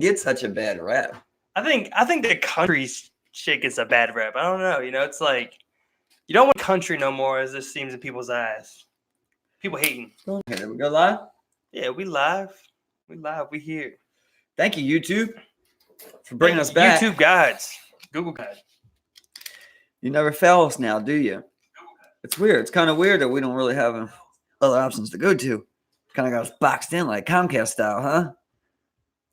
Gets such a bad rep. I think the country shit gets a bad rep. I don't know. It's like you don't want country no more, as this seems in people's eyes. People hating. Here we go live. Yeah, we live. We here. Thank you, YouTube, for bringing us back. YouTube guides, Google guides. You never fail us now, do you? It's weird. It's kind of weird that we don't really have other options to go to. Kind of got us boxed in like Comcast style, huh?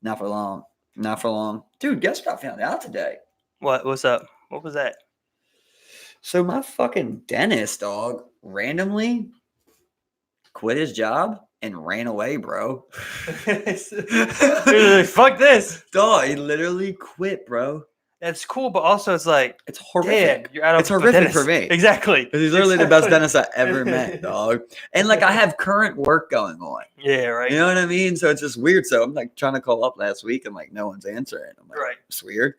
Not for long. Not for long. Dude, guess what I found out today? What? What's up? What was that? So my fucking dentist, dog, randomly quit his job and ran away, bro. Dude, fuck this. Dog, he literally quit, bro. That's cool, but also it's like it's horrific. Damn, you're out of it's horrific for me. Exactly. He's literally the best dentist I ever met, dog. And like I have current work going on. Yeah, right. You know what I mean? So it's just weird. So I'm like trying to call up last week and like no one's answering. I'm like, right. It's weird.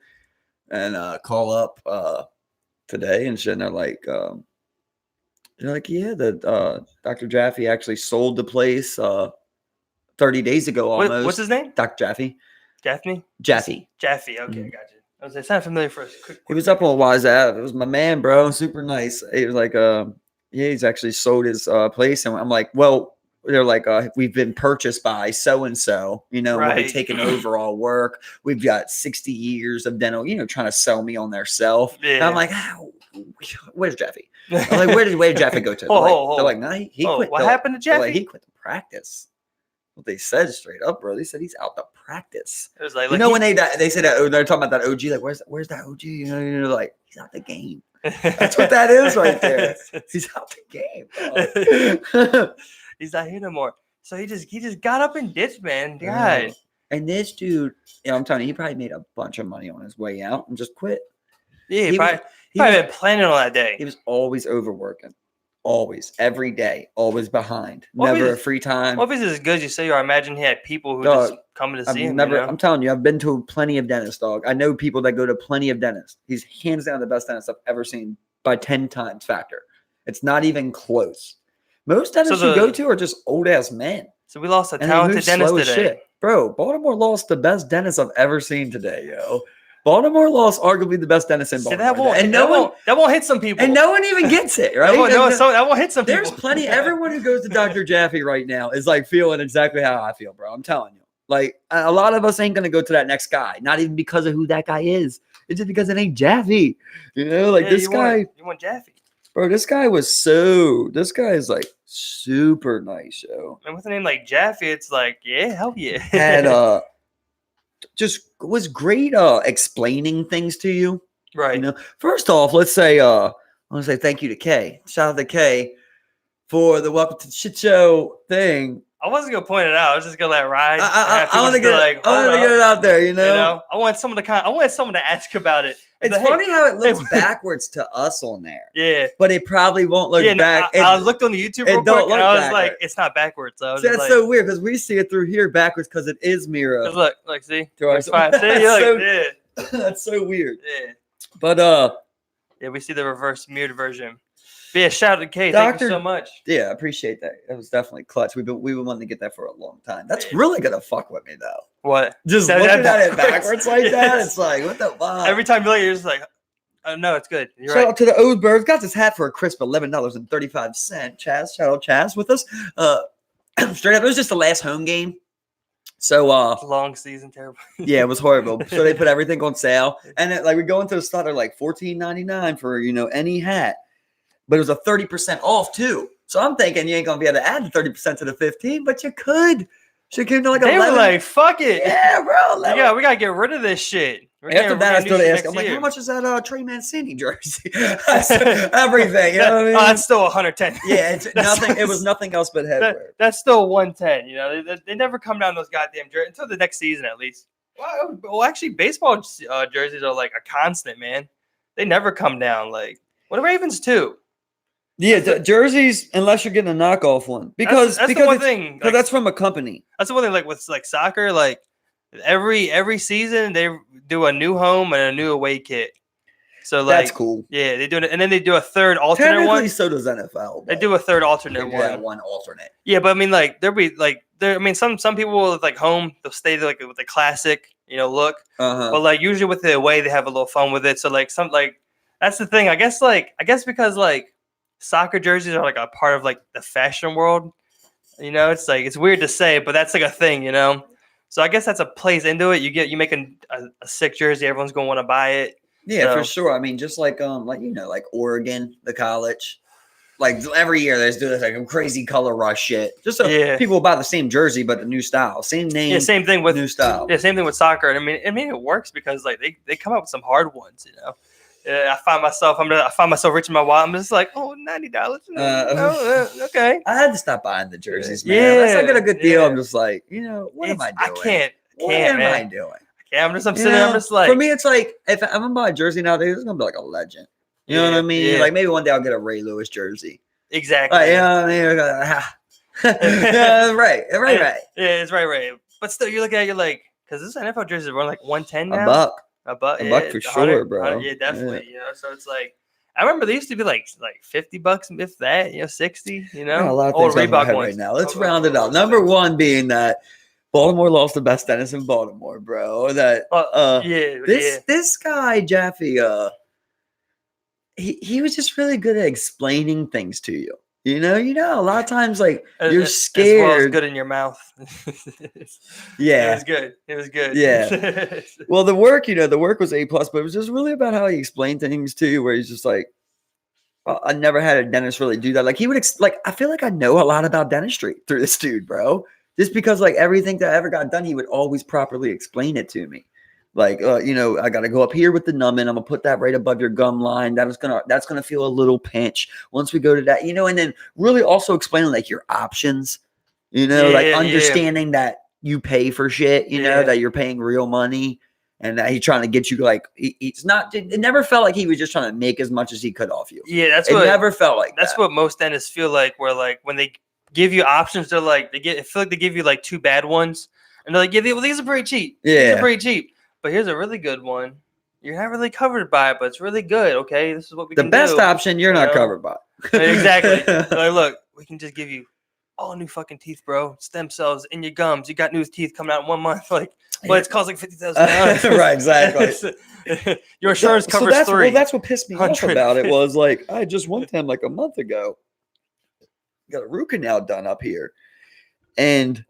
And call up today and shit. And they're like, yeah, the Dr. Jaffe actually sold the place 30 days ago almost. What's his name? Dr. Jaffe. Jaffe? Jaffe. Jaffe. Okay, I got you. It's not familiar for us. He was up on Wise Ave. It was my man, bro. Super nice. He was like, he's actually sold his place. And I'm like, well, they're like, we've been purchased by so-and-so, right. We're taking over all work. We've got 60 years of dental, trying to sell me on their self. Yeah. And I'm like, where's Jaffe? I'm like, where did Jaffe go to? They're like, no, he quit. What happened to Jaffe? Like, he quit the practice. What they said straight up, bro. They said he's out to practice. It was like when they said that, they're talking about that OG, like where's that OG? Like he's out the game. That's what that is right there. He's out the game. He's not here no more. So he just got up and ditched, man. God. And this dude, I'm telling you, he probably made a bunch of money on his way out and just quit. Yeah, he probably been planning on that day. He was always overworking. Always, every day, always behind, never a free time. Well, if he's as good as you say, I imagine he had people who just coming to see him. I'm telling you, I've been to plenty of dentists, dog. I know people that go to plenty of dentists. He's hands down the best dentist I've ever seen by 10 times factor. It's not even close. Most dentists you go to are just old ass men. So we lost a talented dentist today. Shit. Bro, Baltimore lost the best dentist I've ever seen today, yo. Baltimore lost arguably the best dentist in Baltimore. That won't hit some people. And no one even gets it, right? that won't hit some people. There's plenty. Everyone who goes to Dr. Jaffe right now is like feeling exactly how I feel, bro. I'm telling you. Like a lot of us ain't going to go to that next guy. Not even because of who that guy is. It's just because it ain't Jaffe. This guy. You want Jaffe. Bro, this guy is like super nice, yo. And with a name like Jaffe, it's like, yeah, hell yeah. And just was great explaining things to you. Right. First off, let's say I want to say thank you to Kay. Shout out to Kay for the welcome to the shit show thing. I wasn't gonna point it out. I was just gonna let it ride. I want to get it out there. I want someone to ask about it. It's funny how it looks backwards to us on there. Yeah. But it probably won't look back. I looked on the YouTube real quick and I was like, it's not backwards. So that's so weird because we see it through here backwards because it is Mira. Look, see? That's so weird. Yeah. But we see the reverse mirrored version. But yeah, shout out to Kay. Thank you so much. Yeah, I appreciate that. It was definitely clutch. We've been wanting to get that for a long time. That's really gonna fuck with me though. What? Just looking at it backwards like that. It's like, what the fuck? Every time you look, you're just like, oh, no, it's good. You're Shout out to the Oldbirds. Got this hat for a crisp $11.35. Chaz, shout out Chaz with us. Straight up, it was just the last home game. So long season, terrible. Yeah, it was horrible. So they put everything on sale, and then, like we go into the store, they're like $14.99 for any hat. But it was a 30% off too. So I'm thinking you ain't gonna be able to add the 30% to the 15, but you could. Should give them like they 11. Were like, fuck it. Yeah, bro. Yeah, we gotta get rid of this shit. After that, I started asking, I'm like, how much is that Trey Mancini jersey? Everything. You know what I mean? Oh, that's still 110. Yeah, it's nothing. It was nothing else but headwear. That's still 110. They never come down those goddamn jerseys until the next season at least. Well, actually, baseball jerseys are like a constant, man. They never come down. Like, what the Ravens too? Yeah, jerseys, unless you're getting a knockoff one, because that's the one thing. Because that's from a company. That's the one thing. Like with like soccer, like every season they do a new home and a new away kit. So like that's cool. Yeah, they do it, and then they do a third alternate one. So does NFL. They do a third alternate one. Yeah, one alternate. Yeah, but I mean, like there'll be like some people with like home, they'll stay like with the classic, look. Uh-huh. But like usually with the away, they have a little fun with it. So like that's the thing. I guess because like soccer jerseys are like a part of like the fashion world. It's like it's weird to say, but that's like a thing. So I guess that's a plays into it. You make a sick jersey, everyone's gonna want to buy it. Yeah, for sure. I mean, just like like Oregon, the college. Like every year, there's doing like a crazy color rush shit. Just so people buy the same jersey, but the new style, same name. Yeah, same thing with new style. Yeah, same thing with soccer. I mean, it works because like they come up with some hard ones. I find myself reaching my wallet. I'm just like, oh, $90. Okay. I had to stop buying the jerseys, man. Unless I get a good deal, I'm just like, what am I doing? I can't. What am man. I doing? I'm sitting there. I'm just like, for me, it's like if I'm gonna buy a jersey nowadays, it's gonna be like a legend. You know what I mean? Yeah. Like maybe one day I'll get a Ray Lewis jersey. Exactly. Right. Yeah, it's right. But still, you're looking at it, you're like, because this NFL jersey is like 110 now. A buck for sure, bro. Yeah, definitely. So it's like, I remember they used to be like $50 if that, 60. A lot of things Reebok in my head right now. Let's round it out. Number one being that Baltimore lost the best dentist in Baltimore, bro. This guy Jaffe, he was just really good at explaining things to you. A lot of times like you're scared. As well as good in your mouth. Yeah, it was good. Yeah. Well, the work was A+, but it was just really about how he explained things to you. Where he's just like, I never had a dentist really do that. Like he would I feel like I know a lot about dentistry through this dude, bro. Just because like everything that ever got done, he would always properly explain it to me. Like, I got to go up here with the numbing. I'm gonna put that right above your gum line. That's gonna feel a little pinch. Once we go to that, and then really also explaining like your options. Understanding that you pay for shit. That you're paying real money, and that he's trying to get you like he's not. It never felt like he was just trying to make as much as he could off you. Yeah, it never felt like that's that. What most dentists feel like. Where like when they give you options, they're like I feel like they give you like two bad ones, and they're like, these are pretty cheap. Yeah, these are pretty cheap. But here's a really good one. You're not really covered by it, but it's really good. Okay, this is what we can do. The best option you're not covered by. Exactly. Like, look, we can just give you all new fucking teeth, bro. Stem cells in your gums. You got new teeth coming out in 1 month. Like, but it's costing $50,000. Right, exactly. Your insurance covers $300. Well, that's what pissed me off about it. Was like I just went to him like a month ago. Got a root canal done up here, and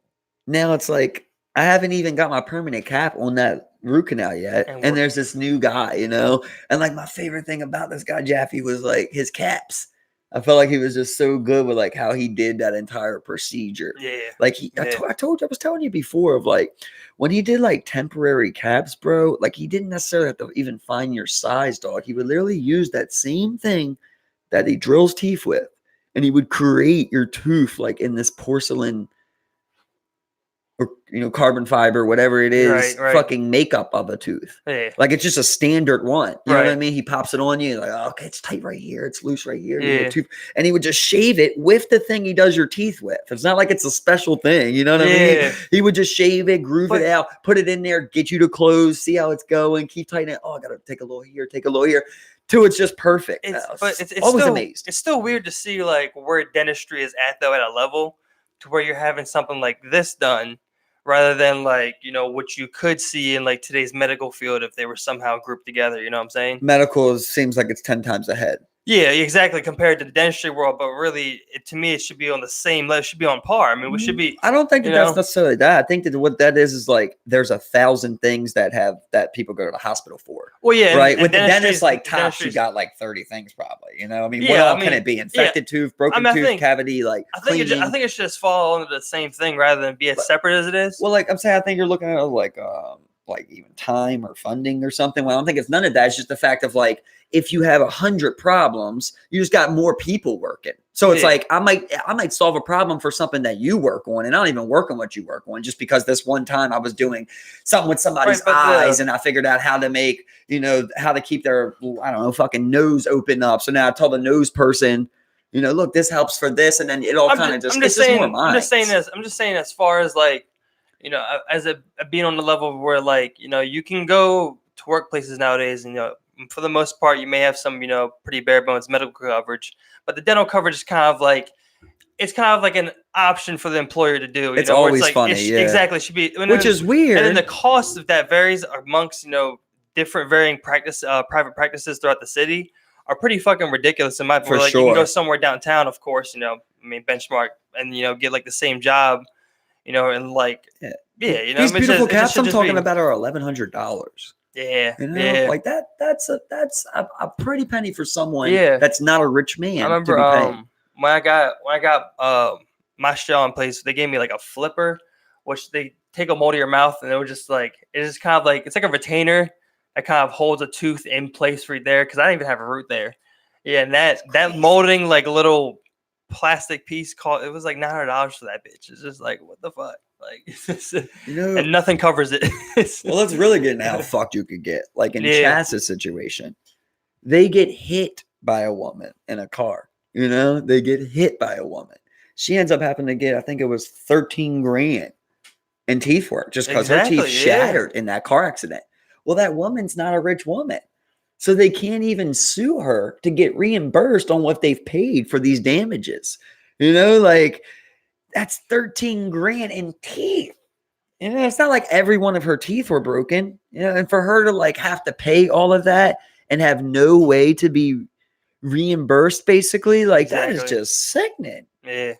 now it's like I haven't even got my permanent cap on that root canal yet, and there's this new guy, and like my favorite thing about this guy Jaffe was like his caps. I felt like he was just so good with like how he did that entire procedure. Yeah, like I was telling you before of like when he did like temporary caps, bro. Like he didn't necessarily have to even find your size, dog. He would literally use that same thing that he drills teeth with, and he would create your tooth like in this porcelain or carbon fiber, whatever it is, right. fucking makeup of a tooth. Yeah. Like it's just a standard one. You know what I mean? He pops it on you, like, oh, okay, it's tight right here, it's loose right here. Yeah. Tooth. And he would just shave it with the thing he does your teeth with. It's not like it's a special thing, you know what I mean? He would just shave it, groove it out, put it in there, get you to close, see how it's going, keep tightening it. Oh, I gotta take a little here, till it's just perfect. It's always still amazed. It's still weird to see like where dentistry is at though, at a level to where you're having something like this done, rather than like, what you could see in like today's medical field if they were somehow grouped together. You know what I'm saying? Medical seems like it's 10 times ahead. Yeah, exactly. Compared to the dentistry world, but really, to me, it should be on the same level. It should be on par. I mean, we should be. I don't think that's necessarily that. I think that what that is like there's 1,000 things that people go to the hospital for. Well, yeah, right. And with the dentist, like tops, you got like 30 things probably. I mean, what all can it be? Infected tooth, broken tooth, cavity, like I think it should just fall under the same thing rather than be as separate as it is. Well, like I'm saying, I think you're looking at like even time or funding or something. Well, I don't think it's none of that. It's just the fact of like, if you have 100 problems, you just got more people working. So it's like, I might solve a problem for something that you work on, and I don't even work on what you work on, just because this one time I was doing something with somebody's eyes and I figured out how to make, how to keep their, I don't know, fucking nose open up. So now I tell the nose person, look, this helps for this. And then it all kind of just, I'm just saying as far as like, as a being on the level where like, you can go to workplaces nowadays and, for the most part, you may have some, pretty bare bones medical coverage, but the dental coverage is kind of like, it's kind of like an option for the employer to do. It's where always like, funny, yeah. Exactly, should be, Which is weird. And then the cost of that varies amongst different varying private practices throughout the city are pretty fucking ridiculous in my opinion. For Like sure. you can go somewhere downtown, of course, benchmark and get like the same job, and like these beautiful caps I'm talking about are $1,100. Yeah, like that's a pretty penny for someone that's not a rich man. I remember to be paying. when I got my show in place, they gave me like a flipper, which they take a mold of your mouth, and it was just like it's kind of like it's like a retainer that kind of holds a tooth in place right there because I didn't even have a root there. Yeah, and that molding like little plastic piece it was like $900 for that bitch. It's just like what the fuck. Like, and nothing covers it. Well, let's really get into how fucked you could get. Like in Chaz's situation, they get hit by a woman in a car. They get hit by a woman. She ends up having to get, I think it was $13,000 in teeth work just because her teeth shattered in that car accident. Well, that woman's not a rich woman. So they can't even sue her to get reimbursed on what they've paid for these damages. Like, that's $13,000 in teeth. It's not like every one of her teeth were broken. And for her to like have to pay all of that and have no way to be reimbursed, basically, like that is just sickening. Yeah.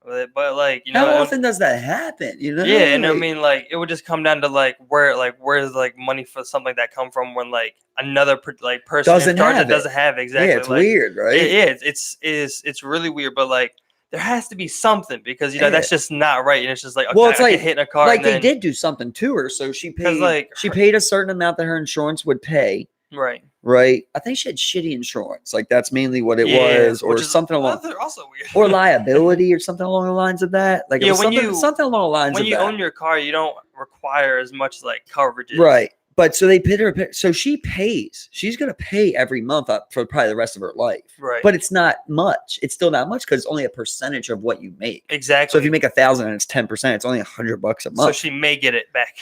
But like, how often does that happen? Yeah, and I mean, like, it would just come down to like where's like money for something like that come from when like another person doesn't have it. Exactly. Yeah, it's weird, right? Yeah, it's really weird, but like there has to be something because that's just not right, and it's just like it's like hit in a car. Like they did do something to her, so she paid a certain amount that her insurance would pay. Right. I think she had shitty insurance. Like that's mainly what it was, or something along. Also weird. Or liability, or something along the lines of that. Like something along the lines of that. When you own your car, you don't require as much like coverage. Right. But so they paid her. So she pays. She's gonna pay every month up for probably the rest of her life. Right. But it's not much. It's still not much because it's only a percentage of what you make. Exactly. So if you make 1,000 and it's 10%, it's only $100 a month. So she may get it back.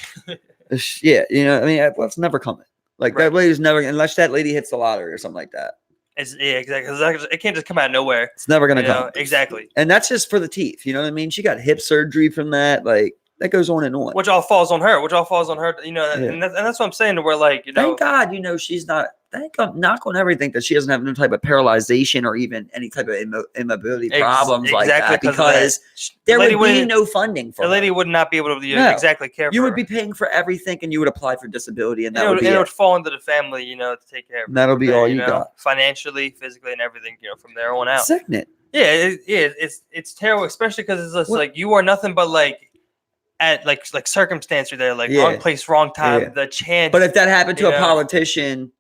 Yeah. I mean, it's never coming. Like that lady's never, unless that lady hits the lottery or something like that. Exactly. It can't just come out of nowhere. It's never gonna come. Exactly. And that's just for the teeth. You know what I mean? She got hip surgery from that. Like that goes on and on. Which all falls on her. And that's what I'm saying. Where like thank God, she's not. Thank God, knock on everything that she doesn't have no type of paralyzation or even any type of immobility problems like that because there would be no funding for her. The lady would not be able to exactly care for her. You would be paying for everything and you would apply for disability and that would be it would fall into the family, to take care of her. That'll be all you got. Financially, physically, and everything, from there on out. Sickening. Yeah, it's terrible, especially because it's just like you are nothing but like at like circumstance you're there, like wrong place, wrong time, the chance. But if that happened to a politician,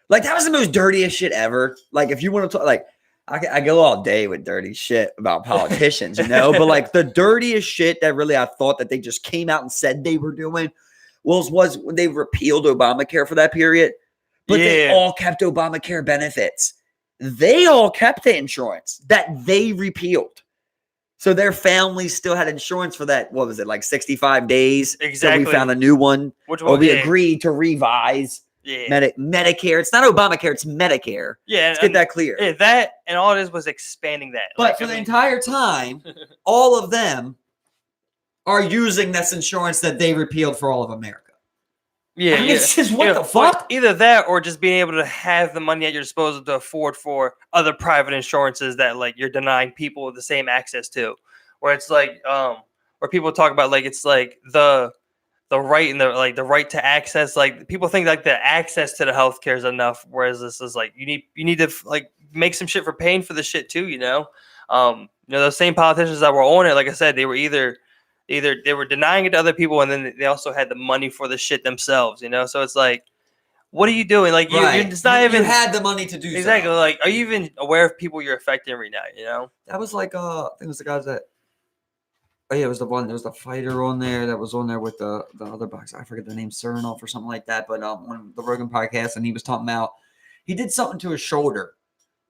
like that was the most dirtiest shit ever. Like if you want to talk, like I go all day with dirty shit about politicians, but like the dirtiest shit that really I thought that they just came out and said they were doing was when they repealed Obamacare for that period, but they all kept Obamacare benefits. They all kept the insurance that they repealed. So their family still had insurance for that. What was it, like 65 days? Exactly. So we found a new one. Or we agreed to revise Medicare. It's not Obamacare, it's Medicare. Yeah. Let's get that clear. Yeah, that and all it is was expanding that. But for the entire time, all of them are using this insurance that they repealed for all of America. Yeah, it's just what the fuck? Either that or just being able to have the money at your disposal to afford for other private insurances that like you're denying people the same access to. Where it's like where people talk about like it's like the right and the right to access. Like people think like the access to the healthcare is enough, whereas this is like you need to like make some shit for paying for the shit too. Those same politicians that were on it, like I said, they were either they were denying it to other people, and then they also had the money for the shit themselves, So it's like, what are you doing? Like, you're just not even. You had the money to do exactly. So. Like, are you even aware of people you're affecting right now? That was like, I think it was the guys that. Oh yeah, it was the one. There was the fighter on there that was on there with the other boxer. I forget the name, Surnoff or something like that. But on the Rogan podcast, and he was talking about he did something to his shoulder,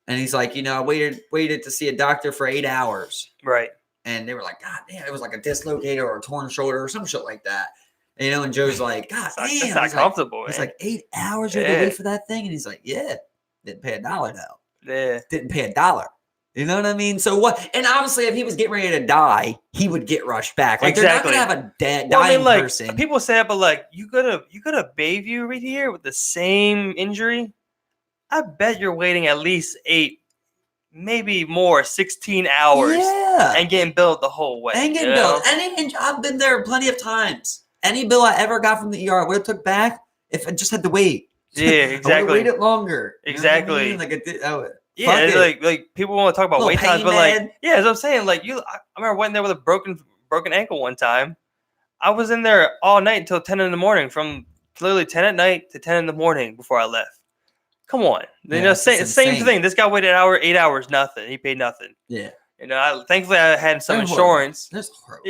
and he's like, I waited to see a doctor for 8 hours. Right. And they were like, God damn, it was like a dislocated or a torn shoulder or some shit like that. And Joe's like, God damn. It's not comfortable. He's like, 8 hours you had to wait for that thing? And he's like, yeah. Didn't pay $1 though. Yeah. Didn't pay $1. You know what I mean? So what? And obviously, if he was getting ready to die, he would get rushed back. Like Exactly. they're not gonna have a dead Well, I dying mean, like person. people say that, but like you got a Bayview right here with the same injury. I bet you're waiting at least 8, maybe more, 16 hours, and getting billed the whole way. And getting billed. I've been there plenty of times. Any bill I ever got from the ER would have took back if I just had to wait. Yeah, exactly. I would have waited longer. Exactly. You know what I mean? Like yeah, like people want to talk about wait times, but like, yeah, as I'm saying, like I remember went there with a broken ankle one time. I was in there all night until 10 in the morning, from literally 10 at night to 10 in the morning before I left. Come on, you know, same thing. This guy waited 8 hours, nothing. He paid nothing. Yeah, you know, thankfully I had some insurance. That's horrible.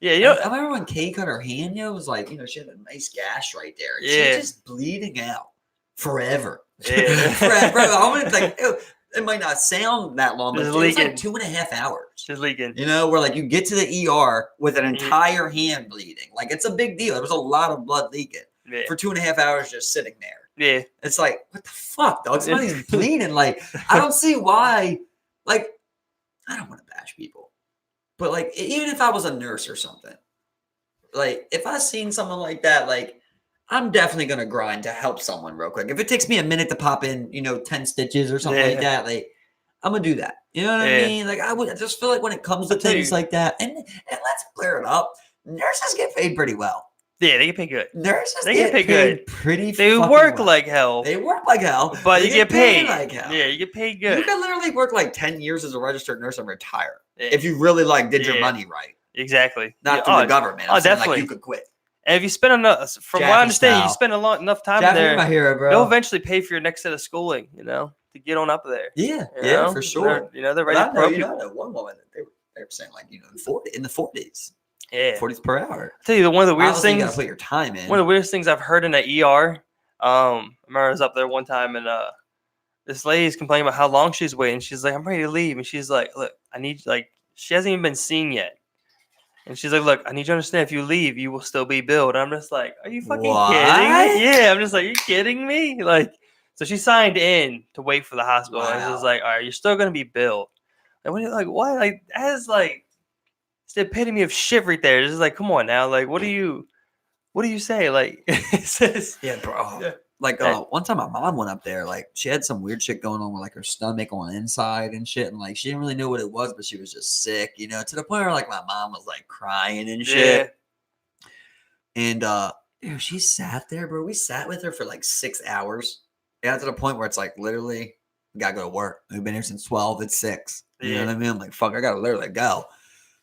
Yeah. You know, I remember when Kay cut her hand. It was like, she had a nice gash right there. And yeah, she was just bleeding out forever. Yeah, forever. I was like, it might not sound that long, but it was like 2.5 hours. Just leaking. You know, where like you get to the ER with an entire hand bleeding. Like it's a big deal. There was a lot of blood leaking for 2.5 hours just sitting there. Yeah. It's like, what the fuck, dog? Somebody's bleeding. Like, I don't see why. Like, I don't want to bash people. But like, even if I was a nurse or something, like if I seen someone like that, like I'm definitely gonna grind to help someone real quick. If it takes me a minute to pop in, 10 stitches or something like that, like I'm gonna do that. You know what I mean? Like I just feel like when it comes to things like that, and let's clear it up, nurses get paid pretty well. Yeah, they get paid good. Nurses get paid good. Pretty. They work like hell. They work like hell, but you get paid like hell. Yeah, you get paid good. You can literally work like 10 years as a registered nurse and retire if you really did your money right. Exactly. Not through the government. I'm saying, definitely. Like, you could quit. And if you spend enough, from what I understand, you spend enough time there. My hero, bro. They'll eventually pay for your next set of schooling. To get on up there. Yeah, for sure. They're ready to pro people. I know one woman that they were saying like in the 40s. Yeah, 40s per hour. I'll tell you one of the weirdest things. You gotta put your time in. One of the weirdest things I've heard in the ER. I remember I was up there one time and this lady's complaining about how long she's waiting. She's like, I'm ready to leave, and she's like, look, I need she hasn't even been seen yet. And she's like, look, I need you to understand, if you leave, you will still be billed. I'm just like, are you fucking kidding me? Yeah, I'm just like, are you kidding me? Like, so she signed in to wait for the hospital. Wow. And I was like, all right, you're still going to be billed. And when you're like, what? Like, that is like, it's the epitome of shit right there. It's just like, come on now. Like, what do you say? Like, it says, yeah, bro. Yeah. Like one time my mom went up there, like she had some weird shit going on with like her stomach on the inside and shit. And like, she didn't really know what it was, but she was just sick, to the point where like my mom was like crying and shit. Yeah. And she sat there, bro. We sat with her for like 6 hours. Yeah, to the point where it's like, literally, we gotta go to work. We've been here since 12. It's 6. You know what I mean? I'm like, fuck, I gotta literally go.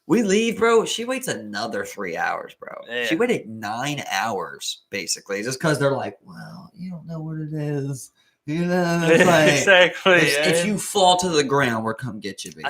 We leave, bro. She waits another 3 hours, bro. Yeah. She waited 9 hours, basically, just because they're like, well, you don't know what it is. It's like, exactly. If you fall to the ground, we'll come get you. Basically.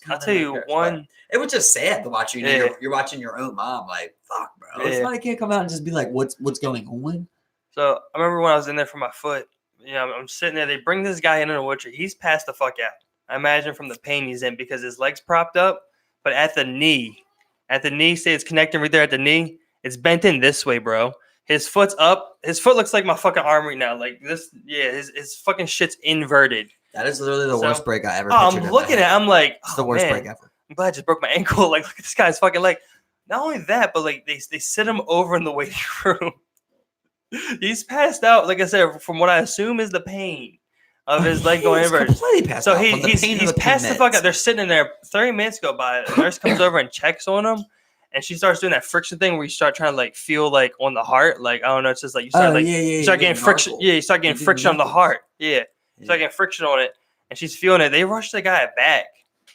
I'll tell you one. It was just sad to watch you. You're watching your own mom, like, fuck, bro. Somebody can't come out and just be like, what's going on? So I remember when I was in there for my foot. I'm sitting there. They bring this guy in a wheelchair. He's passed the fuck out. I imagine from the pain he's in because his leg's propped up. But at the knee, say it's connecting right there at the knee. It's bent in this way, bro. His foot's up. His foot looks like my fucking arm right now. Like this, yeah. His fucking shit's inverted. That is literally the worst break I ever. I'm looking at. I'm like, it's the worst break ever. I'm glad I just broke my ankle. Like, look at this guy's fucking leg. Not only that, but like they sit him over in the waiting room. He's passed out. Like I said, from what I assume is the pain of his leg going inverted. Completely passed out. So he's passed the fuck out. They're sitting in there. 30 minutes go by. The nurse comes over and checks on him, and she starts doing that friction thing where you start trying to like feel like on the heart. Like I don't know. It's just like you start you start getting friction. Yeah, you start getting friction on the heart. Yeah, you start getting friction on it, and she's feeling it. They rushed the guy back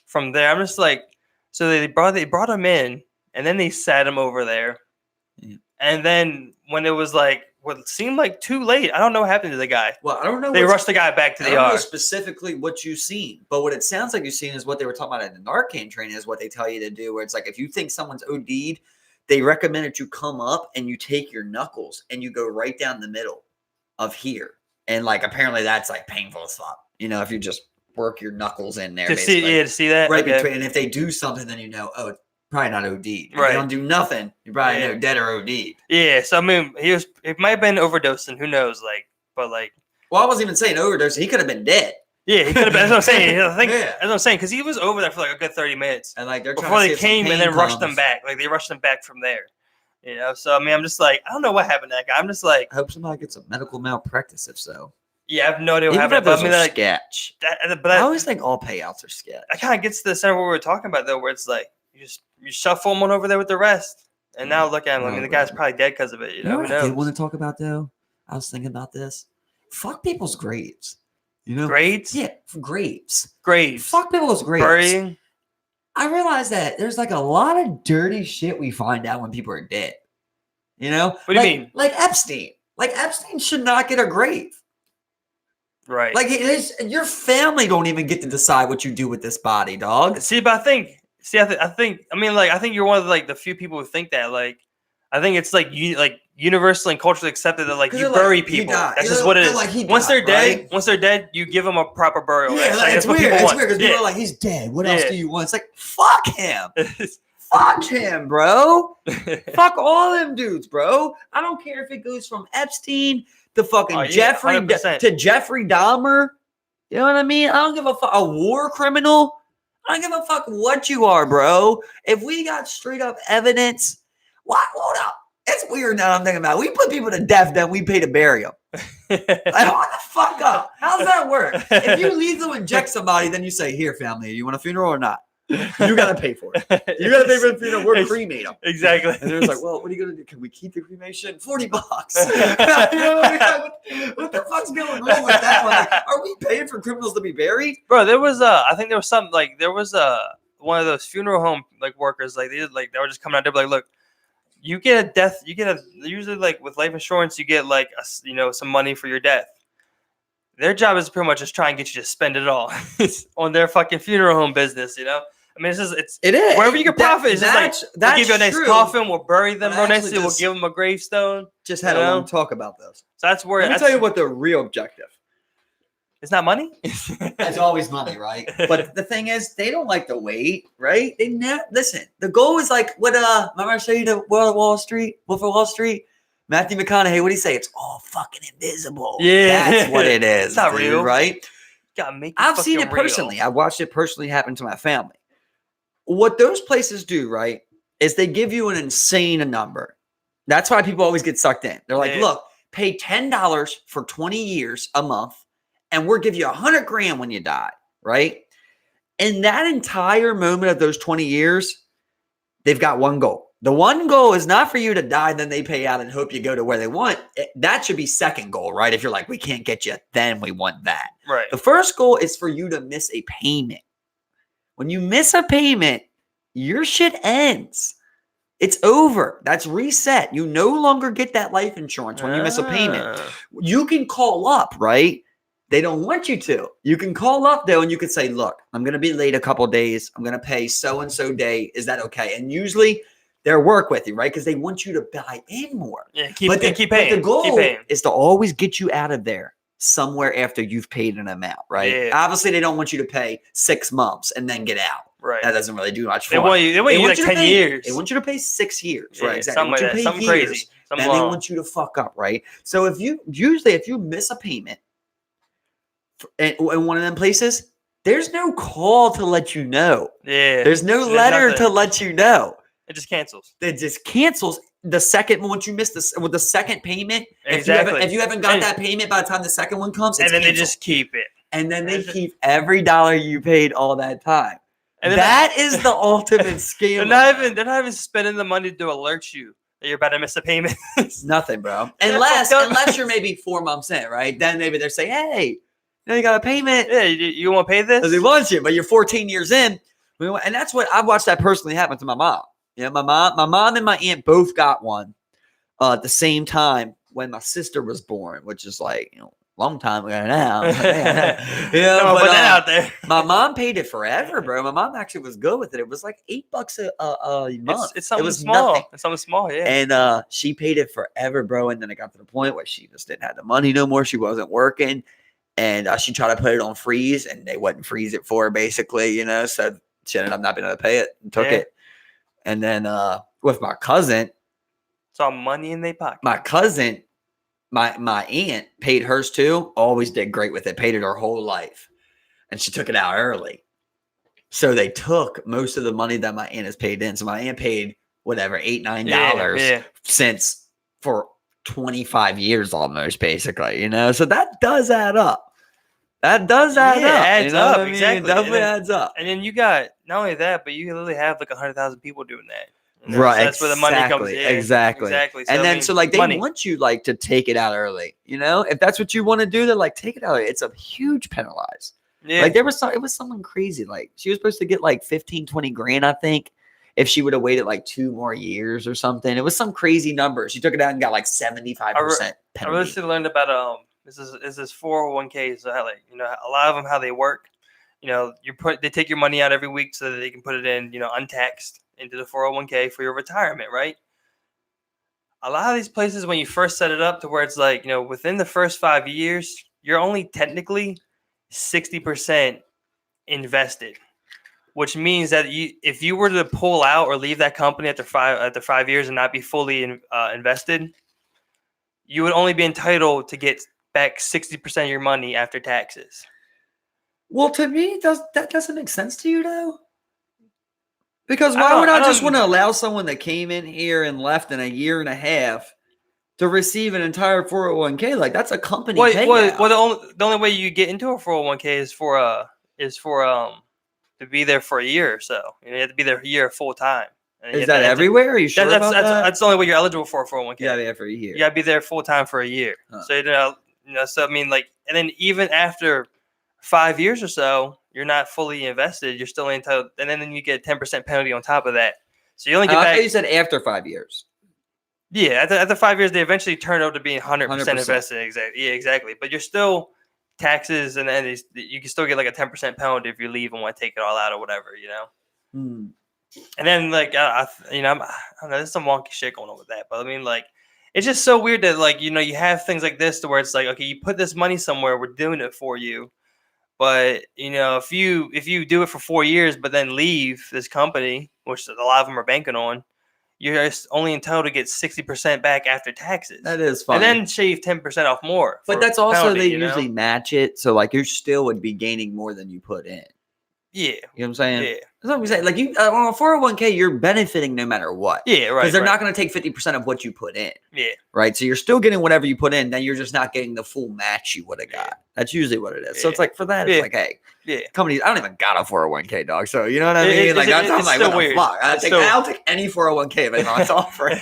from there. I'm just like, so they brought him in, and then they sat him over there, and then when it was like. What seemed like too late. I don't know what happened to the guy. Well, I don't know. They rushed the guy back to the ER. I don't know specifically what you've seen, but what it sounds like you've seen is what they were talking about in the Narcan training is what they tell you to do, where it's like if you think someone's OD'd, they recommend that you come up and you take your knuckles and you go right down the middle of here. And like apparently that's like painful as fuck. If you just work your knuckles in there. To see that. Right between. And if they do something, then it's probably not OD'd. If they don't do nothing, you probably know dead or OD'd. Yeah, so I mean, it might have been overdosing. Who knows? Well, I wasn't even saying overdose. He could have been dead. Yeah, he could have been. That's what I'm saying. I think Yeah. that's what I'm saying because he was over there for like a good 30 minutes And like they're before trying to they see if some came and pain then rushed them comes. back. Like they rushed them back from there. You know, so I mean, I'm just like, I don't know what happened to that guy. I'm just like, I hope somebody gets a medical malpractice. If so, yeah, I have no idea what even happened. if But I those mean, are like, sketch. but I always think all payouts are sketch. I kind of gets to the center of what we were talking about though, where it's like you shuffle him on over there with the rest, and now look at him. I mean, the guy's probably dead because of it. You know, who what I did want knows? to talk about though? I was thinking about this. Fuck people's graves. You know, Grades? Yeah, graves. Graves. Fuck people's graves. Burying. I realize that there's like a lot of dirty shit we find out when people are dead. You know? What do you mean? Like Epstein. Like Epstein should not get a grave. Right. Like your family don't even get to decide what you do with this body, dog. See, but I think you're one of like the few people who think that. Like, I think it's like universally and culturally accepted that like you bury people. That's just what it is. Like once they're dead, you give them a proper burial. Yeah, like, it's weird. It's weird because people are like, he's dead. What else do you want? It's like, fuck him. Fuck him, bro. Fuck all them dudes, bro. I don't care if it goes from Epstein to fucking Jeffrey 100%. to Jeffrey Dahmer. You know what I mean? I don't give a fuck. A war criminal. I don't give a fuck what you are, bro. If we got straight up evidence, what? Hold up. It's weird now I'm thinking about it. We put people to death, then we pay to bury them. Like, what the fuck up? How does that work? If you lethal inject somebody, then you say, here, family, you want a funeral or not? You got to pay for it. You got to pay for the funeral. We're cremate them. Exactly. And they're like, well, what are you going to do? Can we keep the cremation? $40. You know, what the fuck's going on with that one? Like, are we paying for criminals to be buried? Bro, there was I think there was something like one of those funeral home like workers they were just coming out there like, look, you get a death, usually like with life insurance you get like some money for your death. Their job is pretty much just try and get you to spend it all on their fucking funeral home business, you know? I mean, it is wherever you can profit. It's just like we'll give you a nice coffin, we'll bury them real nicely, we'll give them a gravestone. Just had a long talk about this. So that's where Let me tell you what the real objective. It's not money. It's always money, right? But the thing is, they don't like to wait, right? They never listen. The goal is like what remember I showed you the Wolf of Wall Street? Matthew McConaughey, what do you say? It's all fucking invisible. Yeah. That's what it is. It's not dude, real. Right? I've seen it personally. I've watched it personally happen to my family. What those places do, right, is they give you an insane number. That's why people always get sucked in. They're like, look, pay $10 for 20 years a month, and we'll give you $100,000 when you die, right? In that entire moment of those 20 years, they've got one goal. The one goal is not for you to die, then they pay out and hope you go to where they want. That should be second goal, right? If you're like, we can't get you, then we want that. Right. The first goal is for you to miss a payment. When you miss a payment, your shit ends. It's over. That's reset. You no longer get that life insurance when you miss a payment. You can call up, right? They don't want you to. You can call up though, and you could say, look, I'm going to be late a couple days. I'm going to pay so-and-so day. Is that okay? And usually they'll work with you, right? Because they want you to buy in more. Yeah, keep paying. But the goal is to always get you out of there somewhere after you've paid an amount, right? Yeah. Obviously, they don't want you to pay 6 months and then get out. Right. That doesn't really do much for them. They want you like 10 years. They want you to pay 6 years, yeah, right? Exactly. Something crazy. Then they want you to fuck up, right? So if you miss a payment in one of them places, there's no call to let you know. Yeah. There's no letter to let you know. It just cancels. It just cancels the second once you miss the second payment. Exactly. If you haven't got that payment by the time the second one comes, and then canceled. they just keep it. And then they keep every dollar you paid all that time. And that is the ultimate scam. They're not even spending the money to alert you that you're about to miss a payment. Nothing, bro. Unless you're maybe 4 months in, right? Then maybe they're saying, hey, you got a payment. Yeah, you want to pay this? They want you, but you're 14 years in. And that's what I've watched that personally happen to my mom. Yeah, my mom and my aunt both got one at the same time when my sister was born, which is like, long time ago now. But out there. My mom paid it forever, bro. My mom actually was good with it. It was like $8 a month. It's something small. Nothing. It's something small, yeah. And she paid it forever, bro. And then it got to the point where she just didn't have the money no more. She wasn't working. And she tried to put it on freeze, and they wouldn't freeze it for her, basically, So she ended up not being able to pay it and took it. And then with my cousin. It's all money in their pocket. My cousin, my aunt paid hers too. Always did great with it. Paid it her whole life. and she took it out early. So they took most of the money that my aunt has paid in. So my aunt paid whatever $8, $9 since for 25 years almost, basically. So that does add up. That does add up. Adds up, what I mean? exactly. It definitely adds up. And then you got not only that, but you literally have like 100,000 people doing that. Right, so that's where the money comes in. Exactly. So, and then so like they money. want you like to take it out early. If that's what you want to do, they're like take it out early. It's a huge penalize. Yeah. Like it was someone crazy. Like she was supposed to get like 15, 20 grand, I think, if she would have waited like 2 more years or something. It was some crazy number. She took it out and got like 75% penalty. I recently learned about this 401k. So how, like, a lot of them, how they work. They take your money out every week so that they can put it in, untaxed into the 401k for your retirement, right? A lot of these places, when you first set it up to where it's like, within the first 5 years, you're only technically 60% invested, which means that if you were to pull out or leave that company after 5 years and not be fully invested, you would only be entitled to get back 60% of your money after taxes. Well, to me, that doesn't make sense to you, though? Because why would I just want to allow someone that came in here and left in a year and a half to receive an entire 401k? Like that's a company payout. Well, the only way you get into a 401k is for to be there for a year or so. You have to be there a year full time. Is that everywhere? Are you sure about that? That's the only way you're eligible for a 401k. Yeah, for a year. You gotta be there full time for a year. Huh. So so I mean, like, and then even after 5 years or so, you're not fully invested. You're still entitled, and then you get a 10% penalty on top of that. So you only get back. I thought you said after 5 years. Yeah, after 5 years, they eventually turn over to being 100% invested. Exactly. Yeah, exactly. But you're still taxes, and then you can still get like a 10% penalty if you leave and want to take it all out or whatever. And then like I don't know, there's some wonky shit going on with that. But I mean, like, it's just so weird that like you have things like this to where it's like, okay, you put this money somewhere, we're doing it for you. But if you do it for 4 years, but then leave this company, which a lot of them are banking on, you're only entitled to get 60% back after taxes. That is funny. And then shave 10% off more. But that's also penalty, they usually match it, so like you still would be gaining more than you put in. Yeah, you know what I'm saying. Yeah, that's what I'm saying. Like you on a 401k, you're benefiting no matter what. Yeah, right. Because they're not going to take 50% of what you put in. Yeah, right. So you're still getting whatever you put in. Then you're just not getting the full match you would have got. That's usually what it is. So it's like for that, it's like, hey, companies. I don't even got a 401k, dog. So you know what I mean? Like I'm like, what the fuck? I'll take any 401k if it's offering.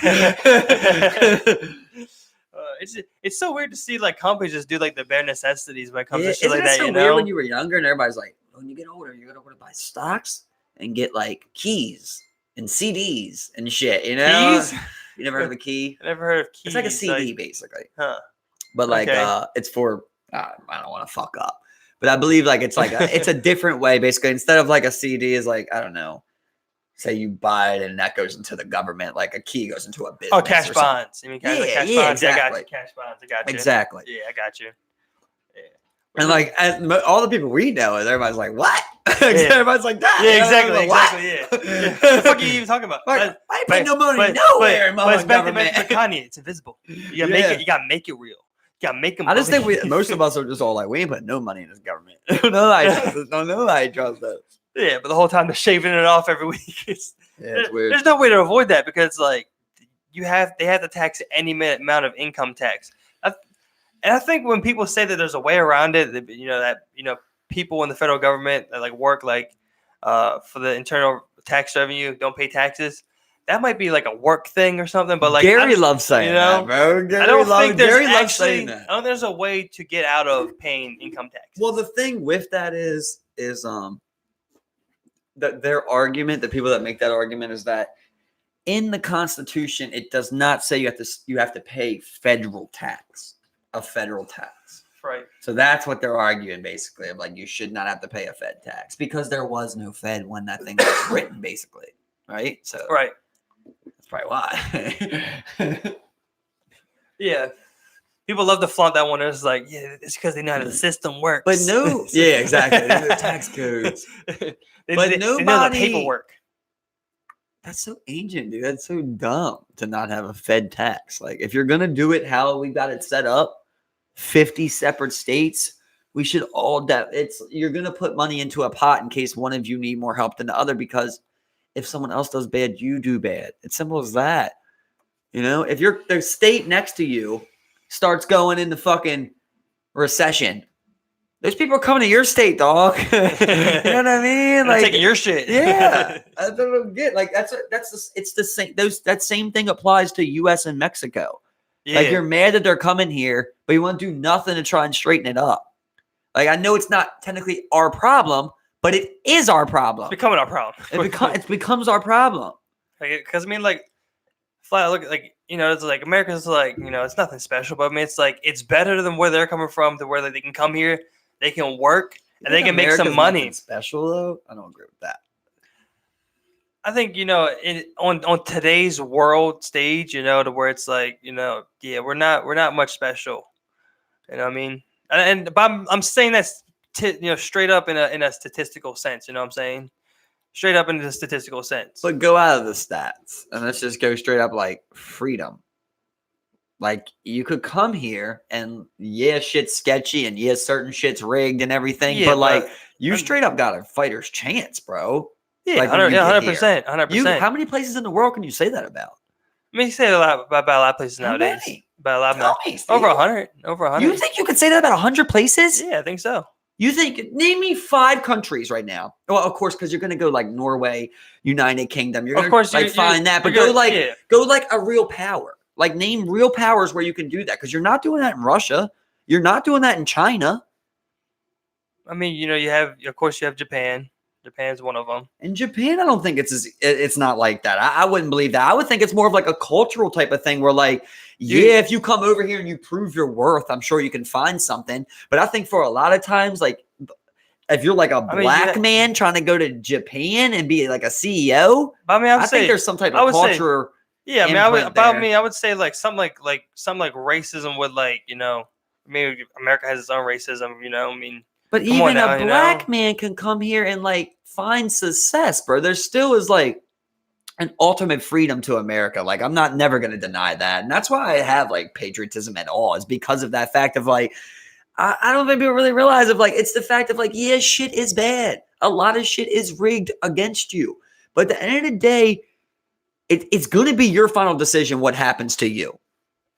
It's so weird to see like companies just do like the bare necessities when it comes to shit like that. Isn't it so weird when you were younger and everybody's like, when you get older, you're gonna want to buy stocks and get like keys and CDs and shit. Keys? You never heard of a key? I never heard of keys. It's like a CD basically. Huh? But like, it's for I don't want to fuck up, but I believe like it's like it's a different way. Basically, instead of like a CD is like I don't know. Say you buy it and that goes into the government, like a key goes into a business. Oh, cash bonds. You mean cash bonds? Exactly. Yeah, I got you. Cash bonds. I got you. Exactly. Yeah, I got you. Yeah. And like all the people we know, everybody's like, "What?" Everybody's like that. Yeah, exactly. Yeah. What the fuck are you even talking about? I ain't putting no money nowhere, but government. But Kanye, it's invisible. You gotta make it. You gotta make it real. You gotta make them. I just think most of us are just all like, we ain't putting no money in this government. No, I trust us. Yeah, but the whole time they're shaving it off every week. It's weird. There's no way to avoid that because like they have to tax any amount of income tax. And I think when people say that there's a way around it, that people in the federal government that like work like for the internal tax revenue don't pay taxes. That might be like a work thing or something. But like Gary loves saying that, bro. I don't think there's a way to get out of paying income tax. Well, the thing with that is that their argument, the people that make that argument, is that in the Constitution it does not say you have to pay federal tax. Right. So that's what they're arguing basically. Of like you should not have to pay a Fed tax because there was no Fed when that thing was written, basically. Right. So right. That's probably why. Yeah. People love to flaunt that one. It's like, yeah, it's because they know how the system works. But no, yeah, exactly. They know the tax codes. They know the paperwork. That's so ancient, dude. That's so dumb to not have a Fed tax. Like, if you're gonna do it how we got it set up, 50 separate states We should all you're gonna put money into a pot in case one of you need more help than the other, because if someone else does bad, you do bad. It's simple as that. You know, if the state next to you starts going into fucking recession, those people are coming to your state, dog. You know what I mean? Like taking your shit. Yeah, I don't get like it's the same. That same thing applies to U.S. and Mexico. Yeah. Like, you're mad that they're coming here, but you want to do nothing to try and straighten it up. Like, I know it's not technically our problem, but it is our problem. It's becoming our problem. It becomes our problem. Because I mean, like, look, like, you know, it's like America's like, you know, it's nothing special, but I mean, it's like it's better than where they're coming from, to where they can come here, they can work, and they can make some money. Special though, I don't agree with that. I think, you know, on today's world stage, you know, to where it's like, you know, yeah, we're not much special. You know what I mean? But I'm saying that, you know, straight up in a statistical sense. You know what I'm saying? Straight up in the statistical sense. But go out of the stats and let's just go straight up, like, freedom. Like, you could come here and yeah, shit's sketchy and yeah, certain shit's rigged and everything. Yeah, but like, you straight up got a fighter's chance, bro. Yeah, like 100%. 100%. How many places in the world can you say that about? I mean, you say about a lot of places nowadays. Many? About a lot now. Over 100. Over 100. You think you could say that about 100 places? Yeah, I think so. You think, name me 5 countries right now. Well, of course, because you're going to go like Norway, United Kingdom. You're going to find that, but go like a real power. Like, name real powers where you can do that, because you're not doing that in Russia. You're not doing that in China. I mean, you know, you have Japan. Japan's one of them. In Japan, I don't think it's not like that. I wouldn't believe that. I would think it's more of like a cultural type of thing where, like, yeah, if you come over here and you prove your worth, I'm sure you can find something. But I think for a lot of times, like, if you're like a black man trying to go to Japan and be like a CEO, I think there's some type of culture. Yeah, I would say like something like racism would, like, you know, maybe America has its own racism, you know. I mean, but even a black man can come here and like find success, bro. There still is like an ultimate freedom to America. Like, I'm never going to deny that. And that's why I have like patriotism at all, is because of that fact of like, I don't think people really realize of like, it's the fact of like, yeah, shit is bad. A lot of shit is rigged against you. But at the end of the day, it's going to be your final decision what happens to you.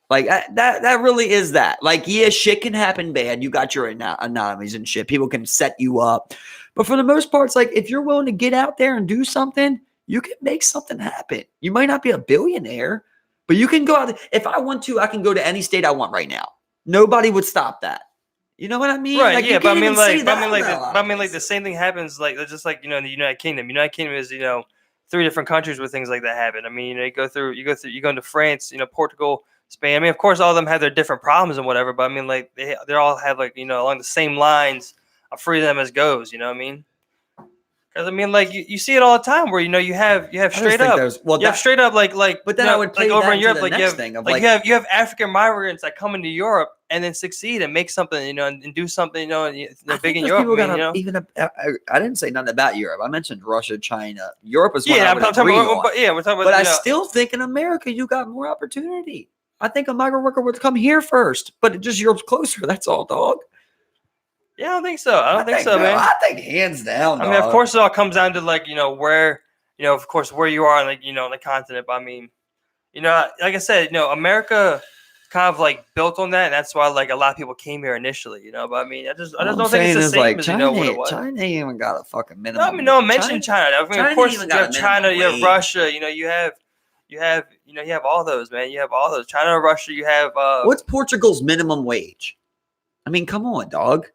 Like, that really is that. Like, yeah, shit can happen bad. You got your anomalies and shit. People can set you up. But for the most part, it's like, if you're willing to get out there and do something, you can make something happen. You might not be a billionaire, but you can go out. If I want to, I can go to any state I want right now. Nobody would stop that. You know what I mean? Right. Like, yeah. But I mean, like the same thing happens, like, just like, you know, in the United Kingdom. United Kingdom is, you know, 3 different countries where things like that happen. I mean, you know, you go into France, you know, Portugal, Spain. I mean, of course, all of them have their different problems and whatever, but I mean, like, they all have, like, you know, along the same lines of freedom as goes. You know what I mean? Because I mean, like, you see it all the time where, you know, you have straight up, but then, you know, I would play over in Europe, like, you have African migrants that come into Europe and then succeed and make something, you know, and do something, you know, and they're big in Europe. I didn't say nothing about Europe. I mentioned Russia, China. Europe is we're talking about. But I still think in America you got more opportunity. I think a migrant worker would come here first, but just Europe's closer. That's all, dog. Yeah, I don't think so. I don't think so, man. I think hands down. I mean, of course, it all comes down to, like, you know, where, you know, of course, where you are, like, you know, on the continent. But I mean, you know, like I said, you know, America kind of like built on that, and that's why, like, a lot of people came here initially, you know. But I mean, I just don't think it's the same, like, as, China, you know, what it was. China ain't even got a fucking minimum. No, I mean, no one mentioned China. I mean, of course, you have China, you have Russia, you know, you have all those, man. You have all those. China, Russia. You have. What's Portugal's minimum wage? I mean, come on, dog.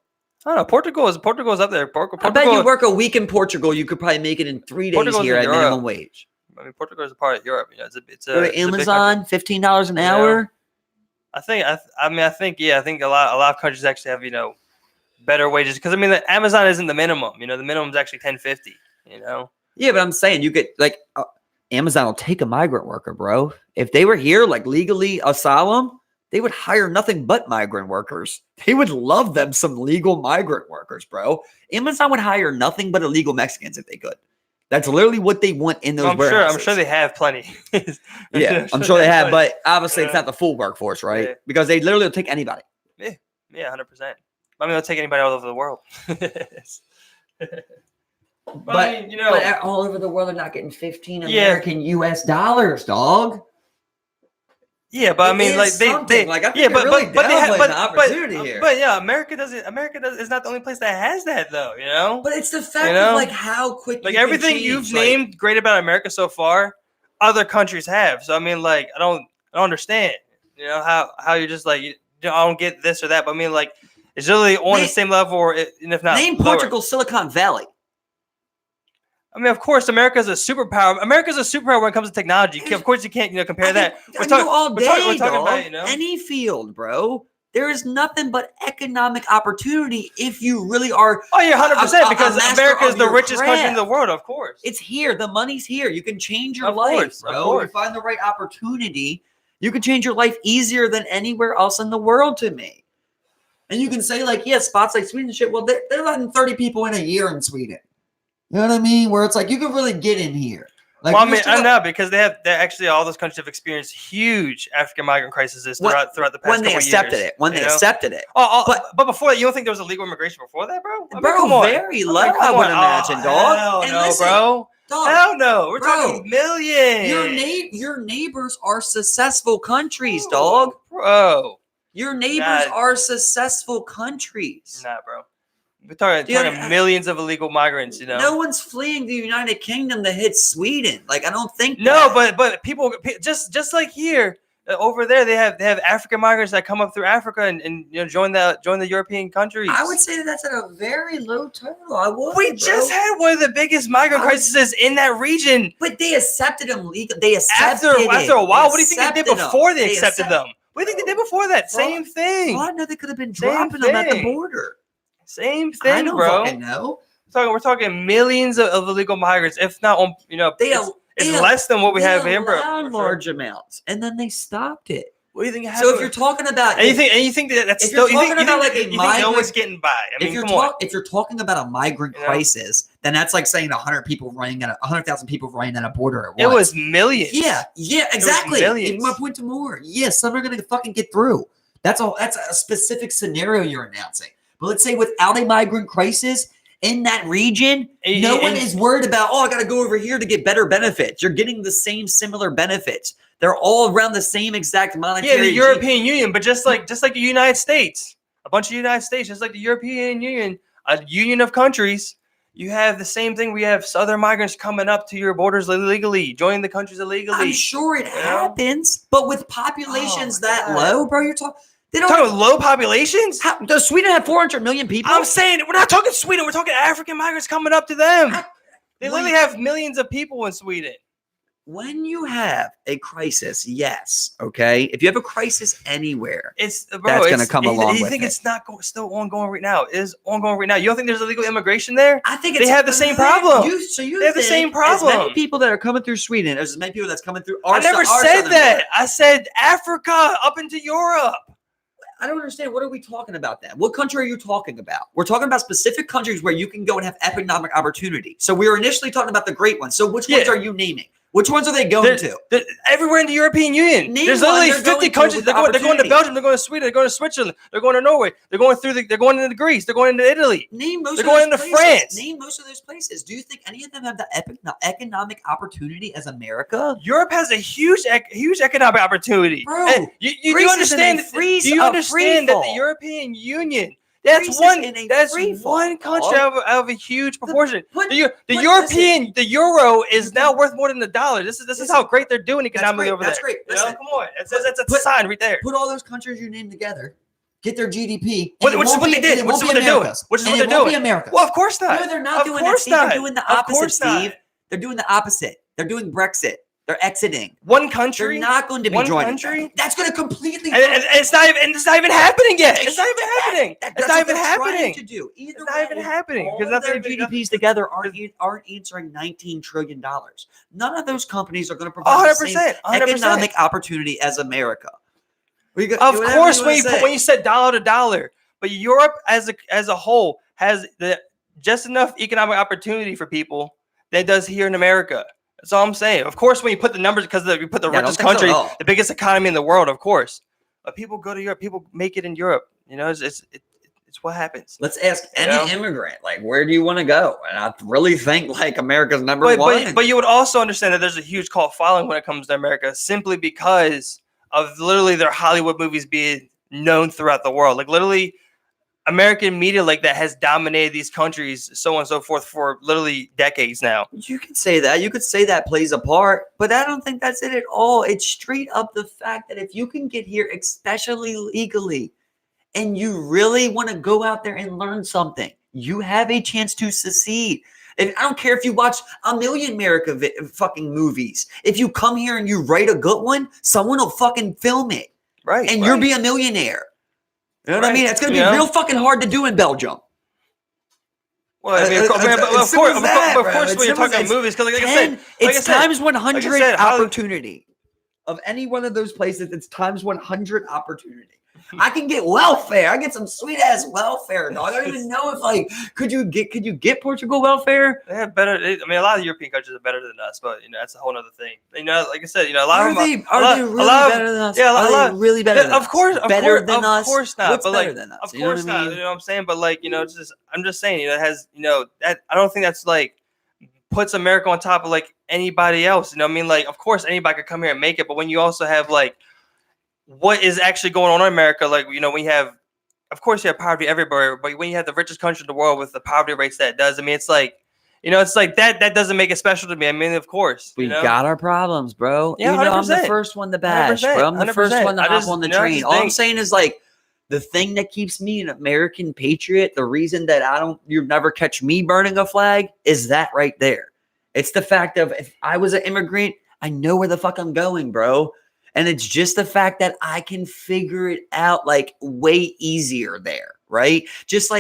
I don't know. Portugal's up there. Portugal, I bet you work a week in Portugal, you could probably make it in 3 days here at minimum wage. I mean, Portugal is a part of Europe. You know, it's Amazon, $15 an hour. I think a lot of countries actually have, you know, better wages, because I mean, the Amazon isn't the minimum. You know, the minimum is actually $10.50. You know. Yeah, but I'm saying you could, like, Amazon will take a migrant worker, bro. If they were here, like, legally asylum, they would hire nothing but migrant workers. They would love them some legal migrant workers, bro. Amazon would hire nothing but illegal Mexicans if they could. That's literally what they want in those warehouses. I'm sure they have plenty. Yeah, I'm sure they have, but obviously it's not the full workforce, right? Yeah. Because they literally will take anybody. Yeah, 100%. I mean, they'll take anybody all over the world. But I mean, you know, but all over the world, they're not getting 15 American U.S. dollars, dog. Yeah, but I mean, like they like I think really but they have the opportunity here. But yeah, America is not the only place that has that though, you know. But it's the fact of like how quick, like everything you've named great about America so far, other countries have. So I mean, like I don't understand, you know, how you're just like I don't get this or that. But I mean, like it's really on the same level, or if not, name lower. Portugal, Silicon Valley. I mean, of course, America's a superpower. America's a superpower when it comes to technology. Of course, you can't, compare that. We're talking about any field, bro. There is nothing but economic opportunity if you really are. Oh, yeah, 100%. Because America is the richest country in the world, of course. It's here. The money's here. You can change your life, bro. Of course. You find the right opportunity. You can change your life easier than anywhere else in the world to me. And you can say, like, yeah, spots like Sweden and shit. Well, they're letting 30 people in a year in Sweden. You know what I mean? Where it's like you can really get in here. Like, well, I mean, I know because they're actually all those countries have experienced huge African migrant crises throughout the past when they accepted it. When they accepted it. But before that, you don't think there was illegal immigration before that, bro? I mean, bro, very low. I would imagine, dog. Hell no, bro. Dog, hell no. We're talking millions. Your neighbors are successful countries, dog. Bro. Your neighbors are successful countries. Nah, bro. We're talking millions of illegal migrants, you know. No one's fleeing the United Kingdom to hit Sweden. Like, I don't think but people just like here over there they have African migrants that come up through Africa and join the European countries. I would say that's at a very low total. We just had one of the biggest migrant crises in that region. But they accepted them legally. They accepted after a while. What do you think they did before they accepted them? What do you think they did before that? Same thing. Well, I know they could have been dropping them at the border. Same thing, I don't bro. fucking know. We're talking millions of illegal migrants, if not, it's less than what we have here, bro. Large amounts, and then they stopped it. What do you think happened? So if you're talking about, and you think that's still, you think no one's getting by? I mean, if you're talking about a migrant crisis, then that's like saying 100,000 people running at a border at once. It was millions. Yeah, exactly. Even my point to more. Yeah, some are gonna fucking get through. That's all. That's a specific scenario you're announcing. But let's say without a migrant crisis in that region, no one is worried about, I got to go over here to get better benefits. You're getting the same similar benefits. They're all around the same exact monetary. Yeah, the European Union, but just like the United States, a bunch of United States, just like the European Union, a union of countries, you have the same thing. We have other migrants coming up to your borders illegally, joining the countries illegally. I'm sure it happens, but with populations low, bro, you're talking. They don't talking low populations. Does Sweden have 400 million people? I'm saying we're not talking Sweden. We're talking African migrants coming up to them. They literally have millions of people in Sweden. When you have a crisis, yes, okay. If you have a crisis anywhere, that's going to come along with it. You think it's not still ongoing right now? It is ongoing right now. You don't think there's illegal immigration there? I think they have the same problem. They have the same problem. As many people that are coming through Sweden, as many people that's coming through. I never said that. I said Africa up into Europe. I don't understand. What are we talking about then? What country are you talking about? We're talking about specific countries where you can go and have economic opportunity. So we were initially talking about the great ones. So which ones are you naming? Which ones are they going to? Everywhere in the European Union. There's literally 50 countries. They're going to Belgium. They're going to Sweden. They're going to Switzerland. They're going to Norway. They're going into Greece. They're going into Italy. They're going into France. Name most of those places. Do you think any of them have the economic opportunity as America? Europe has a huge economic opportunity. Bro, do you understand? Do you understand that the European Union? That's one country out of a huge proportion. The euro is now worth more than the dollar. This is how great they're doing economically over there. That's great. Listen, come on, that's a sign right there. Put all those countries you named together, get their GDP, which is what they did. Which is what they're doing. Which is what they're doing. Well, of course not. No, they're not doing that. They're doing the opposite, Steve. They're doing the opposite. They're doing Brexit. They're exiting. One country. They're not going to be joining. Country. That's going to completely. And it's not even happening yet. It's not even happening. It's not even happening. It's not even happening because their GDPs together aren't answering $19 trillion. None of those companies are going to provide 100%, economic opportunity as America. Of course, when you said dollar to dollar, but Europe as a whole has just enough economic opportunity for people that it does here in America. That's all I'm saying. Of course, when you put the numbers, because you put the richest country, the biggest economy in the world, of course. But people go to Europe. People make it in Europe. You know, it's It's what happens. Let's ask You any know? immigrant, like, where do you want to go? And I really think like America's number one. But you would also understand that there's a huge cult following when it comes to America, simply because of literally their Hollywood movies being known throughout the world. Like literally, American media like that has dominated these countries, so on and so forth, for literally decades now. You could say that. You could say that plays a part, but I don't think that's it at all. It's straight up the fact that if you can get here, especially legally, and you really want to go out there and learn something, you have a chance to succeed. And I don't care if you watch a million America fucking movies. If you come here and you write a good one, someone will fucking film it. Right. And you'll be a millionaire. You know what I mean? It's going to be real fucking hard to do in Belgium. Well, I mean, of course, when you're talking about movies, because like I said, it's times 100 opportunity. Of any one of those places, it's times 100 opportunity. I can get welfare. I get some sweet ass welfare, dog. I don't even know if could you get Portugal welfare? They have better. I mean, a lot of European countries are better than us, but that's a whole other thing. Like I said, a lot of them are they really better than us? Yeah, are they really better than us? Of course, better than us. Of course not. What's but better than us? Of course not. You know what I'm saying? But it's just I'm just saying, it has that I don't think that's puts America on top of anybody else. You know what I mean? Of course anybody could come here and make it, but when you also have what is actually going on in America, we have, of course you have poverty everywhere, but when you have the richest country in the world with the poverty rates that it does, I mean, it's that doesn't make it special to me. I mean, of course. We got our problems, bro. Yeah, I'm the first one to bash, bro. I'm the first one to hop on the train. All I'm saying is the thing that keeps me an American patriot, the reason that you never catch me burning a flag is that right there. It's the fact of if I was an immigrant, I know where the fuck I'm going, bro. And it's just the fact that I can figure it out way easier there, right? Just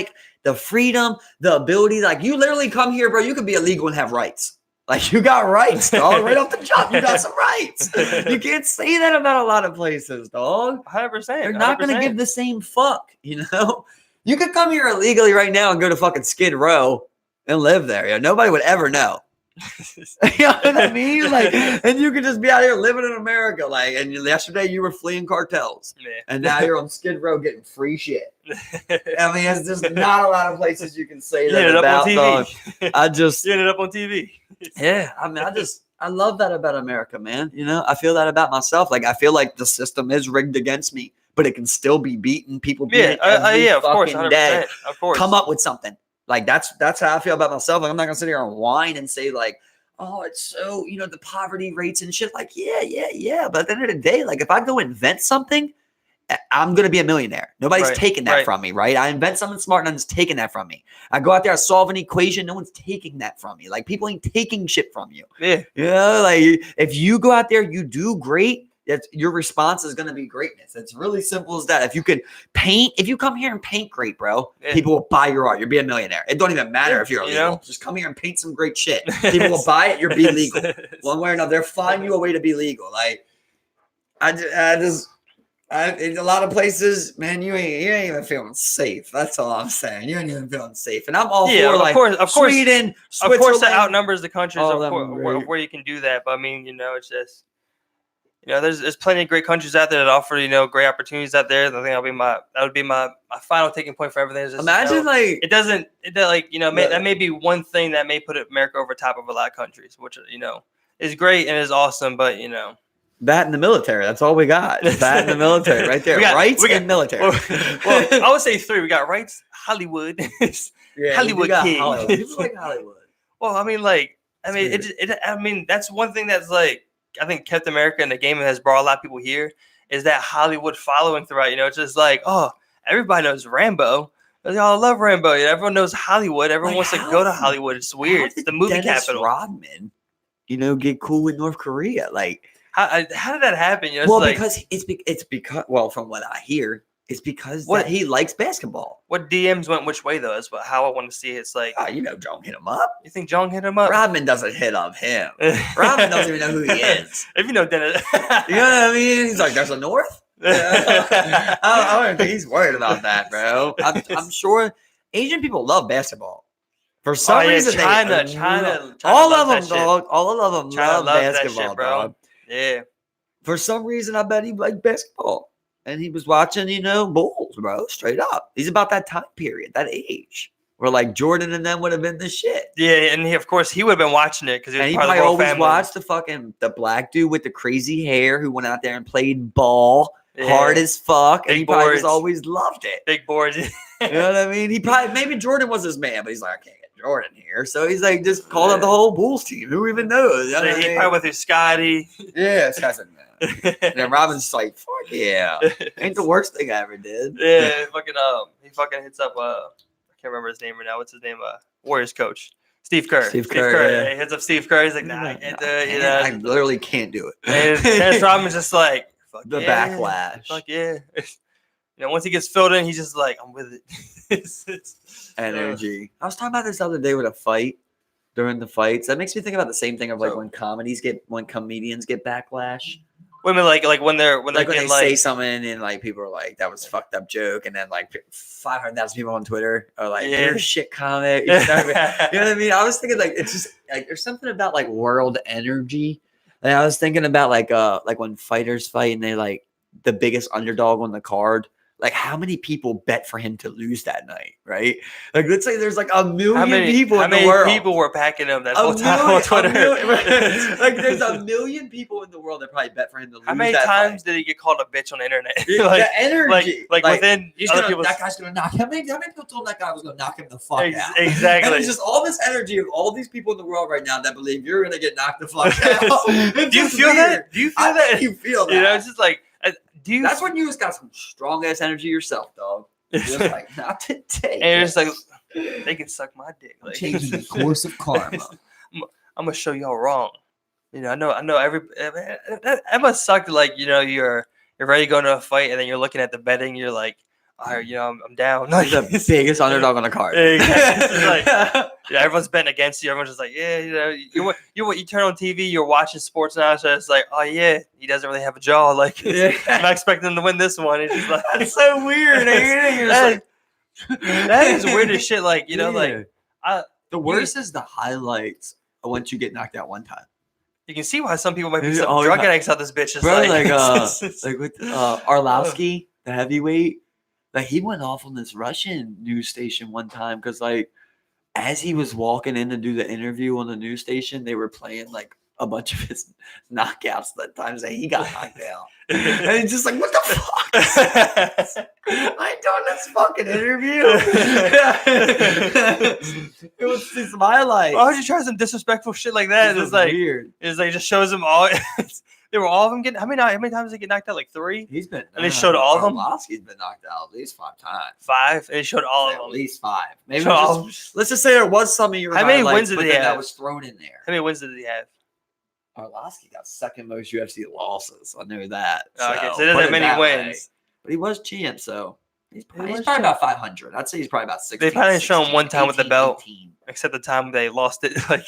the freedom, the ability, you literally come here, bro. You could be illegal and have rights. You got rights, dog. Right off the jump, you got some rights. You can't say that about a lot of places, dog. 100%. They're not going to give the same fuck, You could come here illegally right now and go to fucking Skid Row and live there. Nobody would ever know. You know what I mean? And you could just be out here living in America. And yesterday you were fleeing cartels, and now you're on Skid Row getting free shit. I mean, it's just not a lot of places you can say that about. You ended up on TV. Yeah, I mean, I love that about America, man. I feel that about myself. I feel like the system is rigged against me, but it can still be beaten. People beat it every of course, fucking day. Of course, come up with something. That's how I feel about myself. I'm not gonna sit here and whine and say oh, it's so the poverty rates and shit. Yeah. But at the end of the day, if I go invent something, I'm gonna be a millionaire. Nobody's taking that from me, right? I invent something smart, no one's taking that from me. I go out there, I solve an equation, no one's taking that from me. People ain't taking shit from you. Yeah. If you go out there, you do great. Your response is going to be greatness. It's really simple as that. If you could paint, if you come here and paint great, bro, people will buy your art. You'll be a millionaire. It don't even matter if you're illegal. Just come here and paint some great shit. People will buy it. You'll be legal. One way or another, they'll find you a way to be legal. In a lot of places, man, you ain't even feeling safe. That's all I'm saying. You ain't even feeling safe. And I'm all for of course, Sweden, Switzerland. Of course, that outnumbers the countries where you can do that. But I mean, it's just. There's plenty of great countries out there that offer, great opportunities out there. I think that would be my final taking point for everything. Is just, imagine that may be one thing that may put America over top of a lot of countries, which is great and is awesome. But that in the military, that's all we got. That in the military, right there. Rights and military. Well, I would say 3. We got rights, Hollywood, Hollywood King. Hollywood. People like Hollywood. Well, I mean, that's one thing that's I think kept America in the game and has brought a lot of people here is that Hollywood following throughout. It's just everybody knows Rambo. Y'all love Rambo. Everyone knows Hollywood. Everyone wants to go to Hollywood. It's weird. It's the movie capital. Rodman, get cool with North Korea. How did that happen? Because it's because from what I hear, it's because he likes basketball. What DMs went which way though? Is how I want to see it. It's Jong hit him up. You think Jong hit him up? Rodman doesn't hit up him. Rodman doesn't even know who he is. If you know Dennis, you know what I mean? He's there's a North. I don't think he's worried about that, bro. I'm sure Asian people love basketball. For some reason, China, all of them, dog. All of them China love basketball, that shit, bro. Dog. Yeah. For some reason, I bet he liked basketball. and he was watching, Bulls, bro, straight up. He's about that time period, that age, where like Jordan and them would have been the shit. Yeah, and of course he would have been watching it because he was And he part of probably the royal always family. watched the black dude with the crazy hair who went out there and played ball hard as fuck, and Big he probably just boards. always loved it. Big boards. You know what I mean? He probably maybe Jordan was his man, but he's like, I can't get Jordan here, so he's like just called up the whole Bulls team. Who even knows? You know So what I he mean? probably went through Scotty. Yeah, it's cousin man. And then Robin's like, fuck yeah, ain't the worst thing I ever did. Yeah, he fucking hits up I can't remember his name right now. What's his name? Warriors coach. Steve Kerr. Steve Kerr, yeah. He hits up Steve Kerr. He's like, nah, I can't do it. I literally can't do it. And Dennis Rodman's just like, fuck The yeah, backlash. Fuck yeah. Once he gets filled in, he's just like, I'm with it. it's Energy. I was talking about this the other day with a fight. During the fights, that makes me think about the same thing of like So- when comedians get backlash. women like when they're Like when getting they say something and like people are like, that was a fucked up joke, and then like 500,000 people on Twitter are like, Yeah. you're a shit comic. You know what I mean? I was thinking like it's just like there's something about like world energy. And I was thinking about like when fighters fight and they like the biggest underdog on the card. Like how many people bet for him to lose that night, right? Like let's say there's like a million people in the world. How many people were packing him that A whole time on million- Twitter? a million- like there's a million people in the world that probably bet for him to lose. How many that times fight. did he get called a bitch on the internet? The energy, like within he's other gonna, people's that guy's gonna knock. How many people told that guy was gonna knock him the fuck out? exactly. And it's just all this energy of all these people in the world right now that believe you're gonna get knocked the fuck out. Do you feel that? Do you feel that? Think you feel that? You know, it's just like, do you? That's when you just got some strong ass energy yourself, dog. Just like not today. and it's like they can suck my dick. I'm Like, changing the course of karma. I'm gonna show y'all wrong. You know, I know. That must suck. Like, you're ready to go into a fight, and then you're looking at the betting. You're like, all right, I'm down. Like, He's the biggest underdog on the card. Exactly. It's like, everyone's betting against you. Everyone's just like, yeah, you turn on TV, you're watching sports now, so it's like, oh yeah, he doesn't really have a jaw. Like, I'm not expecting him to win this one. It's just like, That's so weird. You're just like, that is weird as shit. Like, like the worst is the highlights of once you get knocked out one time. you can see why some people might be Yeah, some oh, drug yeah. addicts out this bitch. Is Bro, like, like with Arlovsky, the heavyweight, like he went off on this Russian news station one time because like as he was walking in to do the interview on the news station, they were playing like a bunch of his knockouts the times that he got knocked out. And he's just like, what the fuck? I ain't doing this fucking interview. It was just some highlights. Why would you try some disrespectful shit like that? This It's is like weird. It's like just shows them all. They were all of them getting. How many times did they get knocked out? Like 3, He's been And they showed all of them? Arlovsky's been knocked out at least 5 times. 5. And they showed all of At them. least 5. Maybe Showed all of just, let's just say there was some of your How many highlights, wins did but he then have? that was thrown in there. How many wins did he have? Arlovsky got second most UFC losses. I know that. Oh, okay, so put he doesn't it have many that way. wins. But he was champ, so he's probably was about 500. I'd say he's probably about 16. They probably didn't show him 16, one time with the 18, belt. 18. Except the time they lost it. Like,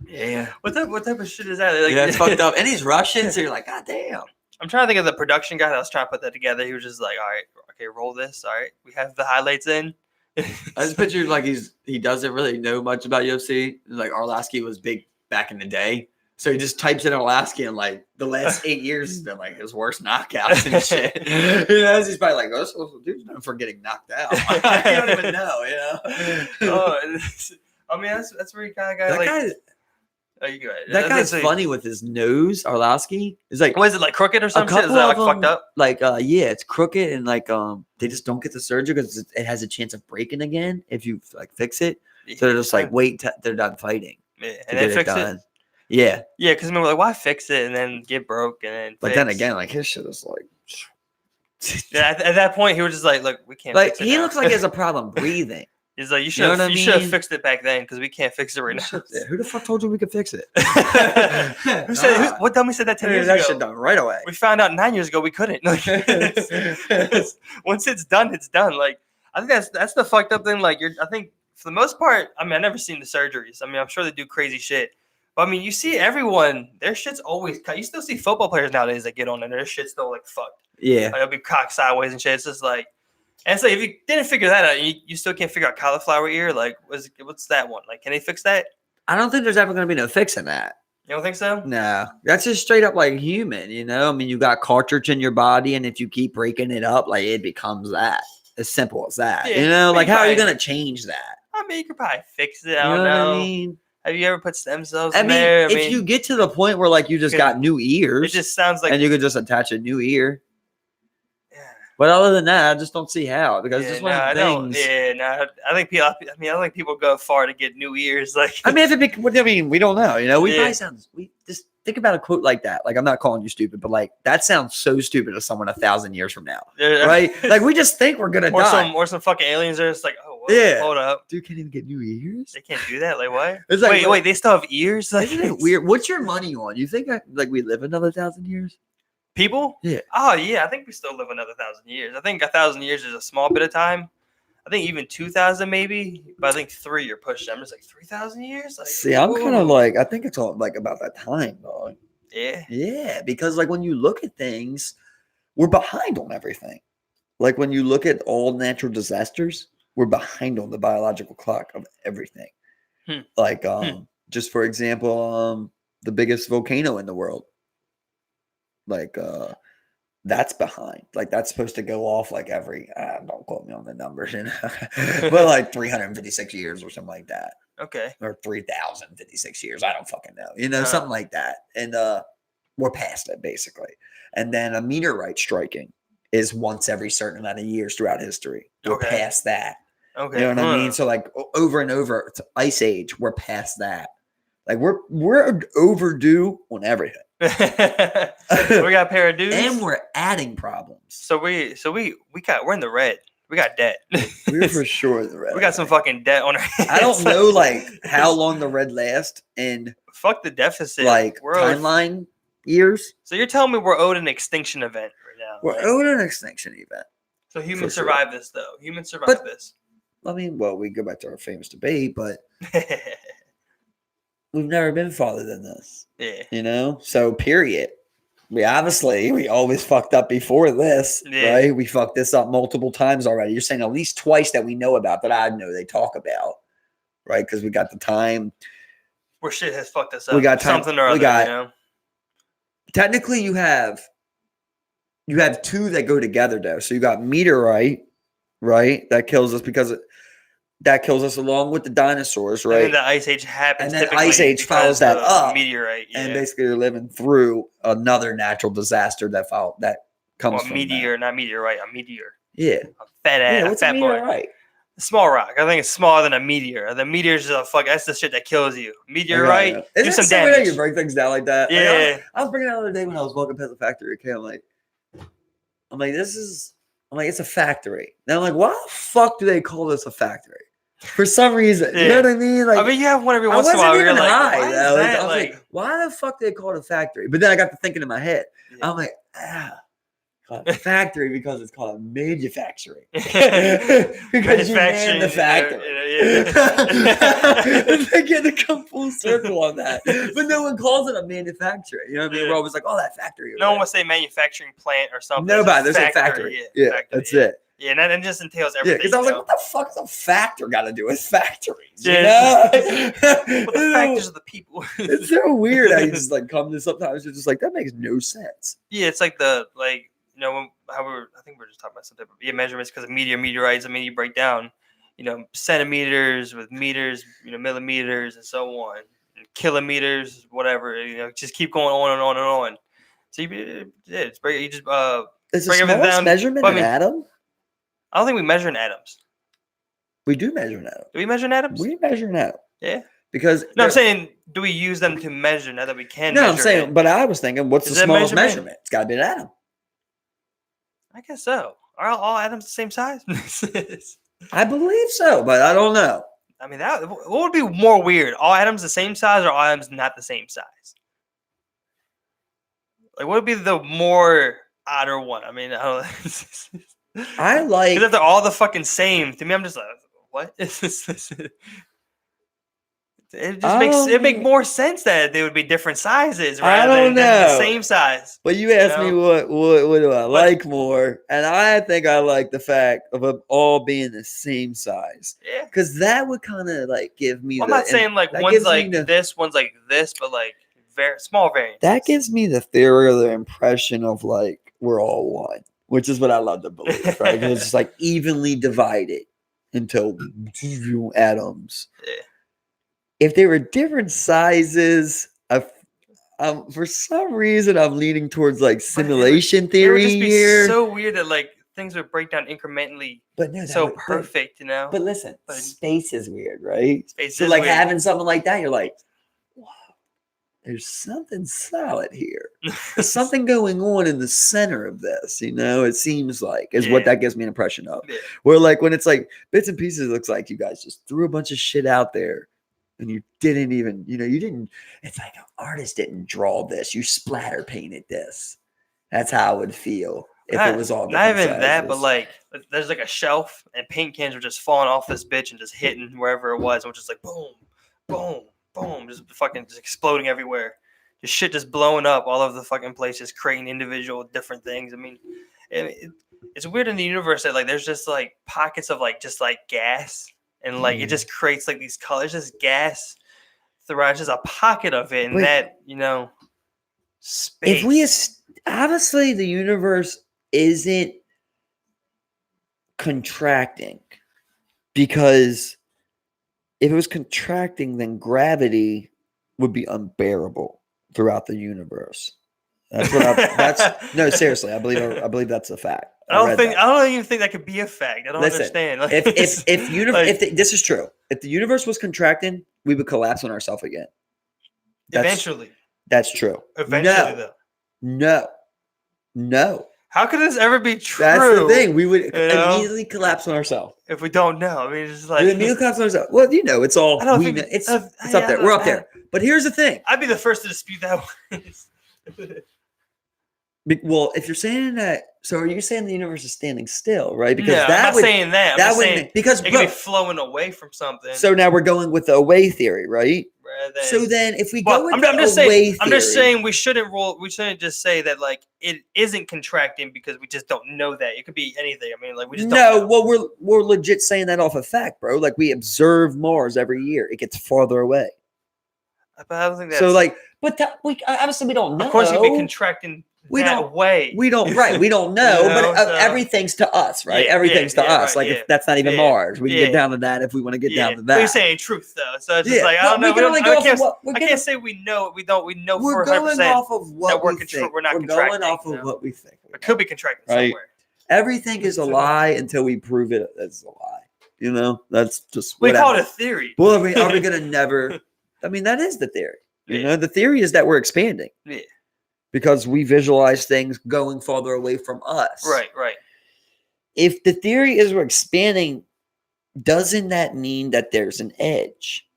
Yeah. what type of shit is that? Like, Yeah, it's fucked up. And he's Russian, so you're like, God damn. I'm trying to think of the production guy that was trying to put that together. He was just like, all right, okay, roll this. All right, we have the highlights in. I just picture like he doesn't really know much about UFC. Like Arlovsky was big back in the day. So he just types in Arlovsky and like the last 8 years has been like his worst knockouts and shit. You know, he's probably like, this dude's known for getting knocked out. You don't even know, you know. I mean, that's where you kind of got That like. guy, Oh, you go ahead. that guy's That's funny with his nose. Arlovsky is like What is it, like crooked or something? Is couple that like of fucked them, up? like yeah, it's crooked and like they just don't get the surgery because it has a chance of breaking again if you like fix it. So they're just like wait till they're done fighting Yeah, to and then get fix it. done. Yeah, Yeah, because remember, like, why fix it and then get broke and then. but then fix? again, like his shit is like. Yeah, at that point, he was just like, "Look, we can't." Like fix it he now." looks like he has a problem breathing. He's like, "You know should what I you should have mean? fixed it back then because we can't fix it right now." Who the fuck told you we could fix it? Who said? What dummy said that 10 years that ago? shit done right away. We found out 9 years ago we couldn't. Like, once it's done, it's done. Like, I think that's the fucked up thing. Like, I think for the most part, I mean, I've never seen the surgeries. I mean, I'm sure they do crazy shit. But I mean, you see everyone, their shit's always cut. You still see football players nowadays that get on and their shit's still like fucked. Yeah, Like, it'll be cocked sideways and shit. It's just like, and so if you didn't figure that out, you still can't figure out cauliflower ear. Like, what's that one? Like, can they fix that? I don't think there's ever going to be no fixing that. You don't think so? Nah, that's just straight up like human, you know? I mean, you got cartridge in your body, and if you keep breaking it up, like it becomes that. As simple as that. Yeah, You know, but like you how are you probably- gonna change that? I mean, you could probably fix it. You I don't know what I know. mean? Have you ever put stem cells I in mean, there? if you get to the point where like you just got new it ears, just sounds like and you could just attach a new ear. yeah. But other than that, I just don't see how, because Yeah, it's no, one I of the don't. things. Yeah, no, I think people. I mean, I don't think people go far to get new ears. Like, I mean, if it what I mean, we don't know. You know, we Yeah. probably sounds. We just think about a quote like that. Like, I'm not calling you stupid, but like that sounds so stupid to someone 1,000 years from now, right? Like, we just think we're gonna die. or some fucking aliens are just like, oh, whoa, Yeah. hold up, Dude can't even get new ears. they can't do that. Like, what? It's like, wait, they still have ears? Like, Isn't it weird? What's your money on? You think like we live another 1,000 years? People? Yeah. Oh yeah, I think we still live another 1,000 years. I think 1,000 years is a small bit of time. I think even 2,000 maybe, but I think 3 you're pushing. I'm just like 3,000 years. Like, See, I'm kind of ooh. like, I think it's all like about that time, dog. Yeah. Yeah, because like when you look at things, we're behind on everything. Like when you look at all natural disasters, we're behind on the biological clock of everything. Like just for example, the biggest volcano in the world. Like that's behind. Like that's supposed to go off like every don't quote me on the numbers, you know, but like 356 years or something like that. Okay. Or 3,056 years. I don't fucking know. You know, something like that. And we're past it basically. And then a meteorite striking is once every certain amount of years throughout history. We're Okay. past that. Okay. You know what I mean? So like over and over, it's ice age, we're past that. Like we're overdue on everything. we got a pair of dudes. And we're adding problems. So we're in the red. We got debt. We're for sure the red. We got some fucking debt on our hands. I don't know like how long the red lasts and fuck the deficit. like we're owed, timeline years. So you're telling me we're owed an extinction event right now? We're like, owed an extinction event. So humans for sure. survive this though. Humans survive this. I mean, well, we go back to our famous debate, but we've never been farther than this. Yeah. You know? So period. We always fucked up before this, right? We fucked this up multiple times already. You're saying at least twice that we know about, that I know they talk about, right? Because we got the time. Where shit has fucked us up. We got time, something or other, you know? Technically, you have two that go together, though. So you got meteorite, right? That kills us that kills us along with the dinosaurs, right? And then the ice age happens. And then ice age follows that up. Meteorite, yeah. And basically, you're living through another natural disaster that comes from meteor, that. not meteorite, a meteor. Yeah. A fat ass, Yeah, what's a fat a boy. meteorite? A small rock. I think it's smaller than a meteor. The meteor's just that's the shit that kills you. Meteorite, do Isn't some it so weird how damage. you break things down like that? Yeah. Like, I was bringing it out the other day when I was walking past the factory. Okay, I'm like, it's a factory. Now I'm like, why the fuck do they call this a factory? For some reason, you know what I mean? Like, I mean, you have one every I once in a wasn't while. even You're like, high, why is though. that? I was like, why the fuck do they call it a factory? But then I got to thinking in my head. Yeah. I'm like, call it a factory because it's called a manufacturing. because you man the factory. They're getting to come full circle on that. But no one calls it a manufacturing. You know what I mean? We're always like, oh, that factory. No one would say manufacturing plant or something. Nobody. There's a factory. Yeah, factory, that's it. Yeah, and that just entails Yeah, everything. because I was like, what the fuck is a factor got to do with factories? Yeah. You know? Well, the factors of the people. It's so weird how you just like come to sometimes you're just like, that makes no sense. Yeah, it's like I think we were just talking about some type of measurements because of meteorites. I mean, you break down, centimeters with meters, millimeters and so on, and kilometers, whatever. Just keep going on and on and on. So it's break. You just Is break the everything smallest down. measurement an atom? I don't think we measure in atoms. We do measure an atom. Do we measure in atoms? We measure an atom. Yeah. Because I'm saying, do we use them to measure now that we can? No, measure I'm saying, but I was thinking, what's the smallest measurement? It's got to be an atom. I guess so. Are all atoms the same size? I believe so, but I don't know. I mean, what would be more weird? All atoms the same size or all atoms not the same size? Like, what would be the more odder one? I mean, I don't know. I like because if they're all the fucking same, to me, I'm just like, what is this? It just makes more sense that they would be different sizes rather than the same size. But you asked me what do I like more, and I think I like the fact of them all being the same size. Yeah, because that would kind of like give me. I'm not saying like one's like this, one's like this, but like very small variances. That gives me the theory or the impression of like we're all one, which is what I love to believe, right? Because it's just like evenly divided into atoms. Yeah. If they were different sizes, for some reason I'm leaning towards like simulation theory It would just be here. so weird that like things would break down incrementally. But no, So perfect, you know. But listen, But- space is weird, right? Space So is like weird. having something like that, you're like, wow, there's something solid here. There's something going on in the center of this, you know, it seems like is what Yeah. that gives me an impression of. Yeah. Where like when it's like bits and pieces, it looks like you guys just threw a bunch of shit out there and you didn't even, you know, it's like an artist didn't draw this. You splatter painted this. That's how it would feel if it was all not different even that, but sizes. like there's like a shelf and paint cans were just falling off this bitch and just hitting wherever it was, and was just like boom, boom, boom, just fucking just exploding everywhere. Just shit just blowing up all over the fucking place, just creating individual different things. I mean, it's weird in the universe that like there's just like pockets of like just like gas, and like it just creates like these colors, just gas throughout, just a pocket of it, and Wait. that, you know, space. If we obviously the universe isn't contracting, because if it was contracting, then gravity would be unbearable throughout the universe. That's what no, seriously, I believe that's a fact. I don't even think that could be a fact. I don't Listen, understand. Like, this is true, if the universe was contracting, we would collapse on ourselves again. Eventually. That's true. Eventually, though. No. How could this ever be true? That's the thing. We would know? immediately collapse on ourselves. If we don't know, I mean, it's just like We immediately collapse on ourselves. Well, you know, it's all I don't we think know. It's I- up yeah, there. I We're don't- up there. But here's the thing. I'd be the first to dispute that one. Well, if you're saying that, so are you saying the universe is standing still, right? Because no, I'm that not would saying that. I'm that just would saying because it could bro, be flowing away from something. so now we're going with the away theory, right? rather than, So then if we Well, go with I'm the just away saying. theory, I'm just saying we shouldn't roll. We shouldn't just say that like it isn't contracting because we just don't know that. It could be anything. I mean, like we just don't know. well, we're legit saying that off of fact, bro. Like we observe Mars every year; it gets farther away. But I don't think that's So like, but we obviously we don't know. Of course, you'd be contracting We that don't- way. We don't We don't know, You know, but so- everything's to us, right? Yeah, Everything's yeah, to yeah, us. right, Like yeah. if that's not even Yeah, Mars, we can get yeah. down to that if we want to get down to But that. you're saying truth though, so it's just Yeah, like I but don't know. we can only go off of what I can't say we know. We know We're for going 100% off of what we're we think. we're not going contracting, off of so. what we think. It could be contracting Right. somewhere. Everything is a lie until we prove it as a lie. You know, that's just We whatever. call it a theory. Well, are we gonna never? I mean, that is the theory. You Yeah. know, the theory is that we're expanding. Yeah. Because we visualize things going farther away from us. Right. If the theory is we're expanding, doesn't that mean that there's an edge?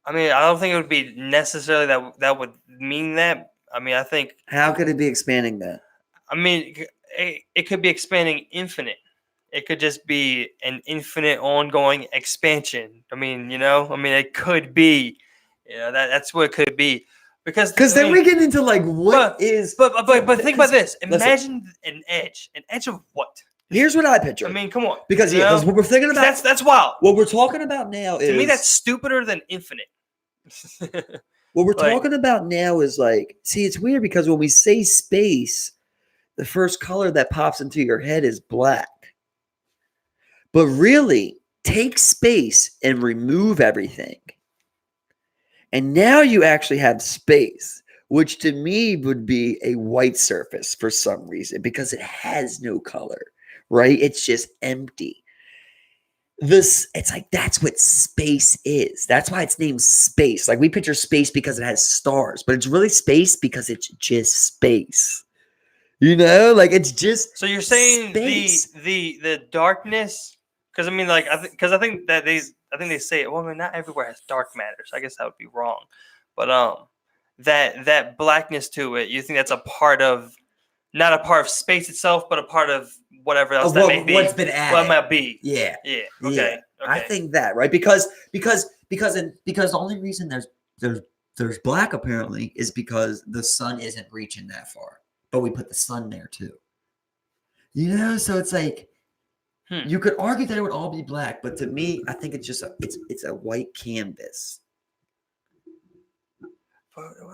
I mean, I don't think it would be necessarily that would mean that. I mean, I think. How could it be expanding that? I mean, it could be expanding infinite. It could just be an infinite ongoing expansion. I mean, it could be, that's what it could be. Because then we get into like what is. But think about this. listen. Imagine an edge. An edge of what? Here's what I picture. I mean, come on. Because you know? what we're thinking about. That's wild. What we're talking about now is. To me, that's stupider than infinite. What we're like- talking about now is like. See, it's weird because when we say space, the first color that pops into your head is black. But really, take space and remove everything. And now you actually have space, which to me would be a white surface for some reason because it has no color, right? It's just empty. It's like that's what space is. That's why it's named space. Like we picture space because it has stars, but it's really space because it's just space. You know, like it's just. So you're saying space. the darkness? Because I mean, like, I think they say it. Well, I mean, not everywhere has dark matter. So I guess that would be wrong. But that blackness to it, you think that's a part of, not a part of space itself, but a part of whatever else that may be. What's been added? What it might be. Yeah. Yeah. Yeah. Okay. I think that, right? Because the only reason there's black apparently is because the sun isn't reaching that far. But we put the sun there too. You know, so it's like you could argue that it would all be black, but to me, I think it's just it's a white canvas.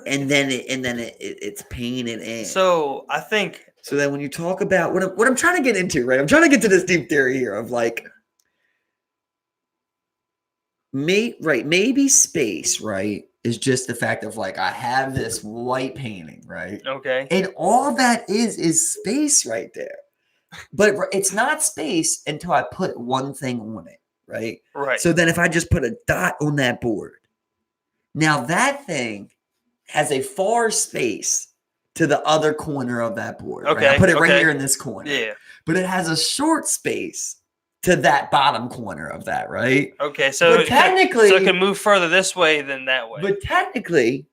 and then it's painted in. So I think. So then when you talk about what I'm trying to get into, right? I'm trying to get to this deep theory here of like, maybe space, right, is just the fact of like I have this white painting, right? Okay. And all that is space right there. But it's not space until I put one thing on it, right? Right. So then if I just put a dot on that board, now that thing has a far space to the other corner of that board. Okay. Right? I put it right here in this corner. Yeah. But it has a short space to that bottom corner of that, right? Okay. So but technically, so it can move further this way than that way. But technically,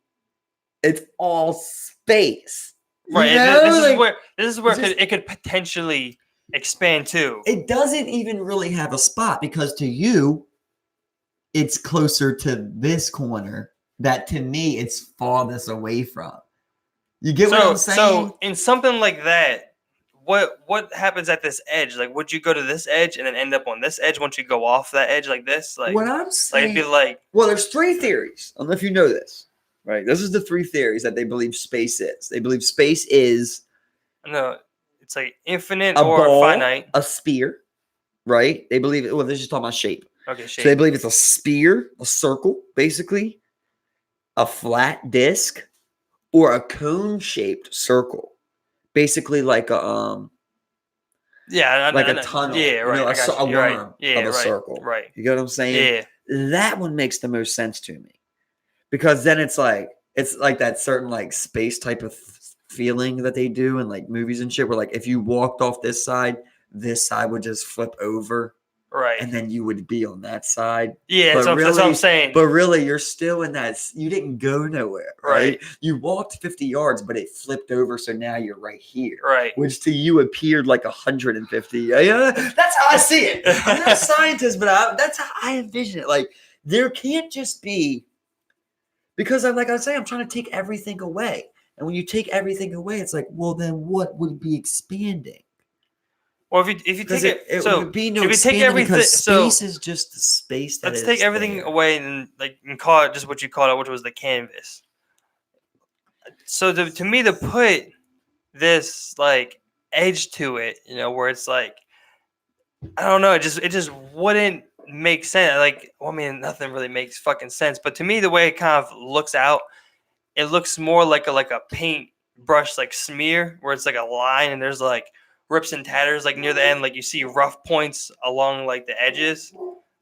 it's all space. Right. You know? This is where it could potentially expand too. It doesn't even really have a spot because to you, it's closer to this corner that to me it's farthest away from. You get what I'm saying? So in something like that, what happens at this edge? Like, would you go to this edge and then end up on this edge once you go off that edge like this? Like, what I'm saying, like it'd be like, well, there's three theories. I don't know if you know this, right? This is the three theories that they believe space is. They believe space is it's like infinite a or ball, finite, a sphere, right? They believe it. Well, they're just talking about shape. Okay, shape. So they believe it's a sphere, a circle, basically, a flat disc, or a cone-shaped circle, basically like a tunnel. Yeah, right. A worm right. of a circle. Right. You get what I'm saying? Yeah. That one makes the most sense to me because then it's like that certain like space type of feeling that they do in like movies and shit, where like if you walked off this side would just flip over. Right. And then you would be on that side. Yeah, that's what I'm saying. But really, you're still in that. You didn't go nowhere, right? Right. You walked 50 yards, but it flipped over. So now you're right here. Right. Which to you appeared like 150. Yeah, that's how I see it. I'm not a scientist, but that's how I envision it. Like, there can't just be, because I'm like I say, I'm trying to take everything away. And when you take everything away, it's like, well, then what would be expanding? Well, if you take it so would be no if you take everything, because so space is just the space that let's take everything there. away and call it just what you called it, which was the canvas. So to me, to put this like edge to it, where it's like, I don't know, it just wouldn't make sense. Like, well, I mean, nothing really makes fucking sense. But to me, the way it kind of looks out, it looks more like a paint brush like smear, where it's like a line and there's like rips and tatters like near the end, like you see rough points along like the edges,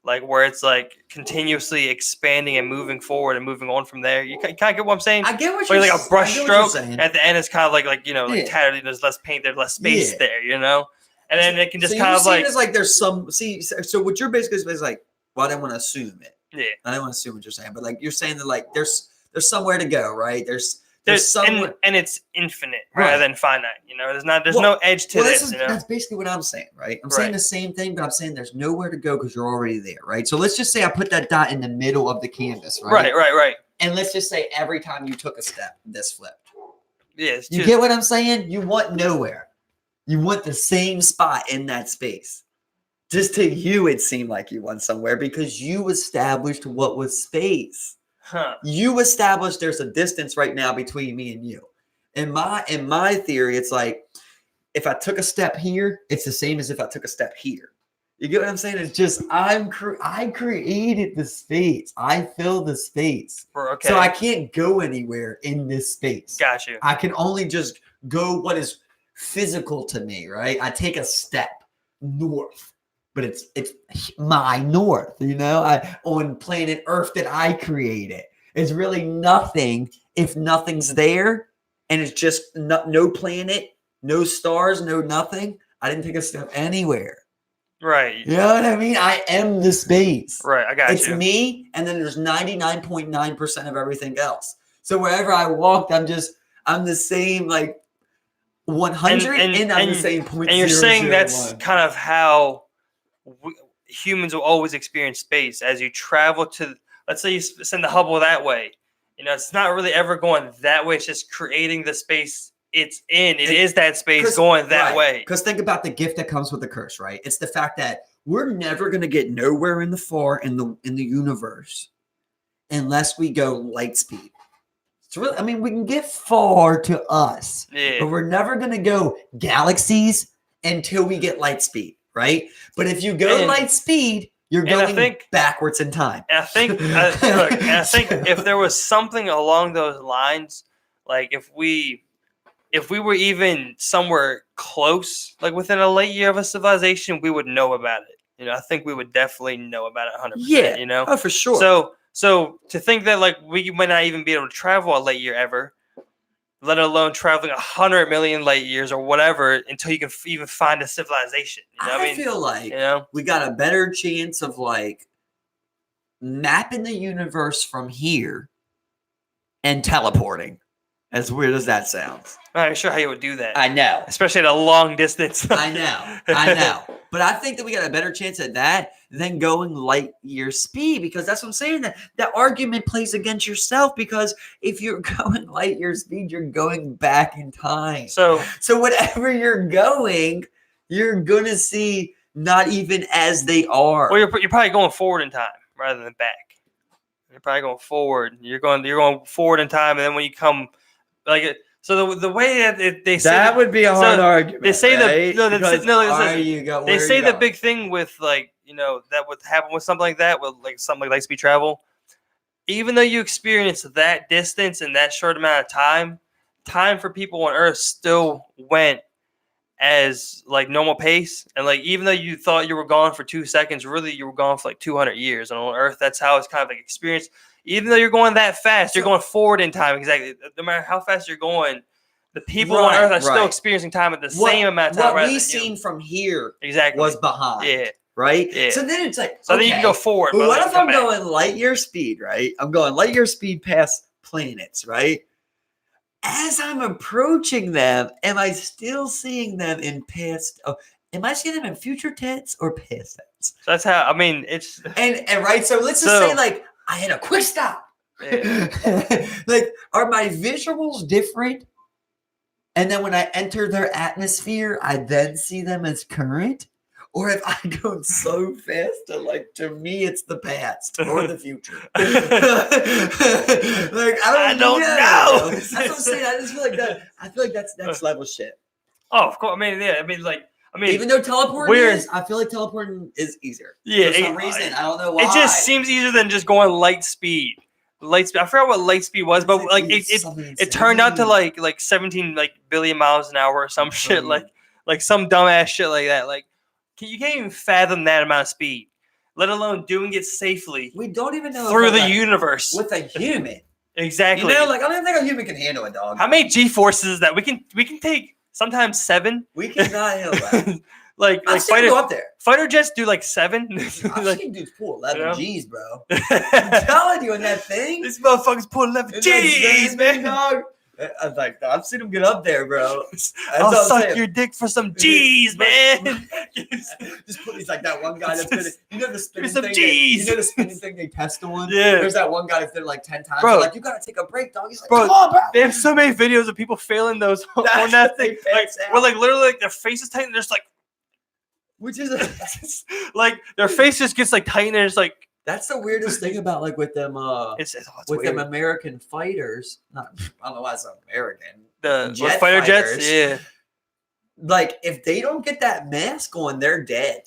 like where it's like continuously expanding and moving forward and moving on from there. You kind of get what I'm saying? I get what you're saying. Like a brush stroke at the end is kind of like tattered. There's less paint, there's less space there, and then it can just kind of like it's like there's some So what you're basically is like, well, I didn't want to assume it. Yeah, I didn't want to assume what you're saying, but like you're saying that like there's somewhere to go, right? There's and it's infinite rather than finite. There's no edge to this. That's basically what I'm saying, right? I'm saying the same thing, but I'm saying there's nowhere to go because you're already there, right? So let's just say I put that dot in the middle of the canvas, right? Right. And let's just say every time you took a step, this flipped. Yeah, you get what I'm saying? You want nowhere. You want the same spot in that space. Just to you, it seemed like you went somewhere because you established what was space. Huh. You established there's a distance right now between me and you. In my theory, it's like if I took a step here, it's the same as if I took a step here. You get what I'm saying? It's just I created the space. I fill the space. Okay. So I can't go anywhere in this space. Got you. I can only just go what is physical to me, right? I take a step north. But it's my north, on planet Earth that I created. It's really nothing if nothing's there, and it's just no planet, no stars, no nothing. I didn't take a step anywhere. Right. You know what I mean? I am the space. Right. I got you. It's me, and then there's 99.9% of everything else. So wherever I walked, I'm the same like 100, and I'm the same point. And you're saying that's kind of how humans will always experience space as you travel to, let's say you send the Hubble that way, it's not really ever going that way. It's just creating the space it's in. It is that space going that way. Because think about the gift that comes with the curse, right? It's the fact that we're never going to get nowhere in the universe unless we go light speed. It's really, I mean, we can get far to us, Yeah. but we're never going to go galaxies until we get light speed, right? But if you go light speed, you're going backwards in time. And I think, I think if there was something along those lines, like if we were even somewhere close, like within a light year of a civilization, we would know about it. You know, I think we would definitely know about it 100%. Yeah, you know, oh, for sure. So to think that like we might not even be able to travel a light year ever, let alone traveling 100 million light years or whatever, until you can even find a civilization. You know I feel like you know, we got a better chance of like mapping the universe from here and teleporting. As weird as that sounds. I'm not sure how you would do that. I know. Especially at a long distance. I know. But I think that we got a better chance at that than going light year speed, because that's what I'm saying. That argument plays against yourself, because if you're going light year speed, you're going back in time. So whatever you're going, you're going to see not even as they are. Well, you're probably going forward in time rather than back. You're probably going forward. You're going forward in time, and then when you come, like, so the way that they say that would be a hard argument. They say right? They say the big thing with, like, you know, that would happen with something like that, with like something like light speed travel. Even though you experience that distance in that short amount of time for people on Earth still went as like normal pace. And like, even though you thought you were gone for 2 seconds, really you were gone for like 200 years. And on Earth, that's how it's kind of like experienced. Even though you're going that fast, you're going forward in time. Exactly. No matter how fast you're going, the people on Earth are still experiencing time at the same amount of time. What we've seen from here exactly was behind. Yeah. Right? Yeah. So then it's like, so then you can go forward. But what if I'm going light year speed, right? I'm going light year speed past planets, right? As I'm approaching them, am I still seeing them in past? Oh, am I seeing them in future tense or past tense? So that's how, I mean, it's... And right, so let's just say, like, I hit a quick stop. Yeah. Like, are my visuals different? And then when I enter their atmosphere, I then see them as current? Or if I go so fast, to me, it's the past or the future. Like, I don't know. That's what I'm saying. I just feel like that. I feel like that's next level shit. Oh, of course. I mean, yeah. I mean, even though teleporting I feel like teleporting is easier. Yeah. For some reason, I don't know why. It just seems easier than just going light speed. I forgot what light speed was, but like it turned out to like 17 like billion miles an hour or some shit, like some dumbass shit like that. Like, you can't even fathom that amount of speed, let alone doing it safely. We don't even know through the universe with a human. Exactly. You know, like, I don't even think a human can handle a dog. How many G-forces is that? We can take sometimes 7. We cannot handle that. like fighter jets do like 7. I've seen dudes pull 11 G's, bro. I'm telling you, in that thing. These motherfuckers pull 11 G's, man. Dog. I was like, I've seen them get up there, bro. I'll suck your dick for some G's, man. Just put these, like, that one guy that's been, you know, the spinning some thing. G's. You know the spinning thing they test on? Yeah. There's that one guy that's done it like 10 times. Bro, like, you gotta take a break, dog. He's like, come on, bro. They have so many videos of people failing those on that thing. Like, where like literally like their face is tight and they're just like, which is like their face just gets like tight and it's like. That's the weirdest thing about, like, with them with weird. them American fighters. I don't know why it's American. The fighter jets, yeah. Like, if they don't get that mask on, they're dead.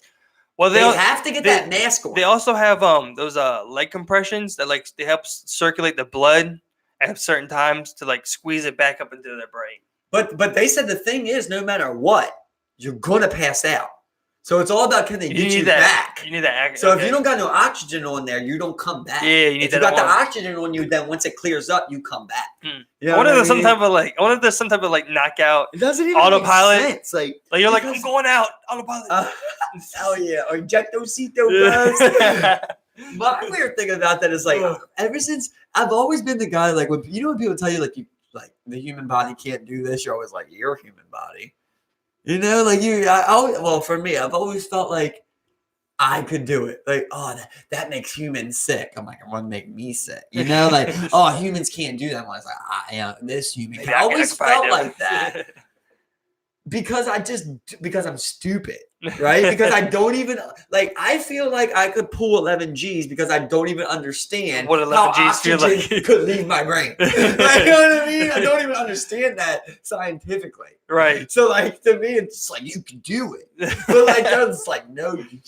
Well, they have to get that mask on. They also have those leg compressions that like they help circulate the blood at certain times to like squeeze it back up into their brain. But they said the thing is, no matter what, you're gonna pass out. So it's all about, can they get you back? You need that. So if you don't got no oxygen on there, you don't come back. Yeah, you need if you got the oxygen on you, then once it clears up, you come back. You know, I wonder if there's some type of like knockout. It doesn't even autopilot. Make sense. Like you're like, I'm going out autopilot. Hell yeah, or ejectocito, bros. My weird thing about that is, like, ever since I've always been the guy, like, when people tell you like the human body can't do this, you're always like, your human body. You know, like for me, I've always felt like I could do it. Like, oh, that makes humans sick. I'm like, it wouldn't make me sick. You know, like, oh, humans can't do that. I was like, this human. I always felt like that. because I'm stupid, right? Because I don't even like. I feel like I could pull 11 G's because I don't even understand What 11 Gs feel oxygen like. could leave my brain. Like, you know what I mean? I don't even understand that scientifically. Right. So like to me, it's just like you can do it, but like it's like no, you can't.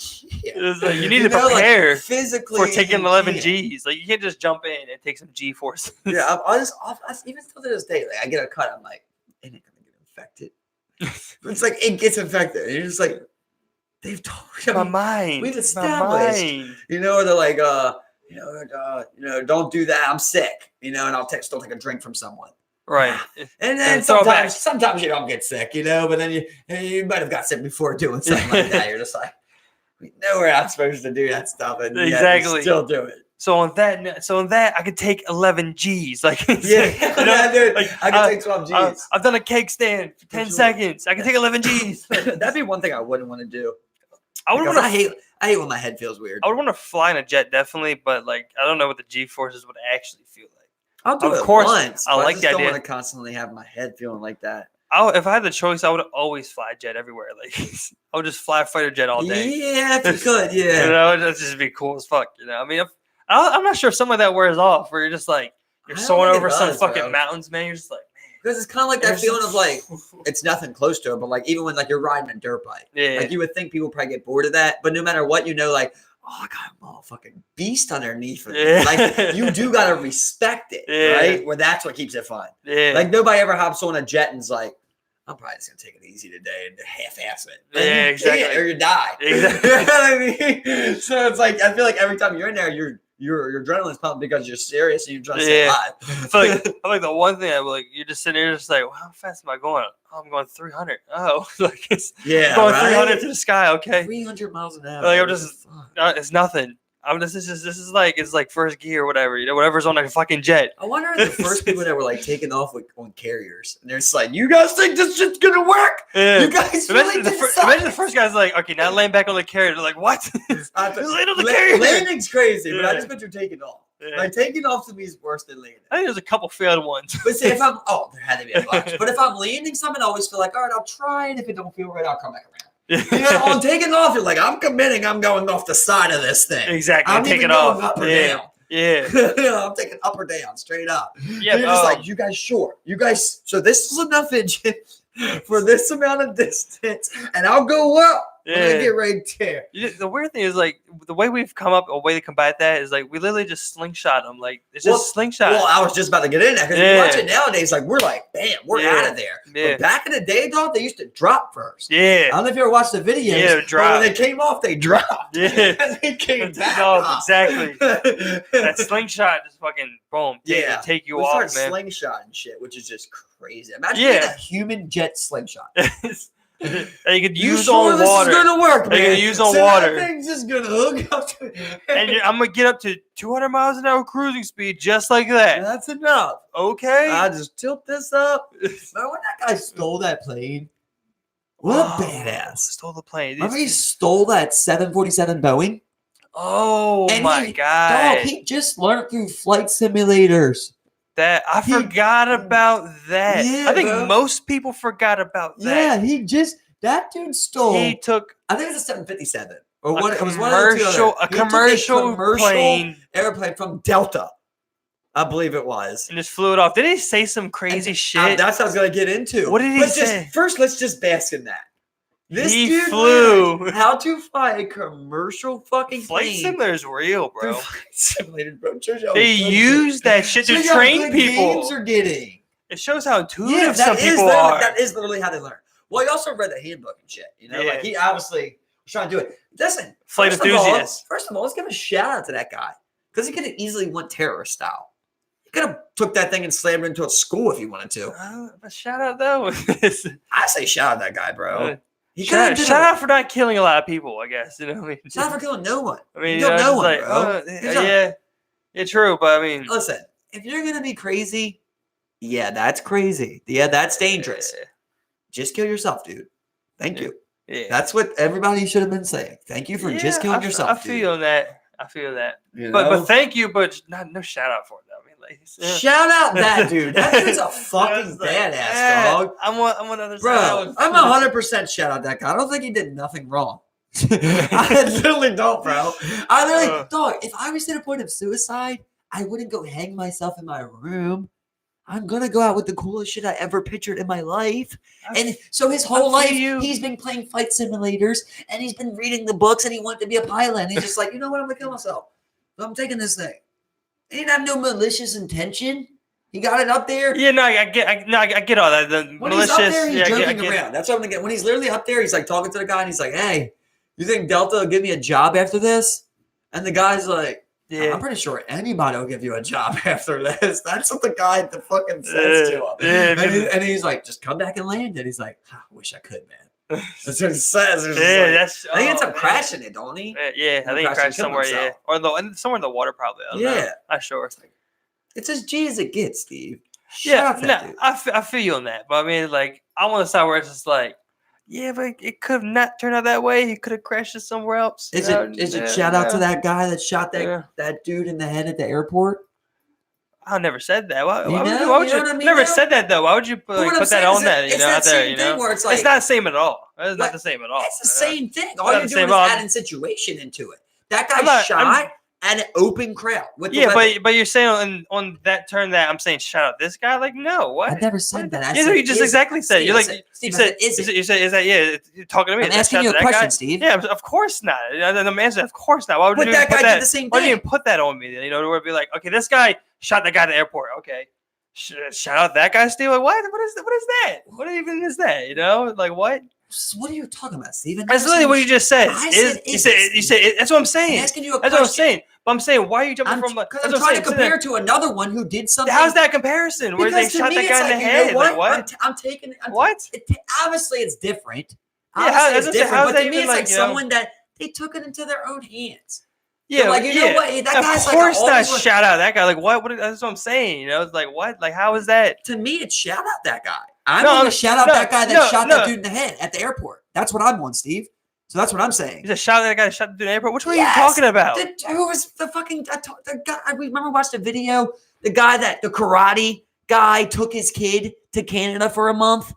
It's like, you need to know, prepare like, physically for taking you 11 can't. G's. Like you can't just jump in and take some G forces. Yeah, I even still to this day, like I get a cut, I'm like, ain't it gonna get infected? It's like it gets infected. And you're just like, they've told My mind. we've established, you know, or they're like, don't do that. I'm sick, you know, and I'll still take a drink from someone. Right. And then And throw it back. sometimes you don't get sick, you know, but then you might have got sick before doing something like that. You're just like, we know we're not supposed to do that stuff, and yet we Exactly. still do it. So on that, I could take 11 G's. Like, Yeah, you know, dude, like, I can take 12 G's. I've done a cake stand for 10 sure. seconds. I can take 11 G's. That'd be one thing I wouldn't want to do. I would Because want I to. hate when my head feels weird. I would want to fly in a jet, definitely, but like I don't know what the G forces would actually feel like. I'll do Of it course, once. I but like I the just don't idea. want to constantly have my head feeling like that. If I had the choice, I would always fly jet everywhere. Like I would just fly fighter jet all day. Yeah, if you could, yeah. You know, that'd just be cool as fuck. You know, I mean, I'm not sure if some of that wears off, where you're just like you're I don't soaring think over it some does, fucking bro. mountains, man. You're just like, man. Because it's kind of like that There's- feeling of like it's nothing close to it, but like even when like you're riding a dirt bike, Yeah. like you would think people probably get bored of that, but no matter what, you know, like oh, I got a motherfucking beast underneath of me. Yeah. Like you do gotta respect it, Yeah. right? Where that's what keeps it fun. Yeah. Like nobody ever hops on a jet and's like, I'm probably just gonna take it easy today and half-ass it. And Yeah, you exactly. can't, or you die. Exactly. You know what I mean? So it's like I feel like every time you're in there, your adrenaline's pumping because you're serious and you're trying to stay Yeah. alive. I feel like the one thing you're just sitting there, just like, well, how fast am I going? Oh, I'm going 300. Oh, like it's Yeah, going right? 300 to the sky. Okay, 300 miles an hour. Like, I'm What just- the fuck? it's nothing. This is like it's like first gear or whatever. You know, whatever's on a fucking jet. I wonder if the first people that were like taking off on carriers, and they're just like, "You guys think this shit's gonna work? Yeah. You guys really Imagine the first guy's like, okay, now land back on the carrier. They're like, what? Just land on the carrier. Landing's crazy, but I Yeah. just bet you're taking off. Yeah. Like taking off to me is worse than landing. I think there's a couple failed ones. But see, if I'm there had to be a bunch. But if I'm landing something, I always feel like, all right, I'll try, and if it don't feel right, I'll come back around. You know, on taking off, you're like, I'm committing. I'm going off the side of this thing. Exactly. I'm Take even it going off. up or Yeah. down. Yeah. You know, I'm taking up or down, straight up. Yeah. You're just like, you guys sure? You guys, so this is enough engine for this amount of distance, and I'll go up when I Yeah. get ready to tear. The weird thing is like the way we've come up a way to combat that is like we literally just slingshot them. Like it's Well- just slingshot. Well, I was just about to get in there because Yeah. you watch it nowadays, like we're like, bam, we're Yeah. out of there. Yeah. But back in the day, dog, they used to drop first. I Yeah. don't know if you ever watched the videos. Yeah, but drop. when they came off, they dropped. Yeah. And they came back. No, up. exactly. That slingshot just fucking boom. Yeah. Take you we off, started man. slingshotting shit, which is just crazy. Imagine Yeah. getting a human jet slingshot. that you could You use sure on this water. is gonna work, They man? can use on So water. That thing's just gonna hook up to And I'm gonna get up to 200 miles an hour cruising speed just like that. That's enough. Okay. I just tilt this up. Remember when that guy stole that plane? What a badass. Stole the plane. Remember he stole that 747 Boeing? Oh And my he- god. Dog, he just learned through flight simulators. That I He- forgot about that. Yeah, I think bro. most people forgot about Yeah, that. that dude stole. He took I think it was a 757. Or a one, it was one of the two commercial, other. a He took commercial plane airplane from Delta, I believe it was. and just flew it off. Did he say some crazy And, shit? that's what I was gonna get into. What did he But say? First, let's just bask in that. This He dude flew. learned how to fly a commercial fucking Flight plane simulator is real, through bro. flight simulator, bro. Shows you how They good- use that shit to shows you how train good people. games are getting. It shows how intuitive Yeah, some people literally, are. that is literally how they learn. Well, he also read the handbook and shit. You know, Yeah. like he obviously was trying to do it. Listen, Flight first of all- enthusiast. First of all, let's give a shout out to that guy because he could have easily went terrorist style. He could have took that thing and slammed it into a school if he wanted to. A shout out though. I say shout out that guy, bro. He shout could have out for not killing a lot of people, I guess. You know what I mean? Shout out for killing no one. I mean, You killed know, no it's one, like, bro. Good job. yeah, it's true, but I mean, Listen, if you're gonna be crazy, yeah, that's crazy. Yeah, that's dangerous. Just kill yourself, dude. Thank you. Yeah, That's what everybody should have been saying. Thank you for just killing yourself. I feel that. I feel that. Dude. You But know? thank you, but no shout out for it. Though. I mean, Shout out that dude. That dude's a fucking badass, dog. I'm on the other Bro, side. I'm 100% shout out that guy. I don't think he did nothing wrong. I literally don't, bro. I literally, dog, if I was at a point of suicide, I wouldn't go hang myself in my room. I'm gonna go out with the coolest shit I ever pictured in my life. And so his whole life, he's been playing flight simulators and he's been reading the books and he wanted to be a pilot. And he's just like, you know what? I'm gonna kill myself. So I'm taking this thing. He didn't have no malicious intention. He got it up there. Yeah, no, I get all that. The When malicious, he's up there, he's yeah, joking around. That's what I'm gonna get. When he's literally up there, he's like talking to the guy and he's like, hey, you think Delta will give me a job after this? And the guy's like, I'm pretty sure anybody will give you a job after this. That's what the guy fucking says to him. And he's like, just come back and land it. He's like, I wish I could, man. That's what he says. I think he ends up crashing it, don't he? Yeah, I think he crashed somewhere, himself. Or somewhere in the water, probably. I don't know. Not sure. It's as G as it gets, Steve. I feel you on that. But I mean, like, I'm on the side where it's just like, yeah, but it could have not turned out that way. He could have crashed it somewhere else. Is it shout out to that guy that shot that dude in the head at the airport? I never said that. Why would you never said that though? Why would you put that on that? It's that same thing where it's like it's not the same at all. It's not the same at all. It's the same thing. All you're doing is adding situation into it. That guy shot at an open crowd. But you're saying on that turn that I'm saying shout out this guy. Like, no, what? I never said that. You just exactly said it. You're like you said is that you're talking to me? I'm asking you a question, Steve. Yeah, of course not. And I'm answering, of course not. Why would you that guy did the same thing? Why do you even put that on me? You know, where it'd be like, okay, this guy shot that guy at the airport. Okay, shout out that guy, Steve. Like, what is that? What even is that? You know, like what? What are you talking about, Steven? That's literally what you just said. You said that's what I'm saying. I'm asking you a question. That's what I'm saying. But I'm saying, why are you jumping from? Because I'm trying to compare to another one who did something. How's that comparison? Where they shot that guy in the head? What? I'm taking. What? Obviously, it's different. Yeah, it's different. But to me, it's like someone that they took it into their own hands. Yeah, like you know what? That guy's of course not. Shout out that guy. Like what? That's what I'm saying. You know, it's like what? Like how is that? To me, it's shout out that guy. I'm going to shout out that guy that shot that dude in the head at the airport. That's what I'm on, Steve. So that's what I'm saying. You just shout out that guy that shot the dude in the airport? Which one are you talking about? Who was the fucking the guy? I remember watched a video. The guy the karate guy took his kid to Canada for a month,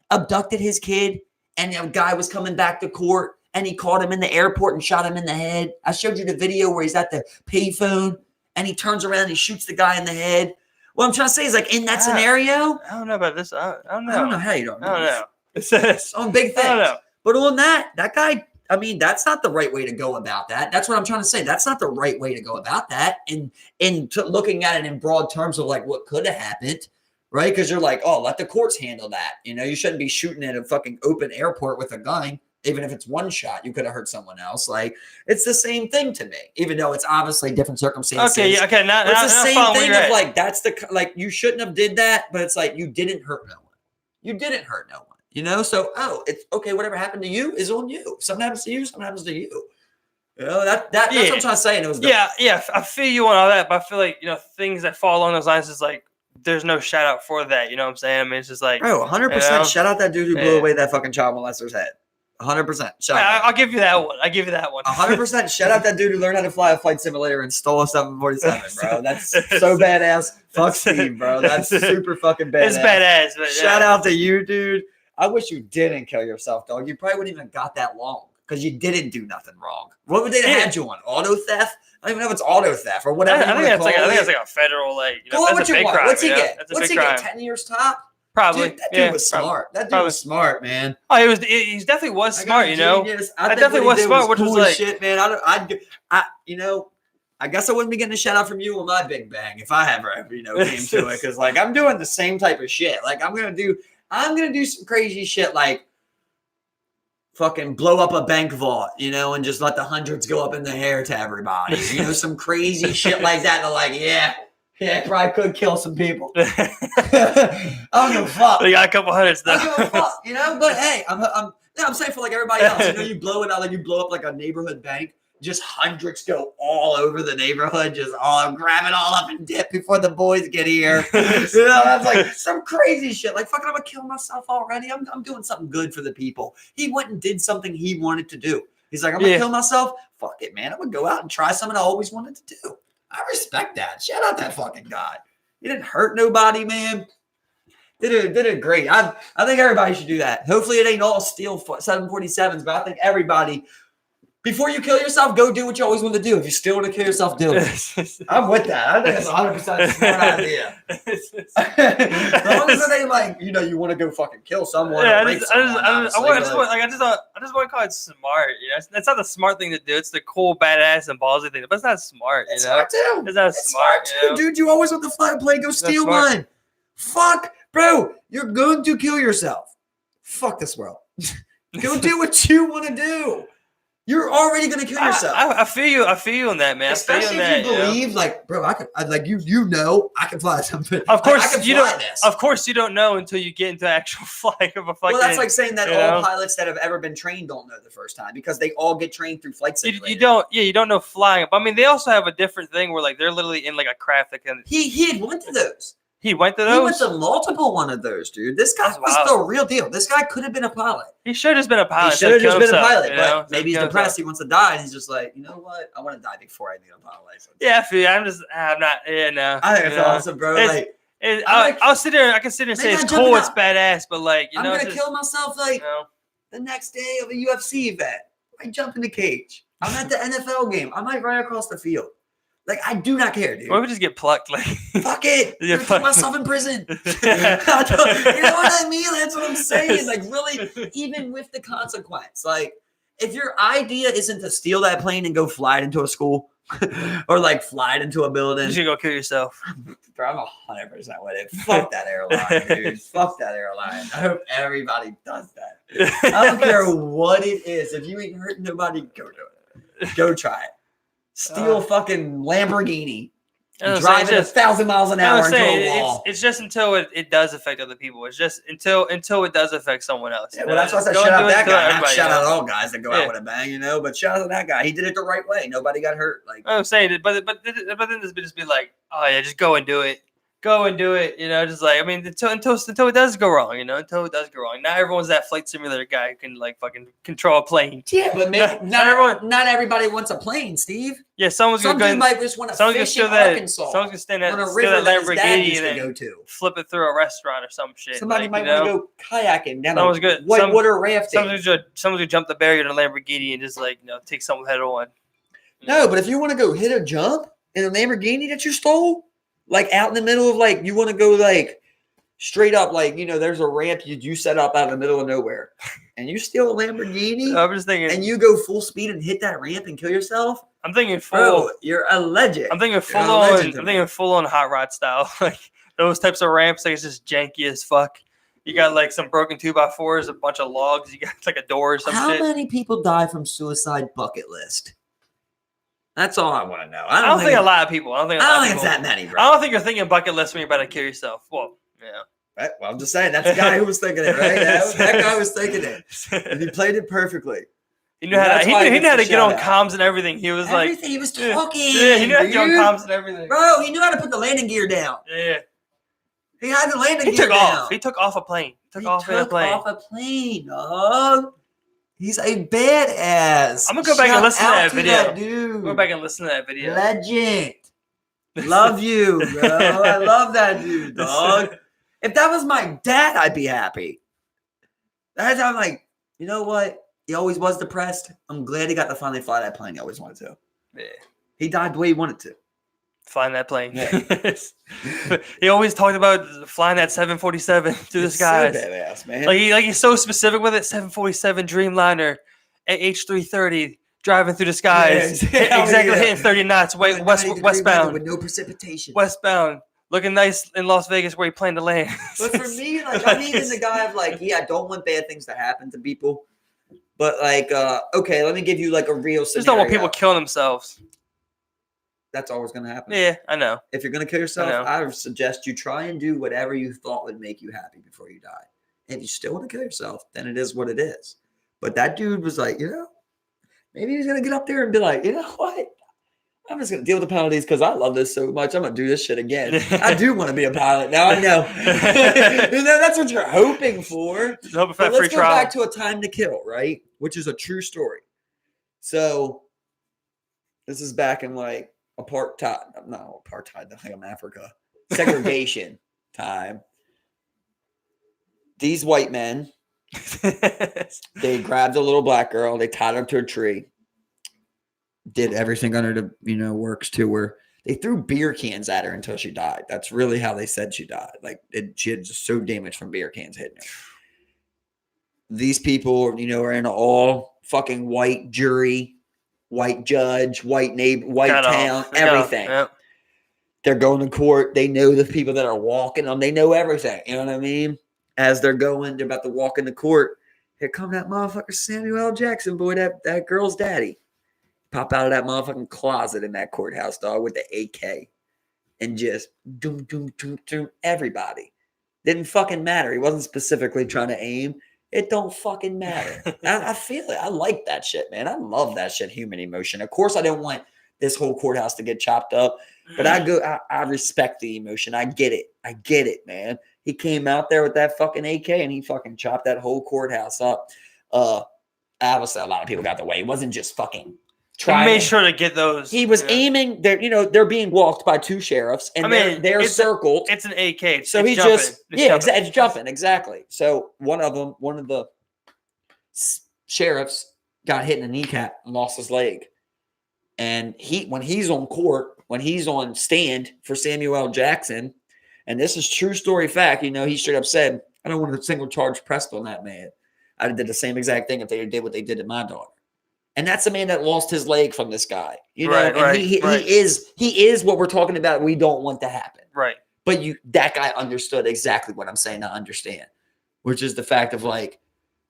abducted his kid, and the guy was coming back to court, and he caught him in the airport and shot him in the head. I showed you the video where he's at the payphone, and he turns around and he shoots the guy in the head. What I'm trying to say is, like, in that scenario, I don't know about this. I don't know. I don't know how you don't know. I don't know. It's on big things. I don't know. But on that guy, I mean, that's not the right way to go about that. That's what I'm trying to say. That's not the right way to go about that. And looking at it in broad terms of like what could have happened, right? Because you're like, oh, let the courts handle that. You know, you shouldn't be shooting at a fucking open airport with a gun. Even if it's one shot, you could have hurt someone else. Like, it's the same thing to me, even though it's obviously different circumstances. Okay, yeah, okay. It's the same thing of like, that's you shouldn't have did that, but it's like, you didn't hurt no one. You didn't hurt no one, you know? So, it's okay. Whatever happened to you is on you. Something happens to you, something happens to you. You know, that's what I'm trying to say. And it was I feel you on all that, but I feel like, you know, things that fall along those lines is like, there's no shout out for that. You know what I'm saying? I mean, it's just like, bro, 100% shout out that dude who blew away that fucking child molester's head. 100%. I'll give you that one. 100% shout out that dude who learned how to fly a flight simulator and stole a 747, bro. That's so badass. Fuck Steve, bro. That's super fucking badass. It's badass. But shout out to you, dude. I wish you didn't kill yourself, dog. You probably wouldn't even got that long because you didn't do nothing wrong. What would they have had you on? Auto theft? I don't even know if it's auto theft or whatever. I think it's like a federal, like, you know, that's a big crime. What's he get? What's he get? 10 years top? Probably. Dude, that dude was smart. That dude was smart, man. Oh, he definitely was smart, you know. I definitely was smart, which was like shit, man. You know, I guess I wouldn't be getting a shout out from you on my Big Bang if I ever, you know, came to it. Because like I'm doing the same type of shit. Like I'm gonna do some crazy shit like fucking blow up a bank vault, you know, and just let the hundreds go up in the air to everybody. You know, some crazy shit like that. They're like, yeah, probably could kill some people. I don't give a fuck. They got a couple hundreds though. I don't give a fuck, you know. But hey, I'm saying for like everybody else, you know, you blow it out, like you blow up like a neighborhood bank. Just hundreds go all over the neighborhood, just all grab it all up and dip before the boys get here. You know, that's like some crazy shit. Like fucking, I'm gonna kill myself already. I'm doing something good for the people. He went and did something he wanted to do. He's like, I'm gonna kill myself. Fuck it, man. I'm gonna go out and try something I always wanted to do. I respect that. Shout out that fucking guy. He didn't hurt nobody, man. Did it great. I think everybody should do that. Hopefully it ain't all steel 747s, but I think everybody, before you kill yourself, go do what you always want to do. If you still want to kill yourself, do it. I'm with that. I think it's 100% a smart idea. As long as it ain't like, you want to go fucking kill someone. Yeah, or rape someone, I just want to call it smart. That's not the smart thing to do. It's the cool, badass, and ballsy thing. But it's not smart. It's smart too. It's not smart too, dude. You always want to fly a plane, go steal one. Fuck, bro. You're going to kill yourself. Fuck this world. Go do what you want to do. You're already gonna kill yourself. I feel you. I feel you on that, man. Especially if you believe, like, bro, I can fly something. Of course, I can fly this. Of course, you don't know until you get into actual flight of a fucking. Well, that's like saying that all pilots that have ever been trained don't know the first time because they all get trained through flight simulator. You don't know flying. But I mean, they also have a different thing where like they're literally in like a craft that can. He had went to those. He went to those? He went to multiple one of those, dude. This guy was the real deal. This guy could have been a pilot. He should have just been a pilot. He should have just been a pilot, but maybe he's depressed. He wants to die, and he's just like, you know what? I want to die before I need a pilot license. Yeah, I feel you. I'm not. Yeah, no. I think it's awesome, bro. I'll sit there. I can sit there and say it's cool, it's badass, but like, I'm gonna kill myself like the next day of a UFC event. I jump in the cage. I'm at the NFL game. I might run across the field. Like, I do not care, dude. Or we just get plucked. Like, fuck it. I'm gonna put myself in prison. You know what I mean? That's what I'm saying. Like, really, even with the consequence, like, if your idea isn't to steal that plane and go fly it into a school or like fly it into a building, you should go kill yourself. Bro, I'm 100% with it. Fuck that airline, dude. Fuck that airline. I hope everybody does that. I don't care what it is. If you ain't hurting nobody, go do it. Go try it. Steal a fucking Lamborghini. Driving 1,000 miles an hour into a wall. It's just until it does affect other people. It's just until it does affect someone else. Yeah, well, that's why I said shout out that guy. Not shout out all guys that go out with a bang, but shout out that guy. He did it the right way. Nobody got hurt. Like I'm saying, but then this would just be like, oh yeah, just go and do it. Go and do it, just like, I mean, until it does go wrong, until it does go wrong. Not everyone's that flight simulator guy who can like fucking control a plane. Yeah, but not everybody wants a plane, Steve. Yeah, some dude might just want to fish in Arkansas. Someone's gonna stand on a river that Lamborghini and then flip it through a restaurant or some shit. Somebody might want to go kayaking down whitewater rafting. Someone's gonna jump the barrier in a Lamborghini and just like take someone head on. No, but if you want to go hit a jump in a Lamborghini that you stole. Like out in the middle of like, you want to go like straight up, like, there's a ramp you set up out in the middle of nowhere and you steal a Lamborghini I'm just thinking, and you go full speed and hit that ramp and kill yourself. I'm thinking Bro, you're a legend. I'm thinking full on hot rod style. Like those types of ramps, like it's just janky as fuck. You got like some broken 2x4s, a bunch of logs. You got like a door or some shit. How many people die from suicide bucket list? That's all I want to know. I don't think a lot of people. I don't think it's that many, bro. I don't think you're thinking bucket list when you're about to kill yourself. Well, yeah. Right? Well, I'm just saying that's the guy who was thinking it, right? That guy was thinking it, and he played it perfectly. He knew how to get on comms and everything. He was he was talking. Yeah, he knew how to get on comms and everything. Bro, he knew how to put the landing gear down. Yeah. He had the landing gear down. He took off a plane. He took off a plane, dog. He's a badass. I'm gonna go back and listen to that video. Dude. Go back and listen to that video. Legend. Love you, bro. I love that dude, dog. If that was my dad, I'd be happy. I'm like, you know what? He always was depressed. I'm glad he got to finally fly that plane he always wanted to. Yeah. He died the way he wanted to. Flying that plane. Yeah. He always talked about flying that 747 through the skies. So badass, man. Like he's so specific with it. 747 Dreamliner at H330 driving through the skies. Yeah, exactly hitting 30 knots westbound. With no precipitation. Westbound. Looking nice in Las Vegas where he planned to land. But for me, like, I'm even the guy of like, yeah, I don't want bad things to happen to people. But like, okay, let me give you like a real scenario. Just don't want people killing themselves. That's always going to happen. Yeah, I know. If you're going to kill yourself, I would suggest you try and do whatever you thought would make you happy before you die. And if you still want to kill yourself, then it is what it is. But that dude was like, maybe he's going to get up there and be like, you know what? I'm just going to deal with the penalties because I love this so much. I'm going to do this shit again. I do want to be a pilot now. I know. That's what you're hoping for. Hoping for but let's go back to A Time to Kill, right? Which is a true story. So this is back in like apartheid, I think I'm Africa. segregation time. These white men, they grabbed a little black girl, they tied her to a tree, did everything under the works to her. They threw beer cans at her until she died. That's really how they said she died. Like she had just so damaged from beer cans hitting her. These people, are in all fucking white jury, white judge, white neighbor, white town, everything. Yep. They're going to court. They know the people that are walking them. They know everything. You know what I mean? As they're about to walk into court, here come that motherfucker Samuel L. Jackson, boy, that girl's daddy. Pop out of that motherfucking closet in that courthouse, dog, with the AK. And just doom, doom, doom, doom, everybody. Didn't fucking matter. He wasn't specifically trying to aim. It don't fucking matter. I feel it. I like that shit, man. I love that shit, human emotion. Of course, I don't want this whole courthouse to get chopped up, but I respect the emotion. I get it, man. He came out there with that fucking AK and he fucking chopped that whole courthouse up. Obviously, a lot of people got the way. It wasn't just fucking trying. He made sure to get those. He was aiming. They're being walked by two sheriffs, and they're circled. It's an AK. So he just it's jumping exactly. So one of the sheriffs got hit in the kneecap and lost his leg. And when he's on court, when he's on stand for Samuel L. Jackson, and this is true story fact, he straight up said, "I don't want a single charge pressed on that man. I did the same exact thing if they did what they did to my daughter." And that's a man that lost his leg from this guy. He is what we're talking about. We don't want to happen. Right. But that guy understood exactly what I'm saying to understand, which is the fact of like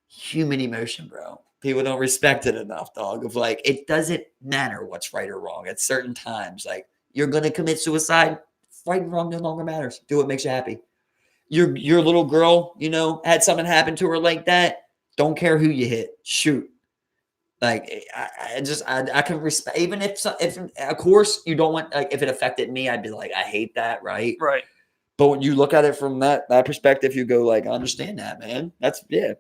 human emotion, bro. People don't respect it enough, dog. Of like, it doesn't matter what's right or wrong at certain times. Like, you're gonna commit suicide. Right and wrong no longer matters. Do what makes you happy. Your little girl, had something happen to her like that. Don't care who you hit. Shoot. Like, I can respect, even if of course you don't want, like, if it affected me, I'd be like, I hate that, right? Right. But when you look at it from that perspective, you go like, I understand that, man.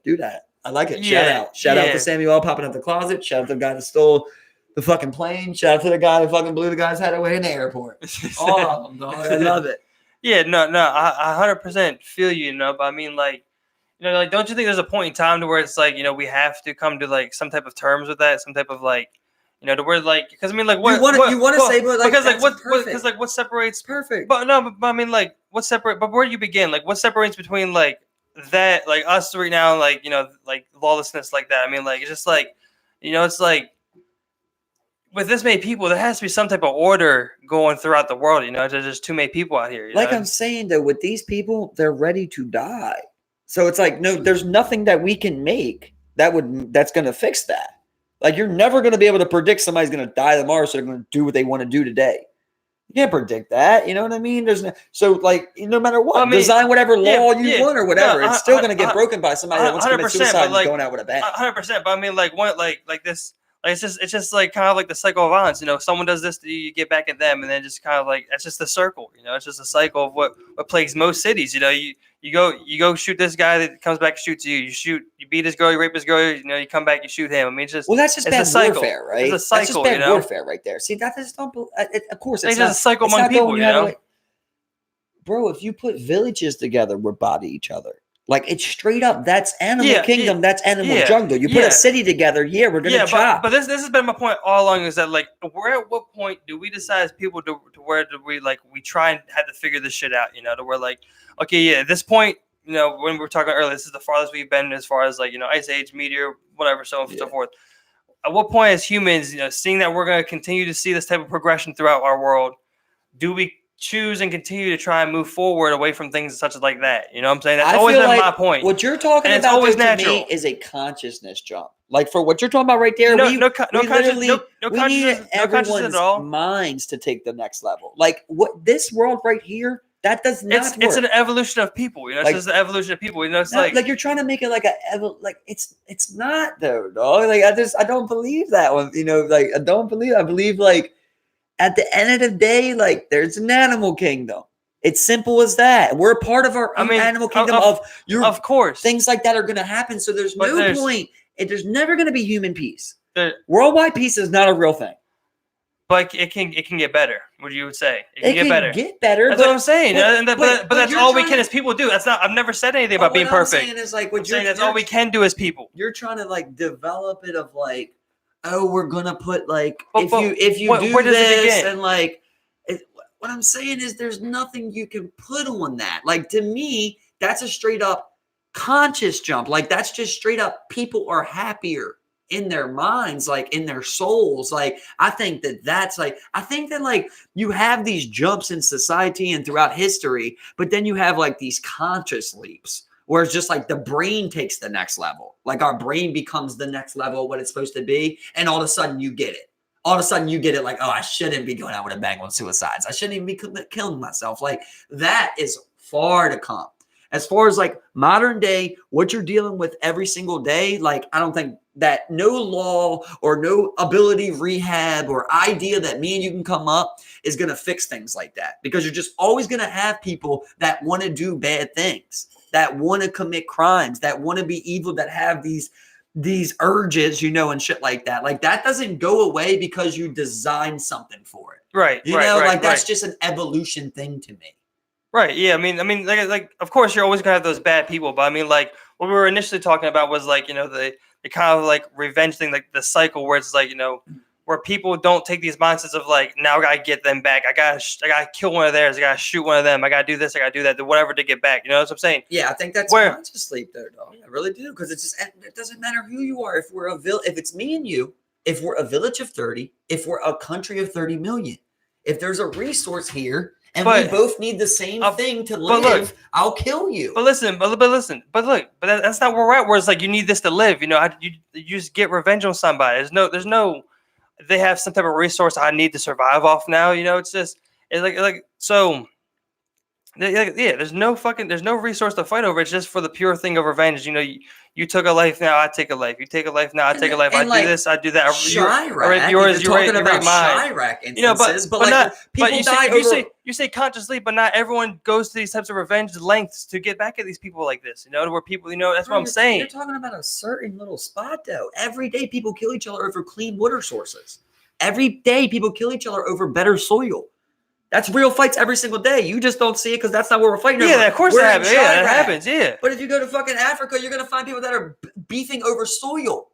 Do that. I like it. Shout out to Samuel popping up the closet. Shout out to the guy that stole the fucking plane. Shout out to the guy that fucking blew the guy's head away in the airport. All of them, dog. I love it. Yeah, no, I 100% feel you, but I mean, like, like, don't you think there's a point in time to where it's like, we have to come to like some type of terms with that, some type of like, to where like, because I mean, like, what you want to say, but like, because like what separates perfect, but no, but I mean, like, but where do you begin? Like, what separates between like that, like us right now, like, like lawlessness like that? I mean, like, it's just like, it's like with this many people, there has to be some type of order going throughout the world. There's just too many people out here. Like I'm saying though, with these people, they're ready to die. So it's like, no, there's nothing that we can make that's going to fix that. Like, you're never going to be able to predict somebody's going to die tomorrow, so they're going to do what they want to do today. You can't predict that. You know what I mean? So like, no matter what, design whatever law you want or whatever, it's still going to get broken by somebody that wants to commit suicide and going out with a bang. 100%. But I mean, like, like this. Like, it's just like kind of like the cycle of violence. Someone does this to you, you get back at them, and then just kind of like that's just the circle. It's just a cycle of what plagues most cities. You go shoot this guy that comes back and shoots you. You beat this girl, you rape this girl. You come back, you shoot him. I mean, it's just that's just bad warfare, right? It's a cycle, that's just bad warfare right there. See, that is don't. Of course, it's just a cycle among people. Bro, if you put villages together, we're body each other. Like, it's straight up. That's animal kingdom. That's animal jungle. You put a city together. We're gonna chop. But this has been my point all along. Is that like, where at what point do we decide as people to where do we like we try and have to figure this shit out? To where like, okay, at this point, when we were talking earlier, this is the farthest we've been as far as like ice age, meteor, whatever, so on and so forth. At what point, as humans, seeing that we're going to continue to see this type of progression throughout our world, do we choose and continue to try and move forward away from things such as like that? You know what I'm saying? That's always been my point. What you're talking about always to me is a consciousness jump. Like, for what you're talking about right there, we need everyone's minds to take the next level. Like, what this world right here, that does not work. It's an evolution of people. It's just the evolution of people. It's like you're trying to make it like it's not though, dog. Like, I don't believe that one. Like, I believe like, at the end of the day, like, there's an animal kingdom. It's simple as that. We're a part of our animal kingdom of course. Things like that are going to happen. So there's no point. There's never going to be human peace. Worldwide peace is not a real thing. But it can get better. What you would say? It can get better. Get better. That's what I'm saying. But that's all we trying can as people do. That's not. I've never said anything about being perfect. What I'm saying is like, I'm saying that's all we can do as people. You're trying to like develop it of like, oh, we're gonna put like if you do where does it this begin? and like, what I'm saying is there's nothing you can put on that. Like to me, that's a straight up conscious jump. Like that's just straight up people are happier in their minds, like in their souls. Like I think that's like, I think that like you have these jumps in society and throughout history, but then you have like these conscious leaps where it's just like the brain takes the next level. Like our brain becomes the next level of what it's supposed to be. And all of a sudden you get it. All of a sudden you get it like, oh, I shouldn't be going out with a bang on suicides. I shouldn't even be killing myself. Like that is far to come. As far as like modern day, what you're dealing with every single day, like I don't think that no law or no ability rehab or idea that me and you can come up is going to fix things like that, because you're just always going to have people that want to do bad things, that want to commit crimes, that want to be evil, that have these urges, you know, and shit like that. Like that doesn't go away because you design something for it. Right. You know, like that's just an evolution thing to me. Right. Yeah. I mean, like, of course, you're always gonna have those bad people, but I mean, like, what we were initially talking about was like, you know, the kind of like revenge thing, like the cycle where it's like, you know, where people don't take these mindsets of like, now I gotta get them back. I gotta kill one of theirs. I gotta shoot one of them. I gotta do this. I gotta do that. Do whatever to get back. You know what I'm saying? Yeah, I think that's conscious sleep, though, dog. I really do, because it's just, it doesn't matter who you are. If it's me and you, if we're a village of 30, if we're a country of 30 million, if there's a resource here. And we both need the same thing to live. Look, I'll kill you. But listen, but that's not where we're at. Where it's like you need this to live. You know, you just get revenge on somebody. There's no. They have some type of resource I need to survive off now. You know, it's like so. Yeah, there's no resource to fight over. It's just for the pure thing of revenge. You know, you took a life, now I take a life. You take a life, now I take a life. I do this, I do that. Chirac, you're talking about Chirac instances, you know, but like not, people die over. You say consciously, but not everyone goes to these types of revenge lengths to get back at these people like this. You know, where people, you know, that's what I'm saying. You're talking about a certain little spot, though. Every day, people kill each other over clean water sources. Every day, people kill each other over better soil. That's real fights every single day. You just don't see it because that's not what we're fighting over. Yeah, of course that happens. Yeah, that happens. Yeah. But if you go to fucking Africa, you're going to find people that are beefing over soil.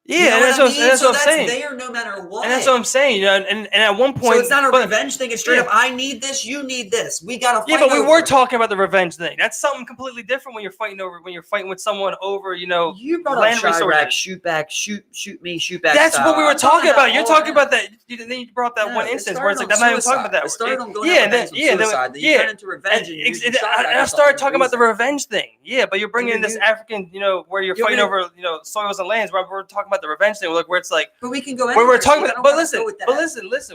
Yeah, you know and that's what I'm saying. There no matter what. And that's what I'm saying. You know, and at one point, so it's not a revenge thing. It's straight up. I need this. You need this. We gotta fight. Yeah, but we were talking about the revenge thing. That's something completely different when you're fighting with someone over. You know, you brought up Chirac, shoot back, shoot me, shoot back. That's what we were talking about. You're talking about that. Then you brought up that one instance where it's like, I'm not even talking about that. It started on going suicide. Then you turn into revenge. And I started talking about the revenge thing. Yeah, but you're bringing in this African, you know, where you're fighting over, you know, soils and lands. Where we're talking about the revenge thing. Look, where it's like, but we can go. Where we're talking about, but listen.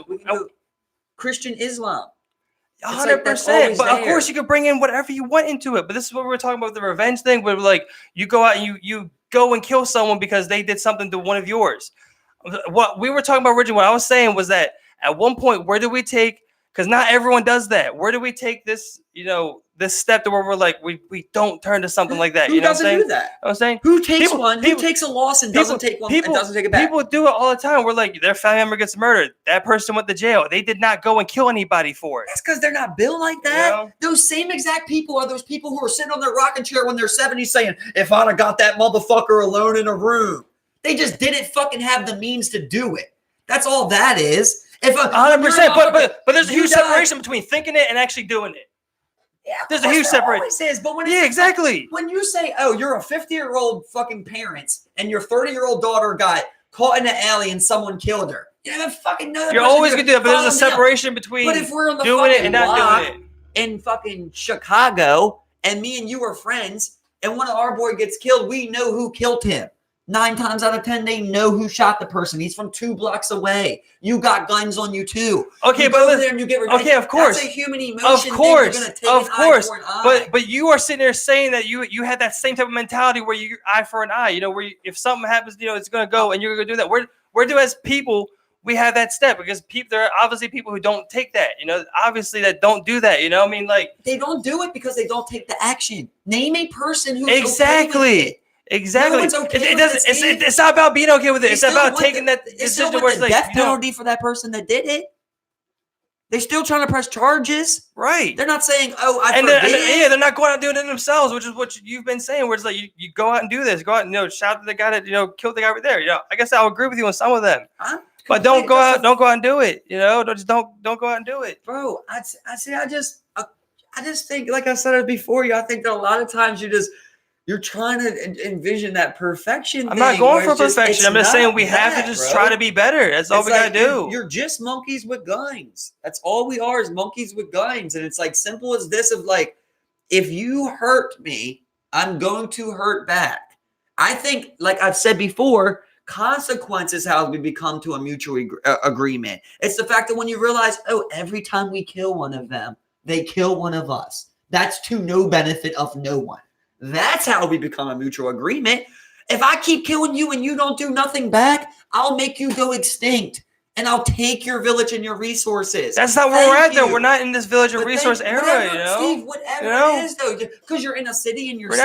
We can go Christian Islam. 100%. But of course, you could bring in whatever you want into it. But this is what we were talking about, the revenge thing. Where like you go out and you go and kill someone because they did something to one of yours. What we were talking about originally, what I was saying was that at one point, where do we take? Because not everyone does that. Where do we take this? You know, this step to where we're like, we don't turn to something like that. Who you know doesn't what I'm saying? Do that? I'm saying who takes who takes a loss and doesn't take one and doesn't take it back? People do it all the time. We're like, their family member gets murdered. That person went to jail. They did not go and kill anybody for it. That's because they're not built like that. You know? Those same exact people are those people who are sitting on their rocking chair when they're 70 saying, if I'd have got that motherfucker alone in a room. They just didn't fucking have the means to do it. That's all that is. 100%, but there's a huge separation between thinking it and actually doing it. Yeah, there's a huge separation. But when exactly. When you say, "Oh, you're a 50-year-old fucking parents, and your 30-year-old daughter got caught in an alley and someone killed her," you don't fucking know. You're always gonna do that, but there's a separation between. But if we're on the doing it and not doing it in fucking Chicago, and me and you are friends, and one of our boy gets killed, we know who killed him. 9 times out of 10, they know who shot the person. He's from 2 blocks away. You got guns on you too. Okay, you but go there and you get revenge. Okay, of course. That's a human emotion. Of course, you're take of course. Eye for an eye. But you are sitting there saying that you had that same type of mentality where you eye for an eye. You know, where if something happens, you know, it's gonna go and you're gonna do that. Where do as people we have that step? Because there are obviously people who don't take that. You know, obviously that don't do that. You know, I mean, like they don't do it because they don't take the action. Name a person who exactly. Exactly. one's okay It with doesn't. it, Steve. It's not about being okay with it. They It's still about want taking the- that they still decision want where it's the like death you know, penalty for that person that did it. They're still trying to press charges. right. They're not saying, "Oh, I And forbid." yeah, they're not going out and doing it themselves, which is what you've been saying. Where it's like you go out and do this, go out and shout to the guy that killed the guy right there. I guess I'll agree with you on some of them, I'm but don't go out, completely don't go out and do it. Don't go out and do it. bro. I just think, like I said it before, I think that a lot of times you're trying to envision that perfection. I'm not thing going where for it's just- perfection. it's I'm just saying we not have that, to just bro. try to be better. That's all It's we like gotta do. You're just monkeys with guns. That's all we are, is monkeys with guns. And it's like simple as this: of like, if you hurt me, I'm going to hurt back. I think, like I've said before, consequence is how we become to a mutual agreement. It's the fact that when you realize, oh, every time we kill one of them, they kill one of us. That's to no benefit of no one. That's how we become a mutual agreement. If I keep killing you and you don't do nothing back, I'll make you go extinct. And I'll take your village and your resources. That's not where we're at, though. you. We're not in this village of But resource thank- era, whatever, Steve, whatever it is, though, because you're in a city and you're We're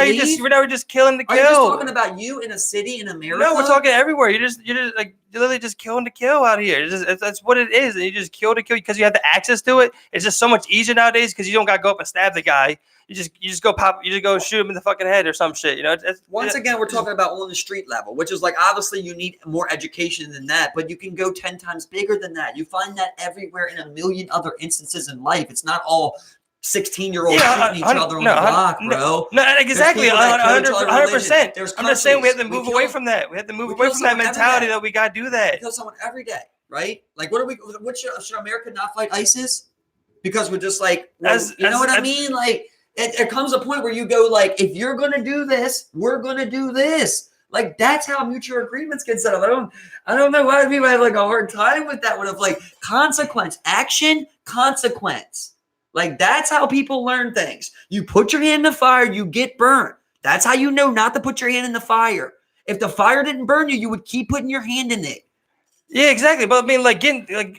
now just killing to Are you just kill. talking about you in a city in America? No, we're talking everywhere. You're just like literally just killing to kill out here. That's what it is. And you just kill to kill because you have the access to it. It's just so much easier nowadays because you don't got to go up and stab the guy. You just go shoot him in the fucking head or some shit. Once again, we're talking about on the street level, which is like, obviously you need more education than that, but you can go 10 times bigger than that. You find that everywhere in a million other instances in life. It's not all 16-year-olds shooting each other on the block, bro. No, exactly. 100%. There's I'm just saying we have to countries. move away from that. We have to move away from that mentality that we got to do that. We kill someone every day, right? Like, what should America not fight ISIS? Because we're just like, you know what I mean? Like, it comes a point where you go like, if you're going to do this, we're going to do this. Like, that's how mutual agreements get set up. I don't know why people have like a hard time with that one of like consequence, action, consequence. Like, that's how people learn things. You put your hand in the fire, you get burnt. That's how you know not to put your hand in the fire. If the fire didn't burn you, you would keep putting your hand in it. Yeah, exactly. But I mean,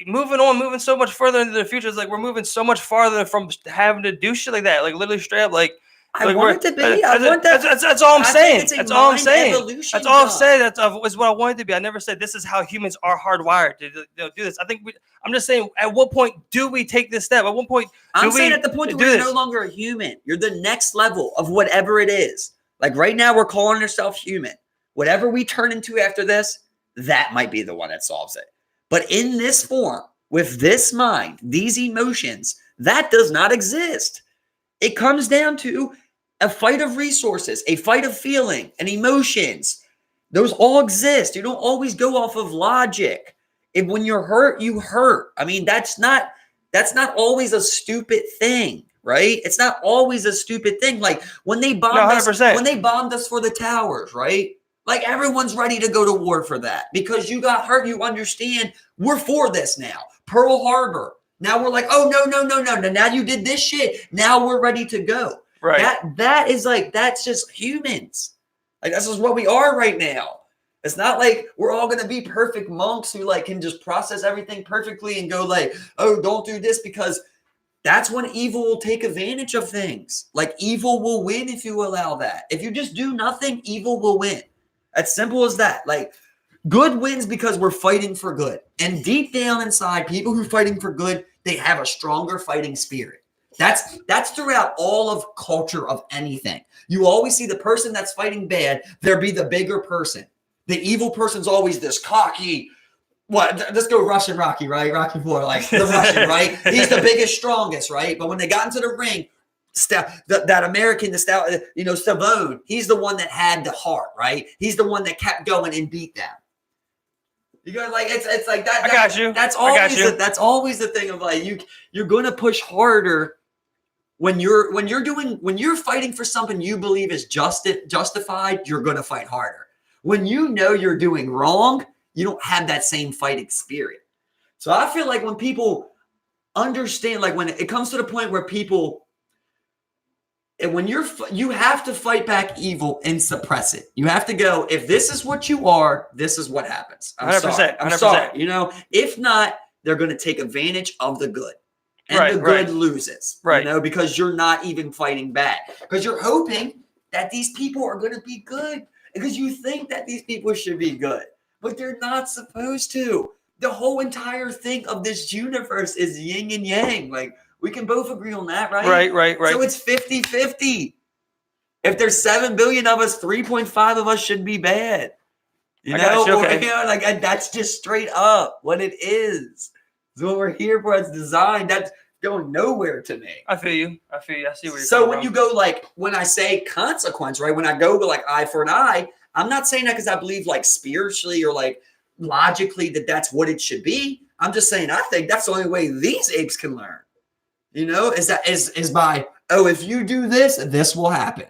moving so much further into the future. It's like we're moving so much farther from having to do shit like that. Like literally straight up, like I want it to be. I want that. That's all I'm saying. That's all I'm saying. That's all I'm saying. That's what I wanted to be. I never said this is how humans are hardwired to do this. I'm just saying. At what point do we take this step? At what point? I'm saying at the point where you're no longer a human. You're the next level of whatever it is. Like right now, we're calling ourselves human. Whatever we turn into after this, that might be the one that solves it. But in this form, with this mind, these emotions, that does not exist. It comes down to a fight of resources, a fight of feeling and emotions. Those all exist. You don't always go off of logic. If when you're hurt, you hurt. I mean, that's not always a stupid thing, right? It's not always a stupid thing. Like when they bombed us for the towers, right? Like everyone's ready to go to war for that because you got hurt. You understand we're for this now. Pearl Harbor. Now we're like, oh, no. Now you did this shit. Now we're ready to go. Right. That's just humans. Like that's just what we are right now. It's not like we're all going to be perfect monks who like can just process everything perfectly and go like, oh, don't do this, because that's when evil will take advantage of things. Like evil will win if you allow that. If you just do nothing, evil will win. As simple as that. Like good wins because we're fighting for good. And deep down inside, people who are fighting for good, they have a stronger fighting spirit. That's throughout all of culture of anything. You always see the person that's fighting bad, there be the bigger person. The evil person's always this cocky. Let's go Russian Rocky, right? Rocky IV, like the Russian, right? He's the biggest, strongest, right? But when they got into the ring, that American, Stallone, he's the one that had the heart, right? He's the one that kept going and beat them. You go like it's like that. I got you. That's always the thing of like you're going to push harder when you're fighting for something you believe is justified. You're going to fight harder. When you know you're doing wrong, you don't have that same fighting spirit. So I feel like when people understand, like when it comes to the point where people, and when you have to fight back evil and suppress it. You have to go, if this is what you are, this is what happens. I'm 100%. sorry. If not, they're going to take advantage of the good. And the good loses. Right. Because you're not even fighting back. Because you're hoping that these people are going to be good. because you think that these people should be good, but they're not supposed to. The whole entire thing of this universe is yin and yang. Like, we can both agree on that, right? Right. So it's 50-50. If there's 7 billion of us, 3.5 of us should be bad. You I know, got you, okay. like that's just straight up what it is. It's what we're here for. It's designed. That's going nowhere to me. I feel you. I see where you're So coming when from. you go like, when I say consequence, right? When I go to like eye for an eye, I'm not saying that because I believe like spiritually or like logically that that's what it should be. I'm just saying I think that's the only way these apes can learn. You know, is by, oh, if you do this, this will happen.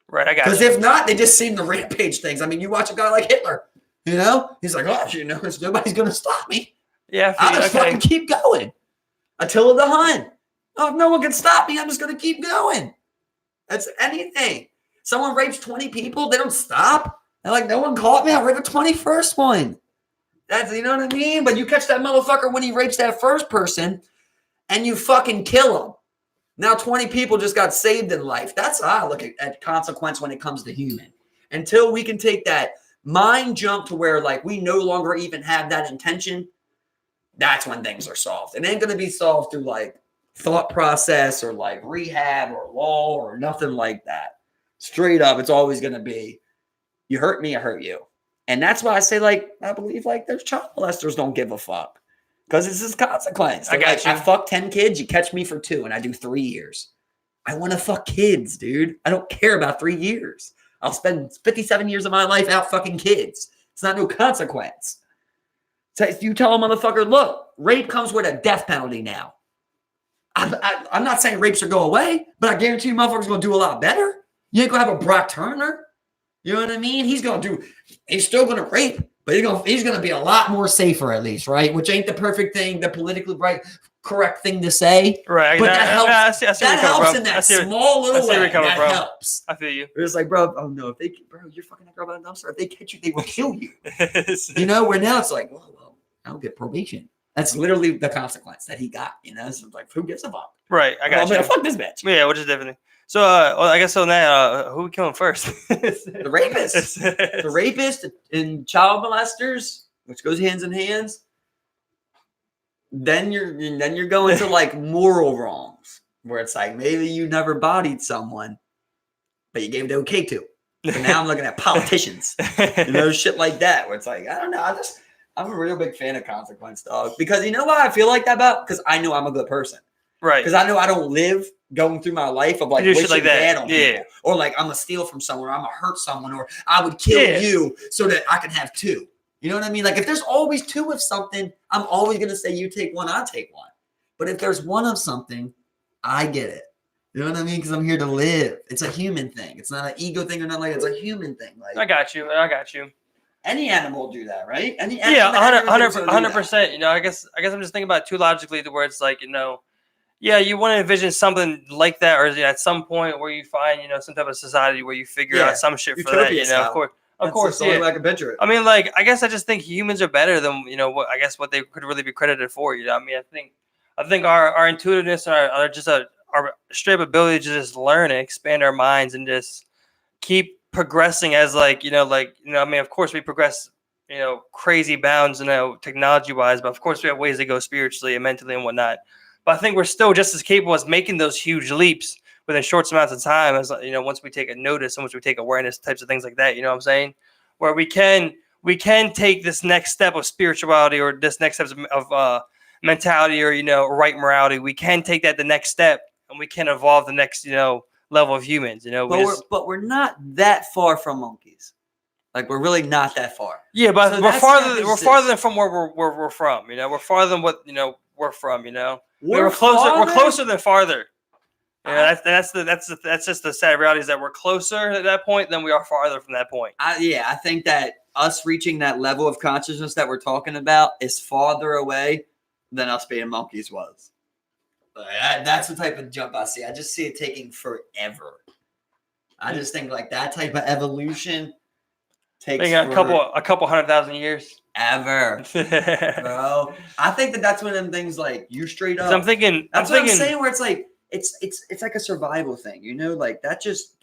Right, I got Because you. if not, they just seem to rampage things. I mean, you watch a guy like Hitler, you know, he's like, oh, you know, nobody's going to stop me. Yeah, I'll just fucking keep going. Attila the Hun. Oh, if no one can stop me, I'm just going to keep going. That's anything. Someone rapes 20 people, they don't stop. They're like, no one caught me. I raped the 21st one. That's, you know what I mean? But you catch that motherfucker when he rapes that first person and you fucking kill him. Now 20 people just got saved in life. That's how I look at consequence when it comes to human. Until we can take that mind jump to where like we no longer even have that intention, that's when things are solved. It ain't going to be solved through like thought process or like rehab or law or nothing like that. Straight up, it's always going to be, you hurt me, I hurt you. And that's why I say, like, I believe like those child molesters don't give a fuck. Because it's his consequence. I got like, you. I fuck 10 kids, you catch me for 2, and I do 3 years. I want to fuck kids, dude. I don't care about 3 years. I'll spend 57 years of my life out fucking kids. It's not no consequence. So if you tell a motherfucker, look, rape comes with a death penalty now. I'm not saying rapes are go away, but I guarantee you motherfuckers going to do a lot better. You ain't going to have a Brock Turner. You know what I mean? He's still going to rape, but he's going to be a lot more safer at least, right? Which ain't the perfect thing, the politically correct thing to say. Right. But that helps. I see That helps in that small little way. That helps. I feel you. It's like, bro, oh no, you're fucking that girl by the dumpster. If they catch you, they will kill you. You know, where now it's like, well, I'll get probation. That's literally the consequence that he got. You know, so it's like, who gives a fuck? Right. I got you. Fuck this bitch. Yeah, which is different. So, I guess on that, who we killing first? The rapist. The rapist and child molesters, which goes hands in hands. Then you're going to like moral wrongs, where it's like maybe you never bodied someone, but you gave the okay to. So now I'm looking at politicians, you know, shit like that, where it's like, I don't know. I'm a real big fan of consequence, dog. Because you know why I feel like that about? Because I know I'm a good person. Right. Because I know I don't live going through my life of like wishing like bad on yeah. people. Or like I'm going to steal from someone, or I'm going to hurt someone, or I would kill you so that I can have 2. You know what I mean? Like if there's always 2 of something, I'm always going to say you take 1, I take 1. But if there's 1 of something, I get it. You know what I mean? Because I'm here to live. It's a human thing. It's not an ego thing or nothing like that. It's a human thing. Like I got you. Any animal will do that, right? Any yeah, animal 100%. You know, I guess I'm just thinking about it too logically, to where it's like, you know, yeah, you want to envision something like that, or at some point where you find, you know, some type of society where you figure out some shit for that, you know, of course, yeah. I can picture it. I mean, like, I guess I just think humans are better than, you know, what they could really be credited for. You know, I mean, I think our intuitiveness, our straight up ability to just learn and expand our minds and just keep progressing as I mean, of course we progress, you know, crazy bounds, you know, technology wise, but of course we have ways to go spiritually and mentally and whatnot. But I think we're still just as capable as making those huge leaps within short amounts of time, as, you know, once we take a notice and once we take awareness, types of things like that, you know what I'm saying? Where we can take this next step of spirituality, or this next step of mentality, or, you know, right morality. We can take that the next step, and we can evolve the next, you know, level of humans, you know. But we're not that far from monkeys. Like we're really not that far. Yeah, but so we're farther than from where we're from, you know. We're farther than what, you know, we're from, you know. We're closer than farther. Yeah, that's just the sad reality, is that we're closer at that point than we are farther from that point. I think that us reaching that level of consciousness that we're talking about is farther away than us being monkeys was. That's the type of jump I see. I just see it taking forever. I just think like that type of evolution takes a couple 100,000 years. Ever, bro. I think that's one of them things, like, you straight up. I'm thinking. I'm saying, where it's like it's like a survival thing, you know, like there's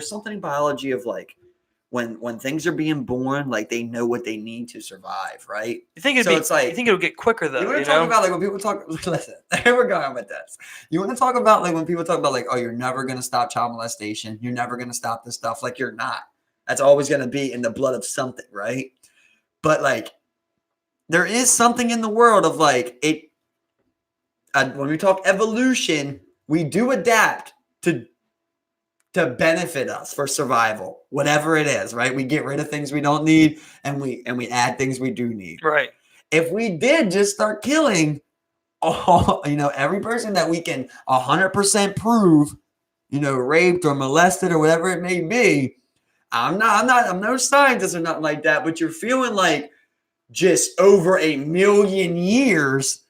something in biology of like when things are being born, like they know what they need to survive, right? You think it's like, you think it'll get quicker though? You want to talk about like when people talk. Listen, here we're going with this. You want to talk about like when people talk about like, oh, you're never gonna stop child molestation. You're never gonna stop this stuff. Like you're not. That's always gonna be in the blood of something, right? But like, there is something in the world of like it. When we talk evolution, we do adapt to benefit us for survival, whatever it is, right? We get rid of things we don't need, and we add things we do need. Right. If we did just start killing all, every person that we can 100% prove, raped or molested or whatever it may be, I'm no scientist or nothing like that, but you're feeling like just over 1 million years,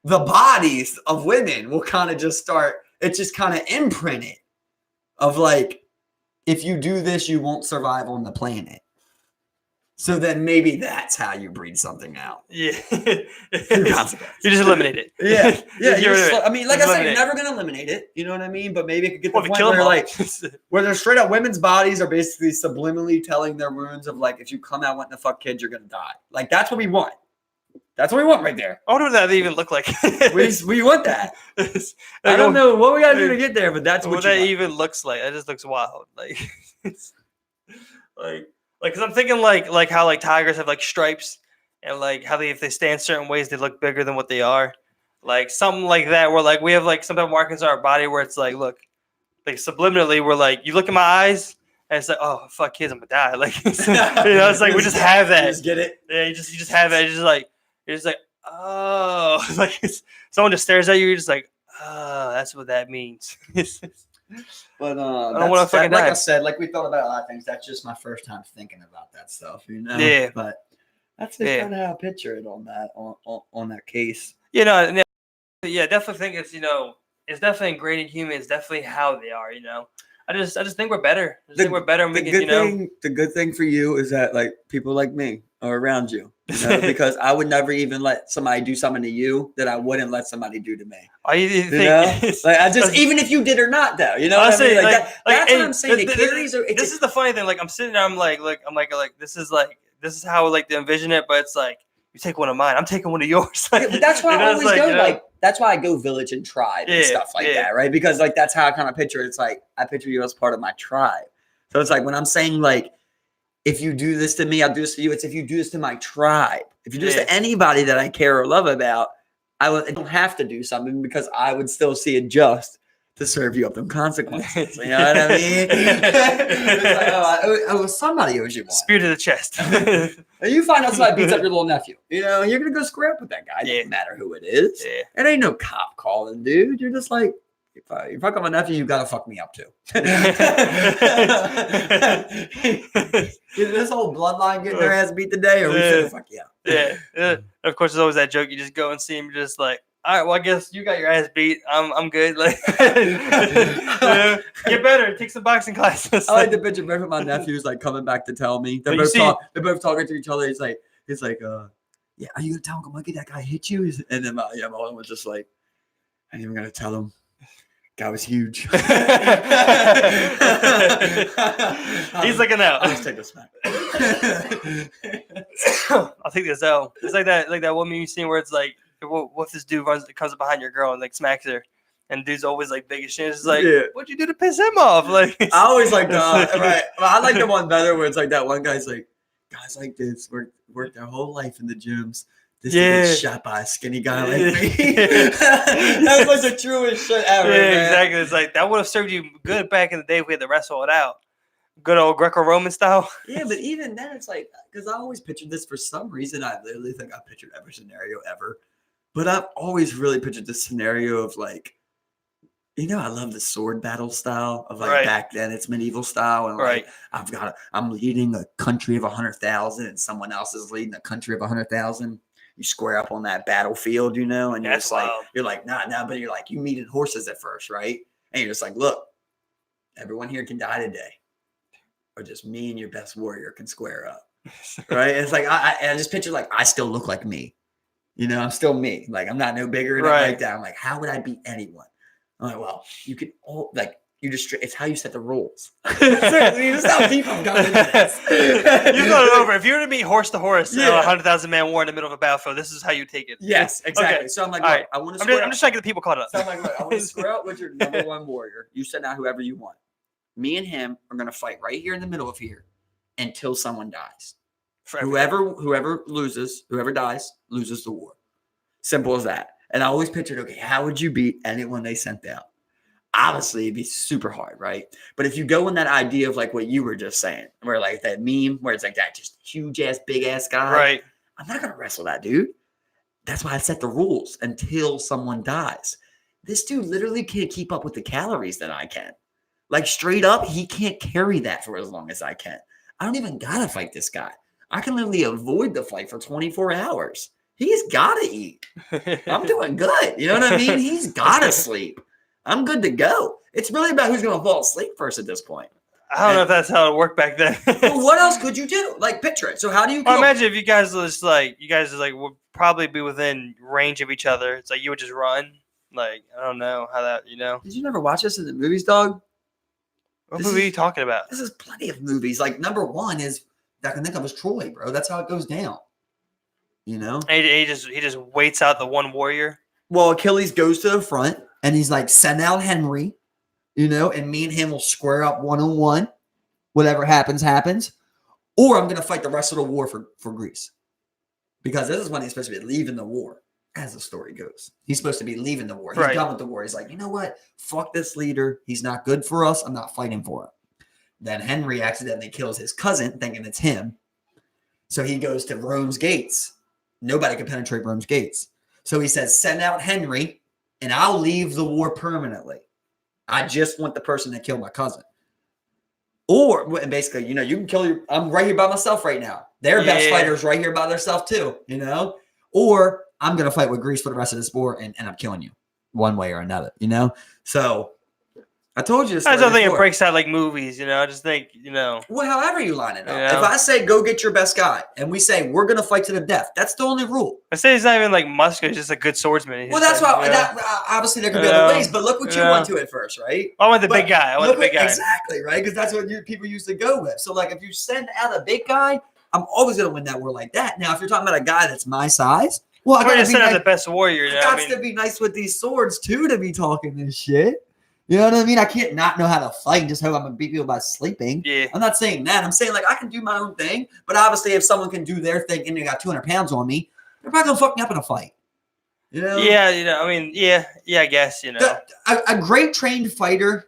the bodies of women will kind of just start, it's just kind of imprinted of like, if you do this, you won't survive on the planet. So then maybe that's how you breed something out. Yeah. Through consequence. You just eliminate it. Yeah. Yeah. I mean, like I said, you're never going to eliminate it. You know what I mean? But maybe it could get to the point kill where them like, where they're straight up women's bodies are basically subliminally telling their wounds of like, if you come out wanting to fuck kids, you're going to die. Like, that's what we want. That's what we want right there. I wonder what that even look like. we want that. I don't know what we got to do to get there, but that's what that even looks like. That just looks wild. Like, because I'm thinking like how like tigers have like stripes and like how if they stand certain ways they look bigger than what they are, like something like that. Where like we have like some type of markings on our body where it's like, look, like subliminally we're like, you look in my eyes and it's like, oh fuck kids, I'm gonna die. Like it's like we just have that. You just get it. Yeah, you just have that. You're just like oh, like someone just stares at you. You're just like, oh, that's what that means. But I don't want to fucking like die. I said, like we thought about a lot of things. That's just my first time thinking about that stuff, Yeah. But that's just kind of how I picture it on that on that case. Yeah, definitely think it's it's definitely ingrained in humans. Definitely how they are. I just think we're better. I think we're better. And we can, the good thing for you is that like people like me are around you, because I would never even let somebody do something to you that I wouldn't let somebody do to me. Like I just even if you did or not, though, what I mean? That's what I'm saying. This is the funny thing. Like I'm sitting there, I'm like this is how like to envision it, but it's like you take one of mine, I'm taking one of yours. But that's why I always go that's why I go village and tribe and stuff like that, right? Because like that's how I kind of picture it. It's like I picture you as part of my tribe. So it's like when I'm saying like, if you do this to me, I'll do this to you. It's if you do this to my tribe. If you do this to anybody that I care or love about, I don't have to do something because I would still see it just to serve you up them consequences. You know what I mean? It's like, somebody owes you one. Spear to the chest. And you find out somebody beats up your little nephew. You're going to go square up with that guy. It doesn't matter who it is. Yeah. It ain't no cop calling, dude. You're just like, if I fuck up my nephew, you got to fuck me up too. This whole bloodline getting their ass beat today, or we should fuck you up. Yeah. Of course, there's always that joke. You just go and see him just like, all right, well, I guess you got your ass beat. I'm good. Like, get better. Take some boxing classes. I like the picture both of my nephews like coming back to tell me. They're both talking to each other. It's like, yeah, are you gonna tell Uncle Mikey that guy hit you? And then my one was just like, I ain't even gonna tell him. Guy was huge. He's looking out. I'll just take this back. I'll take this out. It's like that one meme you seen where it's like, what if this dude comes up behind your girl and like smacks her, and dude's always like big as shit. It's like, what'd you do to piss him off? Like, I always like that. Right. Well, I like the one better where it's like that one guy's like, guys like this work their whole life in the gyms. This gets shot by a skinny guy like me. That was the truest shit ever. Yeah, man. Exactly. It's like that would have served you good back in the day if we had to wrestle it out. Good old Greco-Roman style. Yeah, but even then, it's like, because I always pictured this for some reason. I literally think I pictured every scenario ever. But I've always really pictured this scenario of like, I love the sword battle style of like back then. It's medieval style. And like, I'm leading a country of 100,000 and someone else is leading a country of 100,000. You square up on that battlefield, and you're just like, nah, but you're like, you meet in horses at first, right? And you're just like, look, everyone here can die today. Or just me and your best warrior can square up. Right? It's like, I just picture like, I still look like me. I'm still me. Like, I'm not no bigger than like that. I'm like, how would I beat anyone? I'm like, well, you it's how you set the rules. Seriously, this is how deep I'm going into this. You thought it over. If you were to meet horse to horse in a Yeah. 100,000 man war in the middle of a battlefield, this is how you take it. Yes, exactly. Okay. So I'm like, All look, right. I want to I'm just trying to get the people caught up. So I'm like, look, I want to square out with your number one warrior. You send out whoever you want. Me and him are going to fight right here in the middle of here until someone dies. Whoever dies, loses the war. Simple as that. And I always pictured, okay, how would you beat anyone they sent out? Obviously, it'd be super hard, right? But if you go in that idea of like what you were just saying, where like that meme where it's like that just huge ass, big ass guy, Right. I'm not going to wrestle that dude. That's why I set the rules until someone dies. This dude literally can't keep up with the calories that I can. Like straight up, he can't carry that for as long as I can. I don't even got to fight this guy. I can literally avoid the fight for 24 hours. He's got to eat. I'm doing good. You know what I mean? He's got to sleep. I'm good to go. It's really about who's going to fall asleep first at this point. I don't know if that's how it worked back then. Well, what else could you do? Like, picture it. So how do you Well, imagine if you guys would probably be within range of each other. It's like you would just run. Like, I don't know how that, Did you never watch this in the movies, dog? What movie are you talking about? This is plenty of movies. Like, number one is, I can think of, was Troy, bro. That's how it goes down. You know? And he just waits out the one warrior. Well, Achilles goes to the front, and he's like, send out Henry, and me and him will square up one-on-one. Whatever happens, happens. Or I'm going to fight the rest of the war for Greece. Because this is when he's supposed to be leaving the war, as the story goes. He's supposed to be leaving the war. He's done with the war. He's like, you know what? Fuck this leader. He's not good for us. I'm not fighting for him. Then Henry accidentally kills his cousin, thinking it's him. So he goes to Rome's gates. Nobody can penetrate Rome's gates. So he says, send out Henry, and I'll leave the war permanently. I just want the person that killed my cousin. Or basically, you can kill I'm right here by myself right now. Their best fighters right here by themselves too, Or I'm going to fight with Greece for the rest of this war and end up killing you one way or another, So I told you this. I don't think it breaks out like movies, I just think, Well, however you line it up. If I say, go get your best guy, and we say, we're going to fight to the death, that's the only rule. I say he's not even like muscular, he's just a good swordsman. Well, that's why, obviously there could be other ways, but look what you went to at first, right? I want the big guy. I want the big guy. Exactly, right? Because that's what people used to go with. So, like, if you send out a big guy, I'm always going to win that war like that. Now, if you're talking about a guy that's my size, well, I got to send out the best warrior. I got to be nice with these swords, too, to be talking this shit. You know what I mean? I can't not know how to fight and just hope I'm going to beat people by sleeping. Yeah. I'm not saying that. I'm saying, like, I can do my own thing. But obviously, if someone can do their thing and they got 200 pounds on me, they're probably going to fuck me up in a fight. Yeah, I guess, A great trained fighter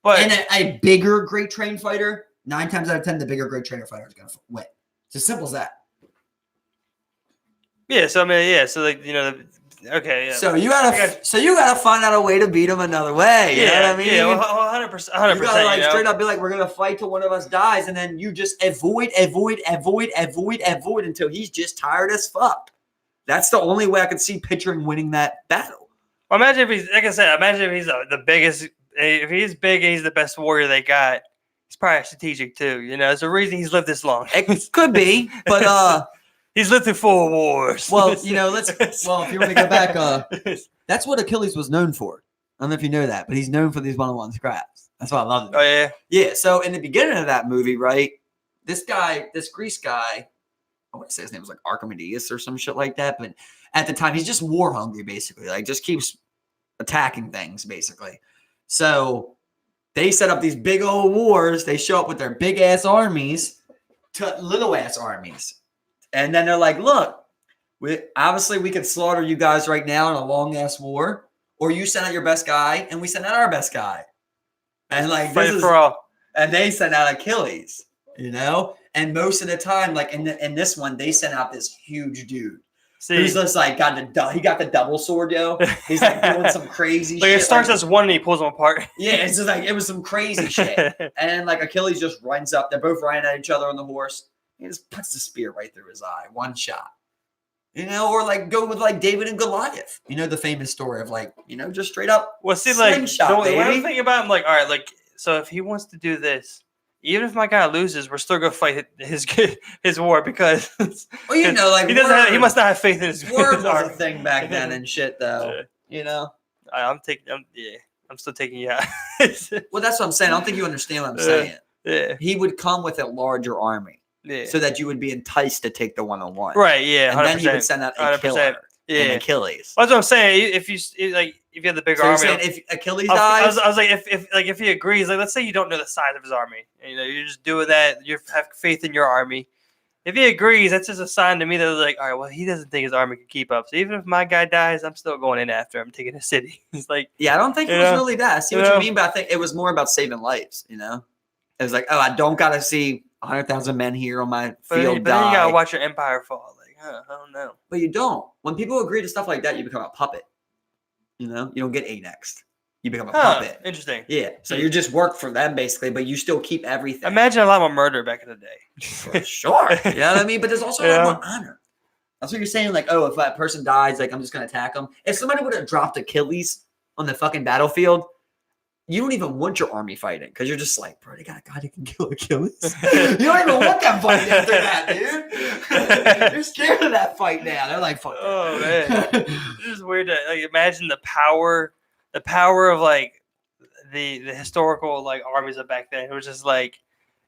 and a bigger great trained fighter, 9 times out of 10, the bigger great trainer fighter is going to win. It's as simple as that. Yeah, so, okay, yeah. So you gotta find out a way to beat him another way. You know what I mean? Yeah, 100%. You gotta straight up be like, we're gonna fight till one of us dies, and then you just avoid until he's just tired as fuck. That's the only way I could see picturing winning that battle. Well, imagine if he's, like I said, if he's the biggest. If he's big and he's the best warrior they got, he's probably strategic too. There's a reason he's lived this long. It could be, but he's lived through 4 wars. Well, if you want to go back, that's what Achilles was known for. I don't know if you know that, but he's known for these one-on-one scraps. That's why I love it. Oh, yeah? Yeah, so in the beginning of that movie, right, this Greece guy, I want to say his name was like Archimedes or some shit like that, but at the time, he's just war hungry, basically. Like, just keeps attacking things, basically. So they set up these big old wars. They show up with their big-ass armies to little-ass armies. And then they're like, look, we could slaughter you guys right now in a long-ass war, or you send out your best guy, and we send out our best guy. And like and they send out Achilles, And most of the time, like in this one, they sent out this huge dude. Who's just like he got the double sword, yo. He's like doing some crazy shit. It starts as one and he pulls them apart. Yeah, it's just like it was some crazy shit. And like Achilles just runs up. They're both riding at each other on the horse. He just puts the spear right through his eye. One shot. Or like go with like David and Goliath. The famous story of like, just straight up. Well, see, like the way I'm thinking about him, like, all right, like, so if he wants to do this, even if my guy loses, we're still gonna fight his war because like he must not have faith in his word was a thing back then and shit though. I'm taking I'm still taking you out. Well, that's what I'm saying. I don't think you understand what I'm Yeah. saying. Yeah. He would come with a larger army Yeah. so that you would be enticed to take the one-on-one. Right. Yeah. And then you would 100%. send out a 100%. killer Yeah. and Achilles. That's what I'm saying. If you have the bigger So you're army, saying if Achilles I dies, was like, if he agrees, like, let's say you don't know the size of his army, and, you're just doing that. You have faith in your army. If he agrees, that's just a sign to me that like, all right, well, he doesn't think his army can keep up. So even if my guy dies, I'm still going in after him, taking the city. It's like, yeah, I don't think it was really that. I see what You know? you mean, but I think it was more about saving lives. It was like, oh, I don't got to see 100,000 men here on my but field then you gotta die. watch your empire fall. Like, I don't know. But you don't. When people agree to stuff like that, you become a puppet. You don't get annexed. You become a puppet. Interesting. Yeah. So you just work for them basically, but you still keep everything. Imagine a lot more murder back in the day. For sure. You know what I mean? But there's also a lot more honor. That's what you're saying. Like, oh, if that person dies, like, I'm just going to attack them. If somebody would have dropped Achilles on the fucking battlefield, you don't even want your army fighting because you're just like, bro, they got a guy that can kill Achilles. You don't even want them fighting after that, dude. You're scared of that fight now. They're like, fuck. Oh, man. It's just weird to like imagine the power of like the historical like armies of back then. It was just like,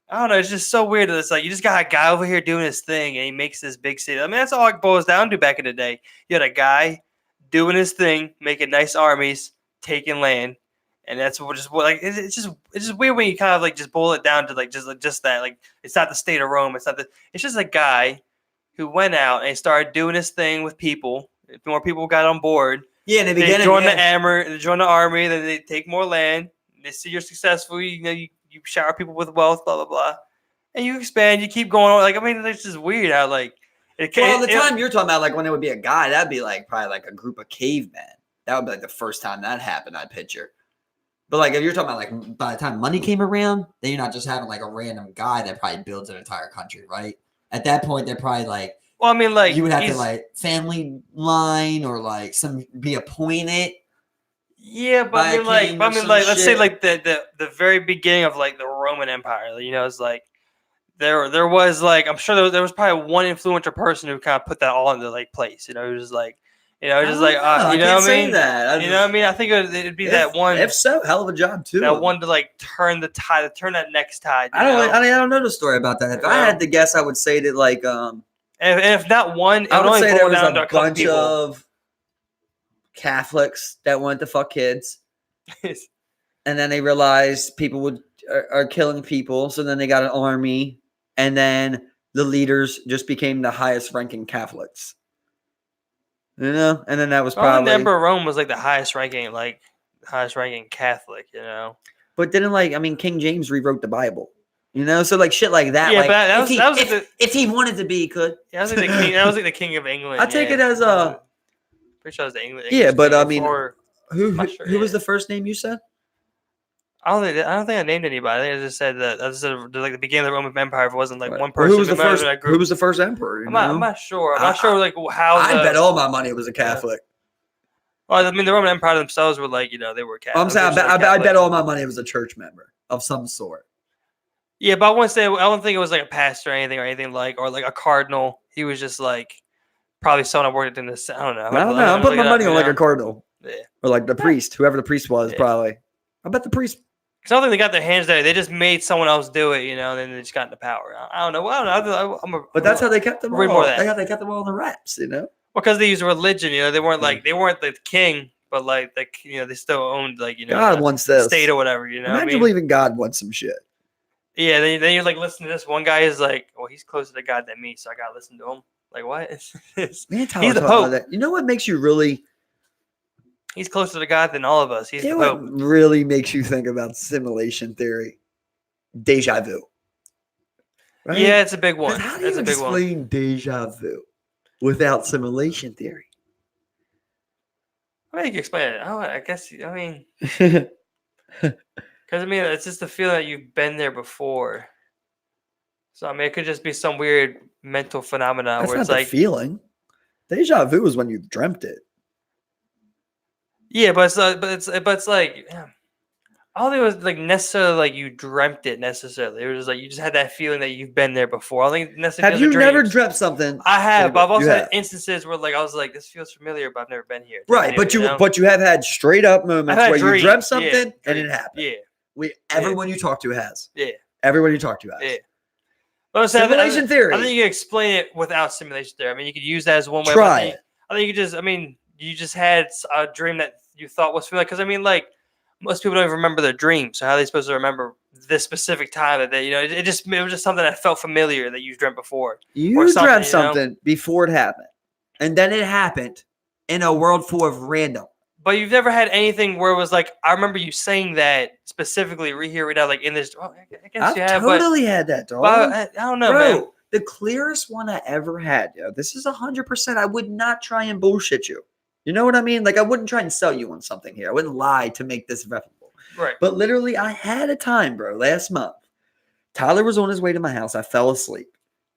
I don't know. It's just so weird that it's like you just got a guy over here doing his thing and he makes this big city. I mean, that's all it boils down to back in the day. You had a guy doing his thing, making nice armies, taking land, and that's what it's just weird when you kind of like just boil it down to like just that. Like, it's not the state of Rome. It's just a guy who went out and started doing his thing with people. If more people got on board, yeah, in the they beginning, join they join the army, then they take more land. They see you're successful. You shower people with wealth, blah blah blah, and you expand. You keep going on. Like, I mean, it's just weird how like. Well, the time you're talking about, like when it would be a guy, that'd be like probably like a group of cavemen. That would be like the first time that happened. I'd picture. But like if you're talking about like by the time money came around, then you're not just having like a random guy that probably builds an entire country, right? At that point, they're probably like. Well, I mean, like you would have to like family line or like be appointed. Yeah, but I mean, like, let's say like the very beginning of like the Roman Empire. It's like there was like I'm sure there was probably one influential person who kind of put that all into like place. It was just like. I can't say that. You know what I mean? I think it'd be that one. If so, hell of a job too. That one to like turn the tide, turn that next tide. I don't know the story about that. If I had to guess, I would say that like and if not one, I would say there was down a bunch of Catholics that wanted to fuck kids, and then they realized people are killing people, so then they got an army, and then the leaders just became the highest ranking Catholics. And then that was probably the Emperor of Rome was like the highest ranking Catholic. But didn't King James rewrote the Bible. So like shit like that. Yeah, like, but if he wanted to be, he could. Yeah, that was like the king. That was like the King of England. I take it as a. Pretty sure it was the English. Yeah, but I mean, before, who was the first name you said? I don't think I named anybody. I think I just said that. I just said like the beginning of the Roman Empire. If it wasn't like one person. Who was the first? Who was the first emperor? I'm not sure. I'm not sure like how. I bet all my money it was a Catholic. Well, I mean, the Roman Empire themselves were like they were Catholic. I'm saying I bet all my money it was a church member of some sort. Yeah, but I don't think it was like a pastor or anything like or like a cardinal. He was just like probably someone I worked in this. I don't know. I'm putting my money on like a cardinal. Yeah. Or like the priest, whoever the priest was, probably. I bet the priest. Because I don't think they got their hands dirty. They just made someone else do it, and then they just got into power. I don't know. But that's how they kept them all. More of that. They kept them all in the wraps, Well, because they used religion, they weren't the king, but like they still owned God wants this state or whatever, Imagine believing God wants some shit. Yeah, then you're like listen to this. One guy is like, well, he's closer to God than me, so I gotta listen to him. Like what? He's the Pope. You know what makes you really? He's closer to God than all of us. He's the Pope. What really makes you think about simulation theory? Deja vu. Right? Yeah, it's a big one. How do you explain deja vu without simulation theory? How do you explain it? I guess because it's just the feeling that you've been there before. So it could just be some weird mental phenomena That's where not it's the like feeling. Deja vu is when you dreamt it. Yeah, but it's like, yeah. I don't think it was like necessarily like you dreamt it necessarily. It was just like you just had that feeling that you've been there before. I don't think necessarily Have those are you never dreams. dreamt something? I have, but I've You also had have. instances where like I was like, this feels familiar, but I've never been here. type Right, deal, but you have had straight up I've moments had where you dreamt dreams, something and it dreams, happened. Yeah, Everyone you talk to has. yeah, Everyone you talk to has. yeah. But Simulation theory. I think you can explain it without simulation theory. I mean, you could use that as one way. Try it. I think you could just. I mean, you just had a dream that you thought was familiar. Because I mean, like most people don't even remember their dreams. So how are they supposed to remember this specific time that they? It was just something that felt familiar that you dreamt before. You dreamt something before it happened, and then it happened in a world full of random. But you've never had anything where it was like, I remember you saying that specifically, right here, right now, like in this. Well, I guess you have. Totally had that, dog. But I don't know, Bro, man. the clearest one I ever had, yo. This is 100%. I would not try and bullshit you. You know what I mean? Like, I wouldn't try and sell you on something here. I wouldn't lie to make this reputable. Right. But literally, I had a time, bro, last month. Tyler was on his way to my house. I fell asleep.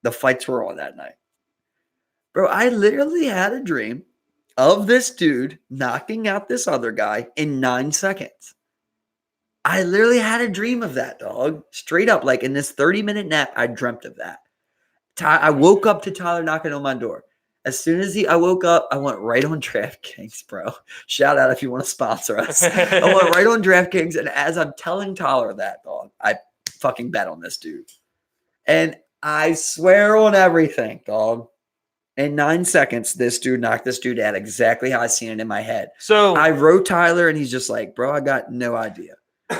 The fights were on that night. Bro, I literally had a dream of this dude knocking out this other guy in 9 seconds. I literally had a dream of that, dog. Straight up, like in this 30-minute nap, I dreamt of that. I woke up to Tyler knocking on my door. As soon as I woke up, I went right on DraftKings, bro. Shout out if you want to sponsor us. I went right on DraftKings, and as I'm telling Tyler that, dog, I fucking bet on this dude. And I swear on everything, dog. In 9 seconds, this dude knocked this dude out exactly how I seen it in my head. So I wrote Tyler, and he's just like, bro, I got no idea.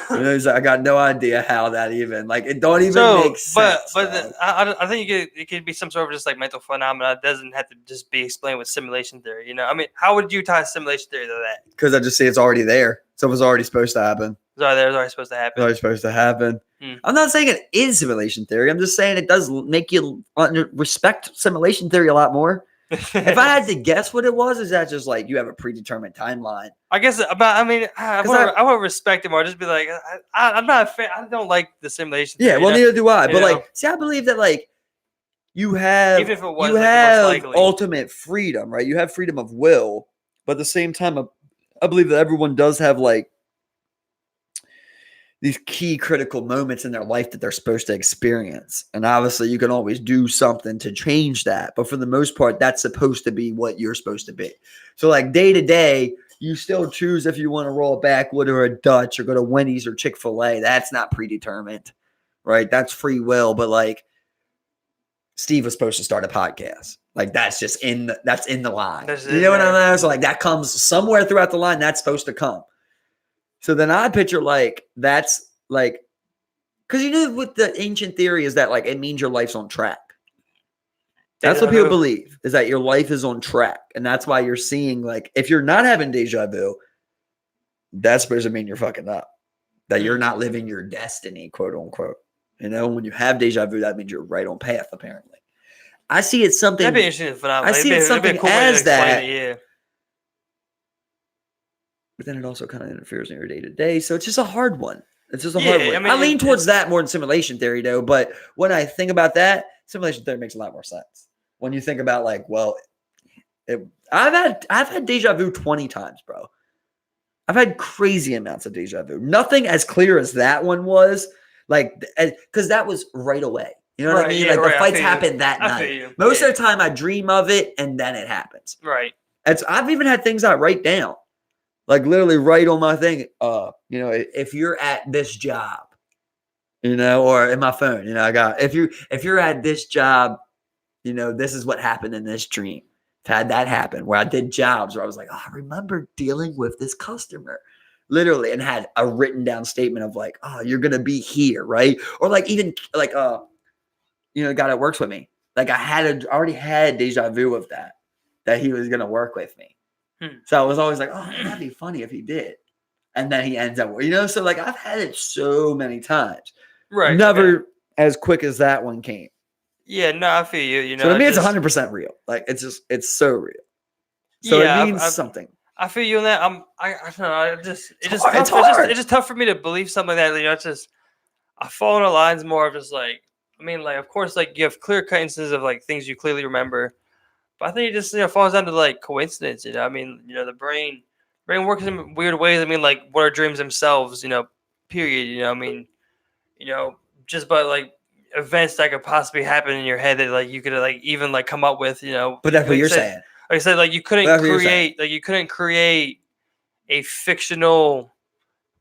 He's like, I got no idea how that even, like, it don't even make sense. But I think it could be some sort of just like mental phenomena. It doesn't have to just be explained with simulation theory. I mean, how would you tie simulation theory to that? Because I just say it's already there. So it was already supposed to happen. It's already supposed to happen. It's already supposed to happen. I'm not saying it is simulation theory. I'm just saying it does make you respect simulation theory a lot more. If I had to guess what it was, is that just like you have a predetermined timeline? I guess, but I mean, I would respect him or just be like, I'm not a fan. I don't like the simulation theory. Yeah, well, neither do I. But like, see, I believe that like you have, even if it was, you like, have ultimate freedom, right? You have freedom of will, but at the same time, I believe that everyone does have like these key critical moments in their life that they're supposed to experience. And obviously you can always do something to change that. But for the most part, that's supposed to be what you're supposed to be. So like day to day, you still choose if you want to roll a backwood or a Dutch or go to Wendy's or Chick-fil-A. That's not predetermined, right? That's free will. But like Steve was supposed to start a podcast. Like that's just in the line. You know what I mean? So like that comes somewhere throughout the line. That's supposed to come. So then I picture like that's like, because you know what the ancient theory is that like it means your life's on track. That's what people believe, is that your life is on track. And that's why you're seeing like, if you're not having deja vu, that's supposed to mean you're fucking up. That you're not living your destiny, quote unquote. You know, when you have deja vu, that means you're right on path, apparently. I see it something. That'd be interesting phenomenon. I see it something as that. Yeah. But then it also kind of interferes in your day to day. So it's just a hard one. It's just a hard one. I mean, I lean towards that more than simulation theory, though. But when I think about that, simulation theory makes a lot more sense. When you think about like, well, I've had deja vu 20 times, bro. I've had crazy amounts of deja vu. Nothing as clear as that one was, like, because that was right away. You know what I mean? Like the fights happened that night. Most of the time, I dream of it and then it happens. Right. I've even had things I write down. Like literally write on my thing, you know, if you're at this job, you know, or in my phone, you know, I got, if you're at this job, you know, this is what happened in this dream. I've had that happen where I did jobs where I was like, oh, I remember dealing with this customer literally, and had a written down statement of like, oh, you're going to be here. Right. Or like, even like, you know, the guy that works with me, like I already had deja vu of that he was going to work with me. So I was always like, oh, that'd be funny if he did. And then he ends up, you know, so like I've had it so many times. Right. Never as quick as that one came. Yeah, no, I feel you. You know, so to me, it's 100% real. Like it's so real. So it means something. I feel you on that. I don't know. It's hard. It's just tough for me to believe something like that. You know, it's just I fall in the lines more of just like, I mean, like of course, like you have clear cut instances of like things you clearly remember. But I think it just falls down to like coincidence. You know, I mean, you know, the brain works in weird ways. I mean, like what are dreams themselves? You know, period. You know, I mean, just by like events that could possibly happen in your head that like you could like even like come up with. But that's what like you're said, saying. Like I said, like you couldn't That's what you're saying. create a fictional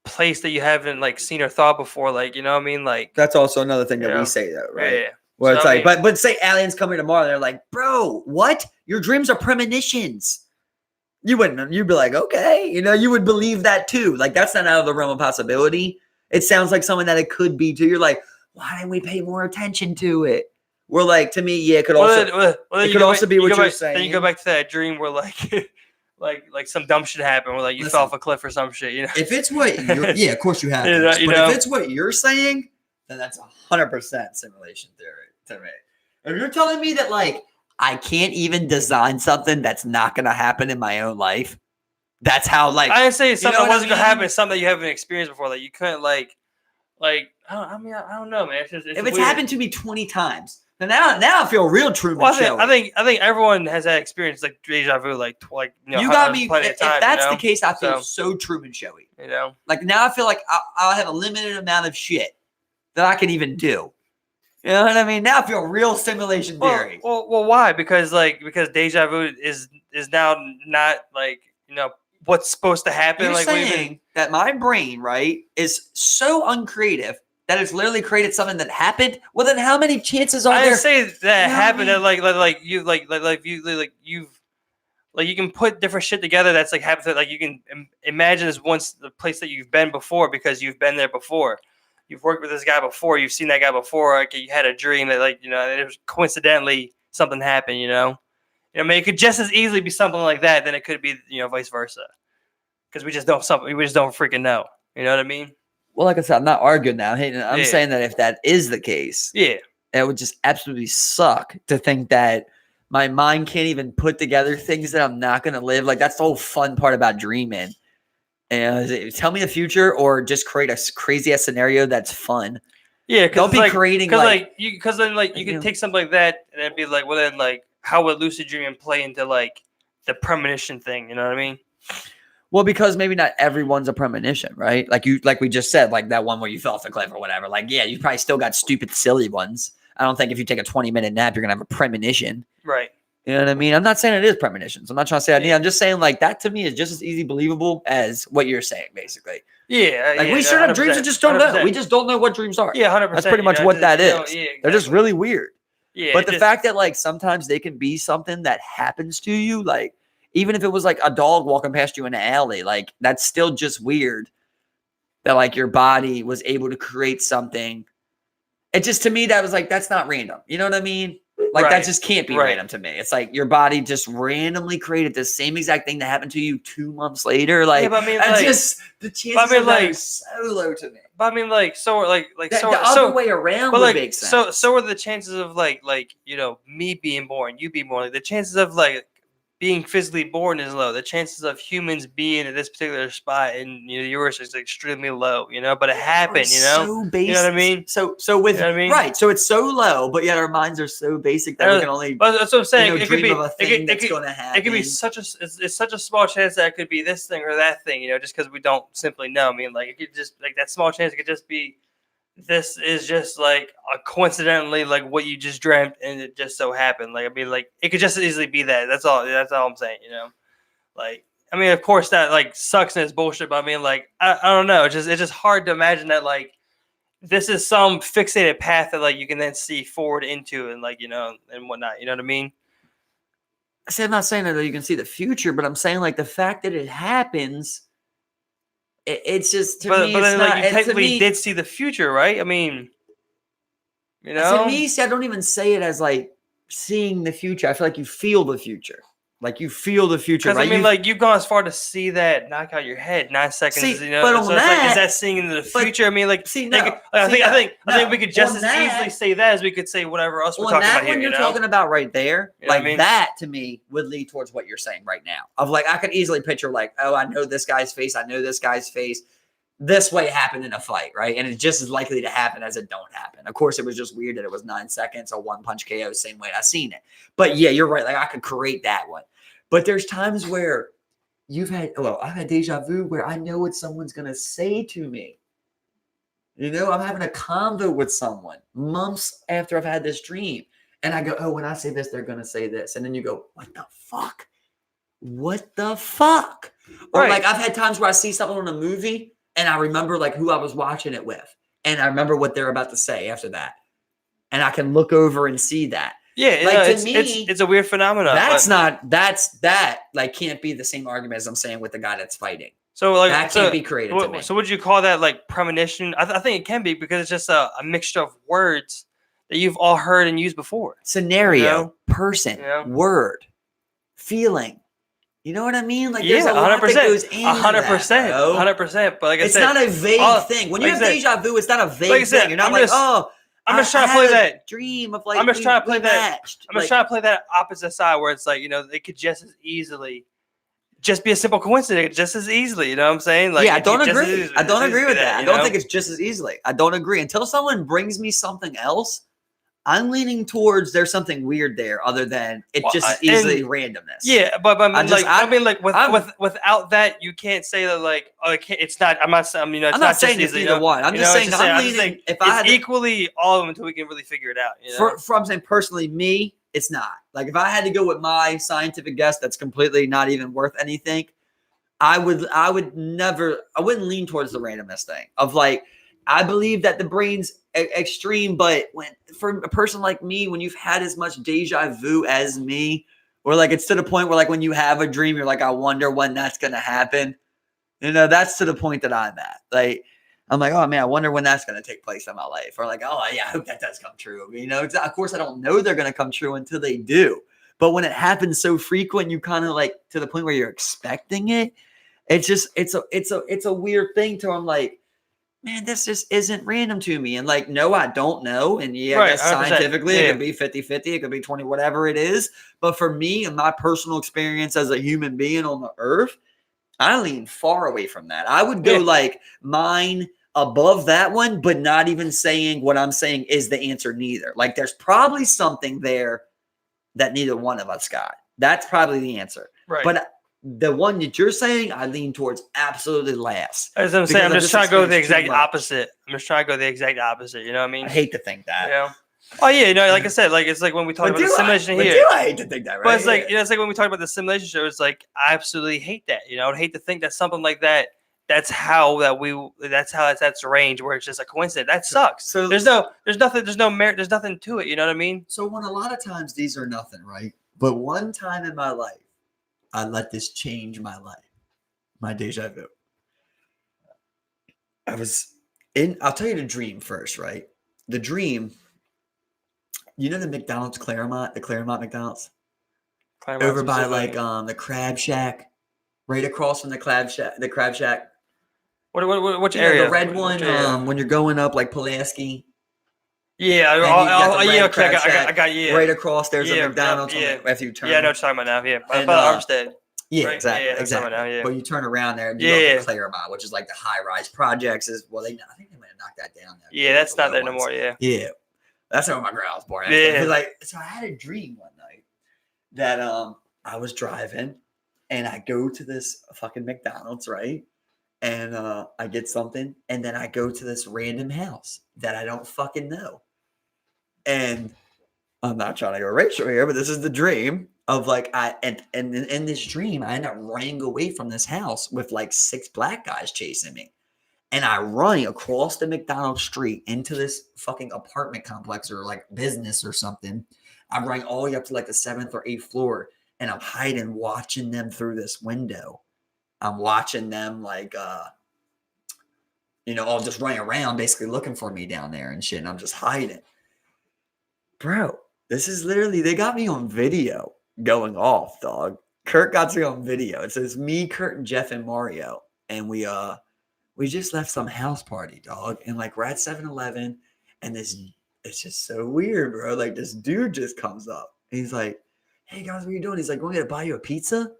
place that you haven't like seen or thought before. Like, you know what I mean? Like, That's also another thing that Yeah. we say, though, right? yeah. Where So, it's I like, mean- but say aliens come here tomorrow, they're like, bro, what? Your dreams are premonitions. You wouldn't. You'd be like, okay, you would believe that too. Like that's not out of the realm of possibility. It sounds like something that it could be too. You're like, why didn't we pay more attention to it? We're like, to me, yeah, it could also. Then it you could go also back- be you what go you're back- saying. Then you go back to that dream where like, like some dumb shit happened, where like you Listen, fell off a cliff or some shit. You know. If it's what you're, yeah, of course you have. You To, know- but you know? if it's what you're saying, then that's 100% simulation theory to me. If you're telling me that like I can't even design something that's not going to happen in my own life, that's how like I didn't say something know that what I wasn't gonna mean? happen. It's something that you haven't experienced before. Like you couldn't like I don't know, man. It's if it's weird. happened to me 20 times, then now I feel real Truman Well, Show. I think everyone has that experience, like deja vu, like you got me. plenty If of time, that's you know? the case, I feel So- so Truman Showy. You know. Like now I feel like I'll have a limited amount of shit that I can even do. You know what I mean? Now I feel real simulation theory. Well, why? Because deja vu is now not like what's supposed to happen. You're like saying that my brain, right, is so uncreative that it's literally created something that happened. Well, then how many chances are I there? didn't say that You know happened. what I That you can put different shit together. That's like happened. Like you can imagine this once the place that you've been before because you've been there before. You've worked with this guy before. You've seen that guy before. Like you had a dream that it was coincidentally something happened. I mean, it could just as easily be something like that than it could be vice versa. Because we just don't freaking know. You know what I mean? Well, like I said, I'm not arguing now. Hey, I'm Yeah. saying that if that is the case, Yeah. it would just absolutely suck to think that my mind can't even put together things that I'm not going to live. Like that's the whole fun part about dreaming. And tell me the future, or just create a crazy ass scenario that's fun. Yeah, Don't be creating because then you can take something like that and it'd be like, well then like how would lucid dreaming play into like the premonition thing? You know what I mean? Well, because maybe not everyone's a premonition, right? Like we just said, like that one where you fell off the cliff or whatever. Like, yeah, you probably still got stupid, silly ones. I don't think if you take a 20-minute nap, you're gonna have a premonition. Right. You know what I mean? I'm not saying it is premonitions. I'm not trying to say Yeah. I'm just saying like that to me is just as easy believable as what you're saying, basically. Yeah. Like yeah, we sure have dreams and 100%, just don't know. 100%. We just don't know what dreams are. Yeah, 100%. That's pretty much what that is. Yeah, They're just exactly. really weird. Yeah. But the fact that like sometimes they can be something that happens to you, like even if it was like a dog walking past you in an alley, like that's still just weird that like your body was able to create something. It just, to me, that was like, that's not random. You know what I mean? Like that Right. just can't be Right. random to me. It's like your body just randomly created the same exact thing that happened to you 2 months later. Like, Yeah, but I mean, that's like- just the chances but I mean, of that like- are so low to me. But I mean, like, so like The other way around but would like, make sense. so are the chances of like me being born, you being born. Like the chances of like being physically born is low. The chances of humans being at this particular spot in the universe is extremely low. But it happened. So basic. You know what I mean? So with You know what I mean? right. So it's so low, but yet our minds are so basic that we can only But that's what I'm saying. It could dream be of a thing that's going to happen. It could be it's such a small chance that it could be this thing or that thing. Just because we don't simply know. I mean, like it could just like that small chance. It could just be. This is just like a coincidentally like what you just dreamt and it just so happened. Like I mean, like it could just as easily be that. That's all I'm saying. Like I mean, of course that like sucks and it's bullshit. But I mean, like I don't know. It's just hard to imagine that like this is some fixated path that like you can then see forward into and like and whatnot. You know what I mean? I'm not saying that you can see the future, but I'm saying like the fact that it happens. It's just to me. But It's then not, like you to technically me, did see the future, right? I mean, to me, see, I don't even say it as like seeing the future. I feel like you feel the future. Like you feel the future, because right? I mean, like you've gone as far to see that knock out your head 9 seconds. See, But but on so it's like, that- is that seeing into the but- future? I mean, like, see, like, no, I see, think no, we could just on as that- easily say that as we could say whatever else we're on talking that about here. one you're You know? talking about right there, You know what like I mean? that to me would lead towards what you're saying right now. Of like, I could easily picture like, oh, I know this guy's face. I know this guy's face. This way happened in a fight, right? And it's just as likely to happen as it don't happen. Of course, it was just weird that it was 9 seconds, a one punch KO, same way I seen it. But yeah, you're right. Like I could create that one. But there's times where I've had deja vu where I know what someone's gonna say to me. You know, I'm having a convo with someone months after I've had this dream. And I go, oh, when I say this, they're going to say this. And then you go, what the fuck? What the fuck? Or Right. like I've had times where I see something in a movie and I remember like who I was watching it with. And I remember what they're about to say after that. And I can look over and see that. Yeah, Like, to it's, me, it's a weird phenomenon. That like can't be the same argument as I'm saying with the guy that's fighting. So like That can't be created to me. So would you call that like premonition? I think it can be because it's just a mixture of words that you've all heard and used before. Scenario, You know? person, Yeah. word, feeling. You know what I mean? Like Yeah, there's a lot that goes into 100%, that, bro. 100%. But like I It's said, not a vague thing. When you like have I said- deja vu, it's not a vague like I said, thing. You're not I'm like, just- oh, I'm just trying to had play a that. dream of like I'm just trying to play we that. matched. I'm just trying to play that opposite side where it's like, you know, it could just as easily just be a simple coincidence, just as easily. You know what I'm saying? Like, yeah, I it don't could just as agree. easily- I don't just agree be with that. I you don't know? think it's just as easily. I don't agree. Until someone brings me something else, I'm leaning towards there's something weird there other than it Well, just as easily and- randomness. Yeah, but I mean, I'm- without that, you can't say that like, oh, it can't, it's not. I'm not saying, you know, it's I'm not just saying it's easily, you either know? one. I'm You just know, saying I'm I'm just leaning. saying If I had it's to, equally all of them until we can really figure it out. You know? I'm saying personally, me, it's not. Like if I had to go with my scientific guess, that's completely not even worth anything. I wouldn't lean towards the randomness thing of like, I believe that the brain's extreme, but for a person like me, when you've had as much deja vu as me, or like it's to the point where like when you have a dream, you're like, I wonder when that's gonna happen. You know, that's to the point that I'm at. Like, I'm like, oh man, I wonder when that's gonna take place in my life. Or like, oh yeah, I hope that does come true. You know, of course I don't know they're gonna come true until they do. But when it happens so frequent, you kind of like to the point where you're expecting it. It's just it's a weird thing to I'm like, man, this just isn't random to me. And like, no, I don't know. And yeah, Right, I guess 100%, scientifically it yeah. could be 50-50, it could be 20, whatever it is. But for me and my personal experience as a human being on the earth, I lean far away from that. I would go Yeah. like mine above that one, but not even saying what I'm saying is the answer neither. Like there's probably something there that neither one of us got. That's probably the answer. Right. But the one that you're saying, I lean towards absolutely last. As I'm saying, because I'm I just trying to go the experienced too exact much. opposite. I'm just trying to go the exact opposite. You know what I mean? I hate to think that. You know? Oh yeah, you know, like I said, like it's like when we talk But about do the simulation I? here. But do I hate to think that, right? But it's like, Yeah. you know, it's like when we talk about the simulation show, it's like I absolutely hate that. You know, I'd hate to think that something like that. That's how that's range where it's just a coincidence. That sucks. So there's no merit, there's nothing to it. You know what I mean? So when a lot of times these are nothing, right? But one time in my life, I let this change my life. My deja vu. I'll tell you the dream first, right? The dream, you know the McDonald's Claremont, the Claremont McDonald's? Over by like the Crab Shack, right across from the Crab Shack. Which You know, area? the red Which one, area? when you're going up like Pulaski. Yeah, And you got the yeah, red okay, Crab I got yeah. Right across there's Yeah, a McDonald's yeah. after you turn. Yeah, I know what you're talking about now. Yeah, by And, Armstead. Yeah, Right? exactly. Yeah, that's exactly. what I'm talking about now, yeah. But you turn around there and you go to Claremont, which is like the high-rise projects. I think they might have knocked that down. Now. Yeah, that's not there no more. Yeah. Yeah, that's where my grandma was born. Yeah. So I had a dream one night that I was driving and I go to this fucking McDonald's, right? And I get something, and then I go to this random house that I don't fucking know. And I'm not trying to go racial here, but this is the dream of like and in this dream, I end up running away from this house with like 6 black guys chasing me. And I run across the McDonald's street into this fucking apartment complex or like business or something. I'm running all the way up to like the 7th or 8th floor, and I'm hiding, watching them through this window. I'm watching them like all just running around basically looking for me down there and shit. And I'm just hiding. Bro, this is literally, they got me on video going off, dog. Kurt got me on video. It says me, Kurt, and Jeff and Mario. And we just left some house party, dog. And like we're at 7-Eleven, and it's just so weird, bro. Like this dude just comes up. And he's like, hey guys, what are you doing? He's like, want me to buy you a pizza?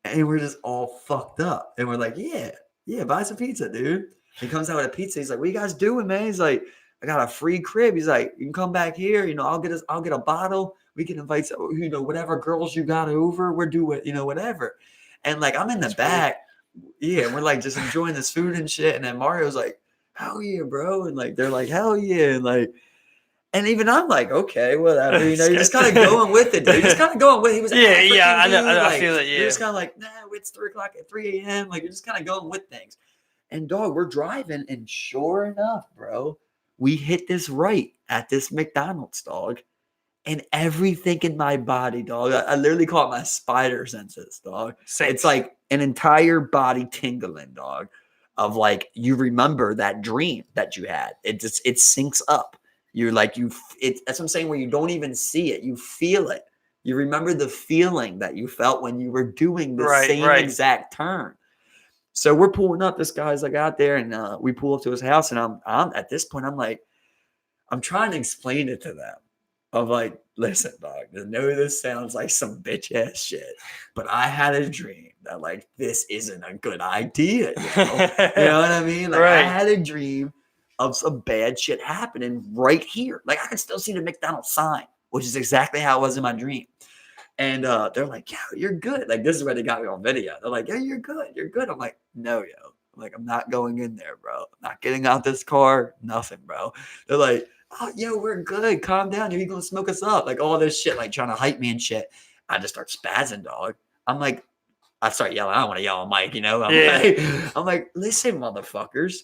And we're just all fucked up. And we're like, yeah, buy some pizza, dude. He comes out with a pizza. He's like, what you guys doing, man? He's like, I got a free crib. He's like, you can come back here. I'll get a bottle. We can invite some, whatever girls you got over. We're doing, whatever. And like, I'm in the back. Yeah. And we're like just enjoying this food and shit. And then Mario's like, hell yeah, bro. And like, they're like, hell yeah. And like, and even I'm like, okay, whatever. You know, you're just kind of going with it, dude. You're just kind of going with it. He was Yeah, African, yeah, I know, dude. I Like, feel it, you're yeah. just kind of like, nah, it's 3 o'clock at 3 a.m. Like, you're just kind of going with things. And dog, we're driving, and sure enough, bro, we hit this right at this McDonald's, dog. And everything in my body, dog, I literally call it my spider senses, dog. Same. It's like an entire body tingling, dog, of like you remember that dream that you had. It syncs up. You're like that's what I'm saying. Where you don't even see it, you feel it. You remember the feeling that you felt when you were doing the same exact turn. So we're pulling up. This guy's like out there, and we pull up to his house, and I'm at this point, I'm like, I'm trying to explain it to them. Of like, listen, dog, I know this sounds like some bitch ass shit, but I had a dream that like this isn't a good idea. You know what I mean? Like I had a dream of some bad shit happening right here. Like I can still see the McDonald's sign, which is exactly how it was in my dream. And they're like, yo, you're good. Like, this is where they got me on video. They're like, yeah, you're good. You're good. I'm like, no, yo. I'm like, I'm not going in there, bro. I'm not getting out this car. Nothing, bro. They're like, oh, yo, we're good. Calm down. You're going to smoke us up. Like, all this shit, like trying to hype me and shit. I just start spazzing, dog. I'm like, I start yelling. I don't want to yell on Mike, you know? I'm like, listen, motherfuckers.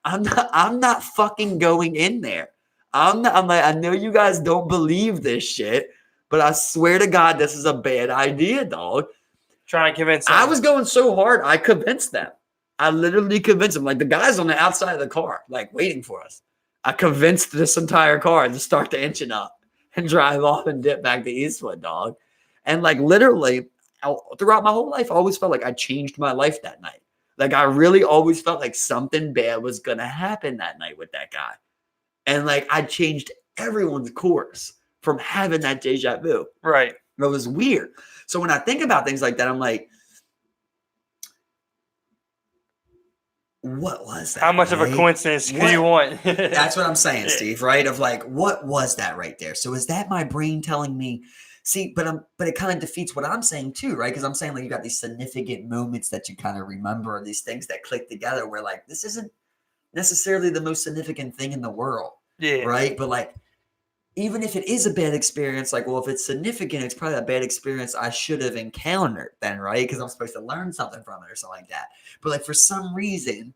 I'm not fucking going in there. I'm like, I know you guys don't believe this shit. But I swear to God, this is a bad idea, dog. Trying to convince them. I was going so hard, I convinced them. I literally convinced them. Like, the guy's on the outside of the car, like, waiting for us. I convinced this entire car to start the engine up and drive off and dip back to Eastwood, dog. And, like, literally, throughout my whole life, I always felt like I changed my life that night. Like, I really always felt like something bad was going to happen that night with that guy. And, like, I changed everyone's course from having that deja vu. Right. It was weird. So when I think about things like that, I'm like, what was that? How much of a coincidence could you want? That's what I'm saying, Steve, right? Of like, what was that right there? So is that my brain telling me, see, but it kind of defeats what I'm saying too, right? Because I'm saying like you got these significant moments that you kind of remember, these things that click together where like, this isn't necessarily the most significant thing in the world. Yeah. Right. But like, even if it is a bad experience, like, well, if it's significant, it's probably a bad experience I should have encountered then, right? Because I'm supposed to learn something from it or something like that. But like, for some reason,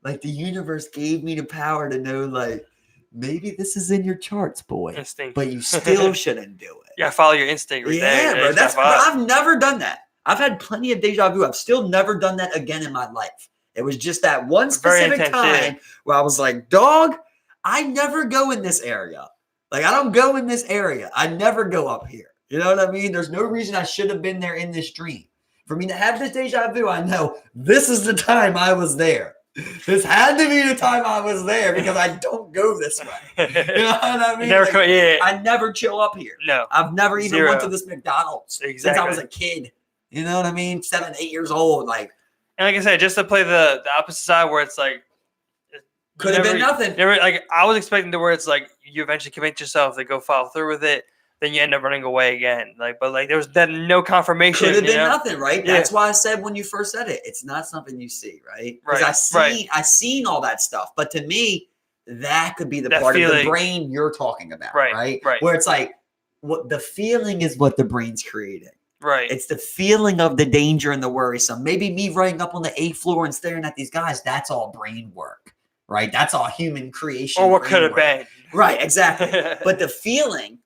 like the universe gave me the power to know, like, maybe this is in your charts, boy. Instinct. But you still shouldn't do it. Yeah, follow your instinct. Right yeah, there. Bro. I've never done that. I've had plenty of deja vu. I've still never done that again in my life. It was just that one specific time where I was like, dog, I never go in this area. Like, I don't go in this area. I never go up here. You know what I mean? There's no reason I should have been there in this dream. For me to have this deja vu, I know this is the time I was there. This had to be the time I was there because I don't go this way. You know what I mean? I never chill up here. No. I've never even went to this McDonald's since I was a kid. You know what I mean? 7, 8 years old. Like, and like I said, just to play the opposite side where it's like, could have been nothing. Like I was expecting to where it's like you eventually convince yourself to go follow through with it, then you end up running away again. Like, but like there was then no confirmation. Could have been nothing, right? Yeah. That's why I said when you first said it, it's not something you see, right? Because I seen all that stuff, but to me, that could be the part of the brain you're talking about, right? Where it's like what the feeling is what the brain's creating. Right. It's the feeling of the danger and the worrisome. Maybe me running up on the 8th floor and staring at these guys, that's all brain work. Right. That's all human creation. Or what could have been. Right. Exactly. But the feeling,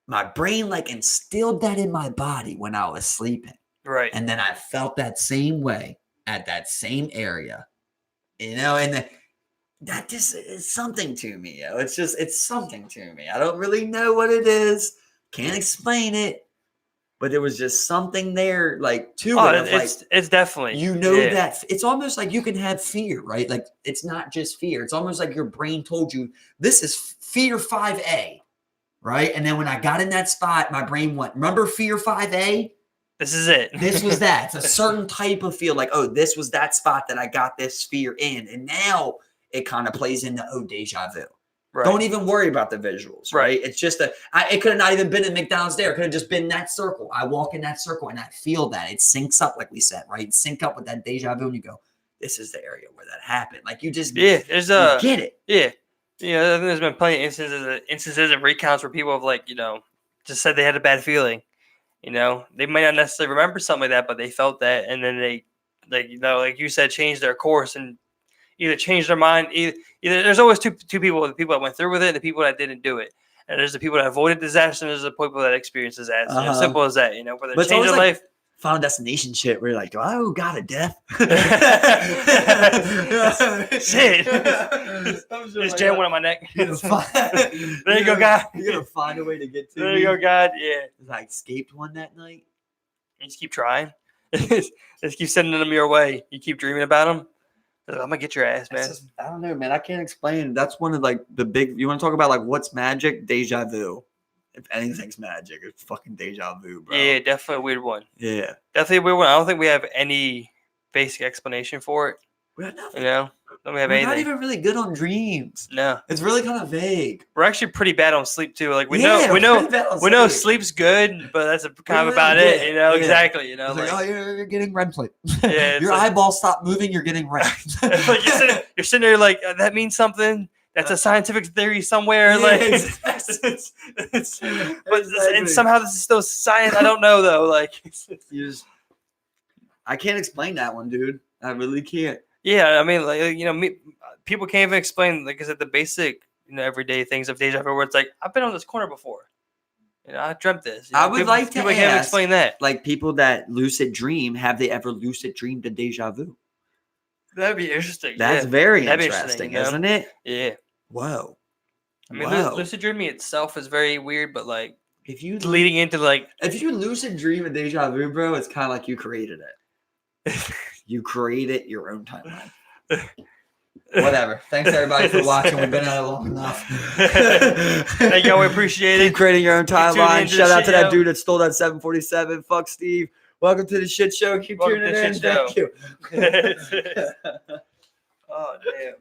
my brain like instilled that in my body when I was sleeping. Right. And then I felt that same way at that same area, you know, and that just is something to me. Yo. It's something to me. I don't really know what it is. Can't explain it. But there was just something there, like, to it. It's definitely. You know that it's almost like you can have fear, right? Like, it's not just fear. It's almost like your brain told you, this is fear 5A, right? And then when I got in that spot, my brain went, remember fear 5A? This is it. This was that. It's a certain type of feel like, oh, this was that spot that I got this fear in. And now it kind of plays into, oh, deja vu. Right. Don't even worry about the visuals, right? It's just it could have not even been in McDonald's there. It could have just been that circle. I walk in that circle and I feel that. It syncs up, like we said, right? Sync up with that deja vu and you go, this is the area where that happened. Like you just there's you get it. Yeah. I think there's been plenty of instances of recounts where people have like, just said they had a bad feeling. They might not necessarily remember something like that, but they felt that, and then they, like you said, changed their course and either changed their mind. Either there's always two people: the people that went through with it, and the people that didn't do it. And there's the people that avoided disaster, and there's the people that experienced disaster. Simple as that. Whether But it's change always their life. Final Destination shit where you're like, oh, God, a death. Shit. Just jam one on my neck. There you go, God. You're going to find a way to get to There you go, God. Yeah. I escaped one that night. You just keep trying. Just keep sending them your way. You keep dreaming about them. I'm going to get your ass, man. I don't know, man. I can't explain. That's one of like the big, you want to talk about like what's magic? Deja vu. If anything's magic, it's fucking deja vu, bro. Yeah, definitely a weird one. Yeah. Definitely a weird one. I don't think we have any basic explanation for it. We got nothing. Don't we have We're anything? not even really good on dreams. No. It's really kind of vague. We're actually pretty bad on sleep too. Like we Yeah, know sleep's good, but that's kind of about it. Yeah. Exactly. It's like, oh, you're getting REM sleep. Yeah, Your eyeballs stop moving. You're getting REM. It's like you're sitting there like that means something. That's a scientific theory somewhere. Yeah, like, exactly. And somehow this is still science. I don't know though. Like, I can't explain that one, dude. I really can't. Yeah, I mean, people can't even explain, like I said, the basic, everyday things of deja vu. Where it's like, I've been on this corner before. I dreamt this. I would like to people ask, can't explain that. Like people that lucid dream, have they ever lucid dreamed a deja vu? That'd be interesting. That's very interesting, you know? isn't it? Yeah. Whoa. I mean, Whoa. lucid dreaming itself is very weird, but like if you leading into like if you lucid dream a deja vu, bro, it's kind of like you created it. You created your own timeline. Whatever. Thanks everybody for watching. We've been at it long enough. Thank y'all. We appreciate it. Keep creating your own timeline. Shout out to that show. dude that stole that 747. Fuck Steve. Welcome to the shit show. Keep tuning in. Thank you. Oh damn.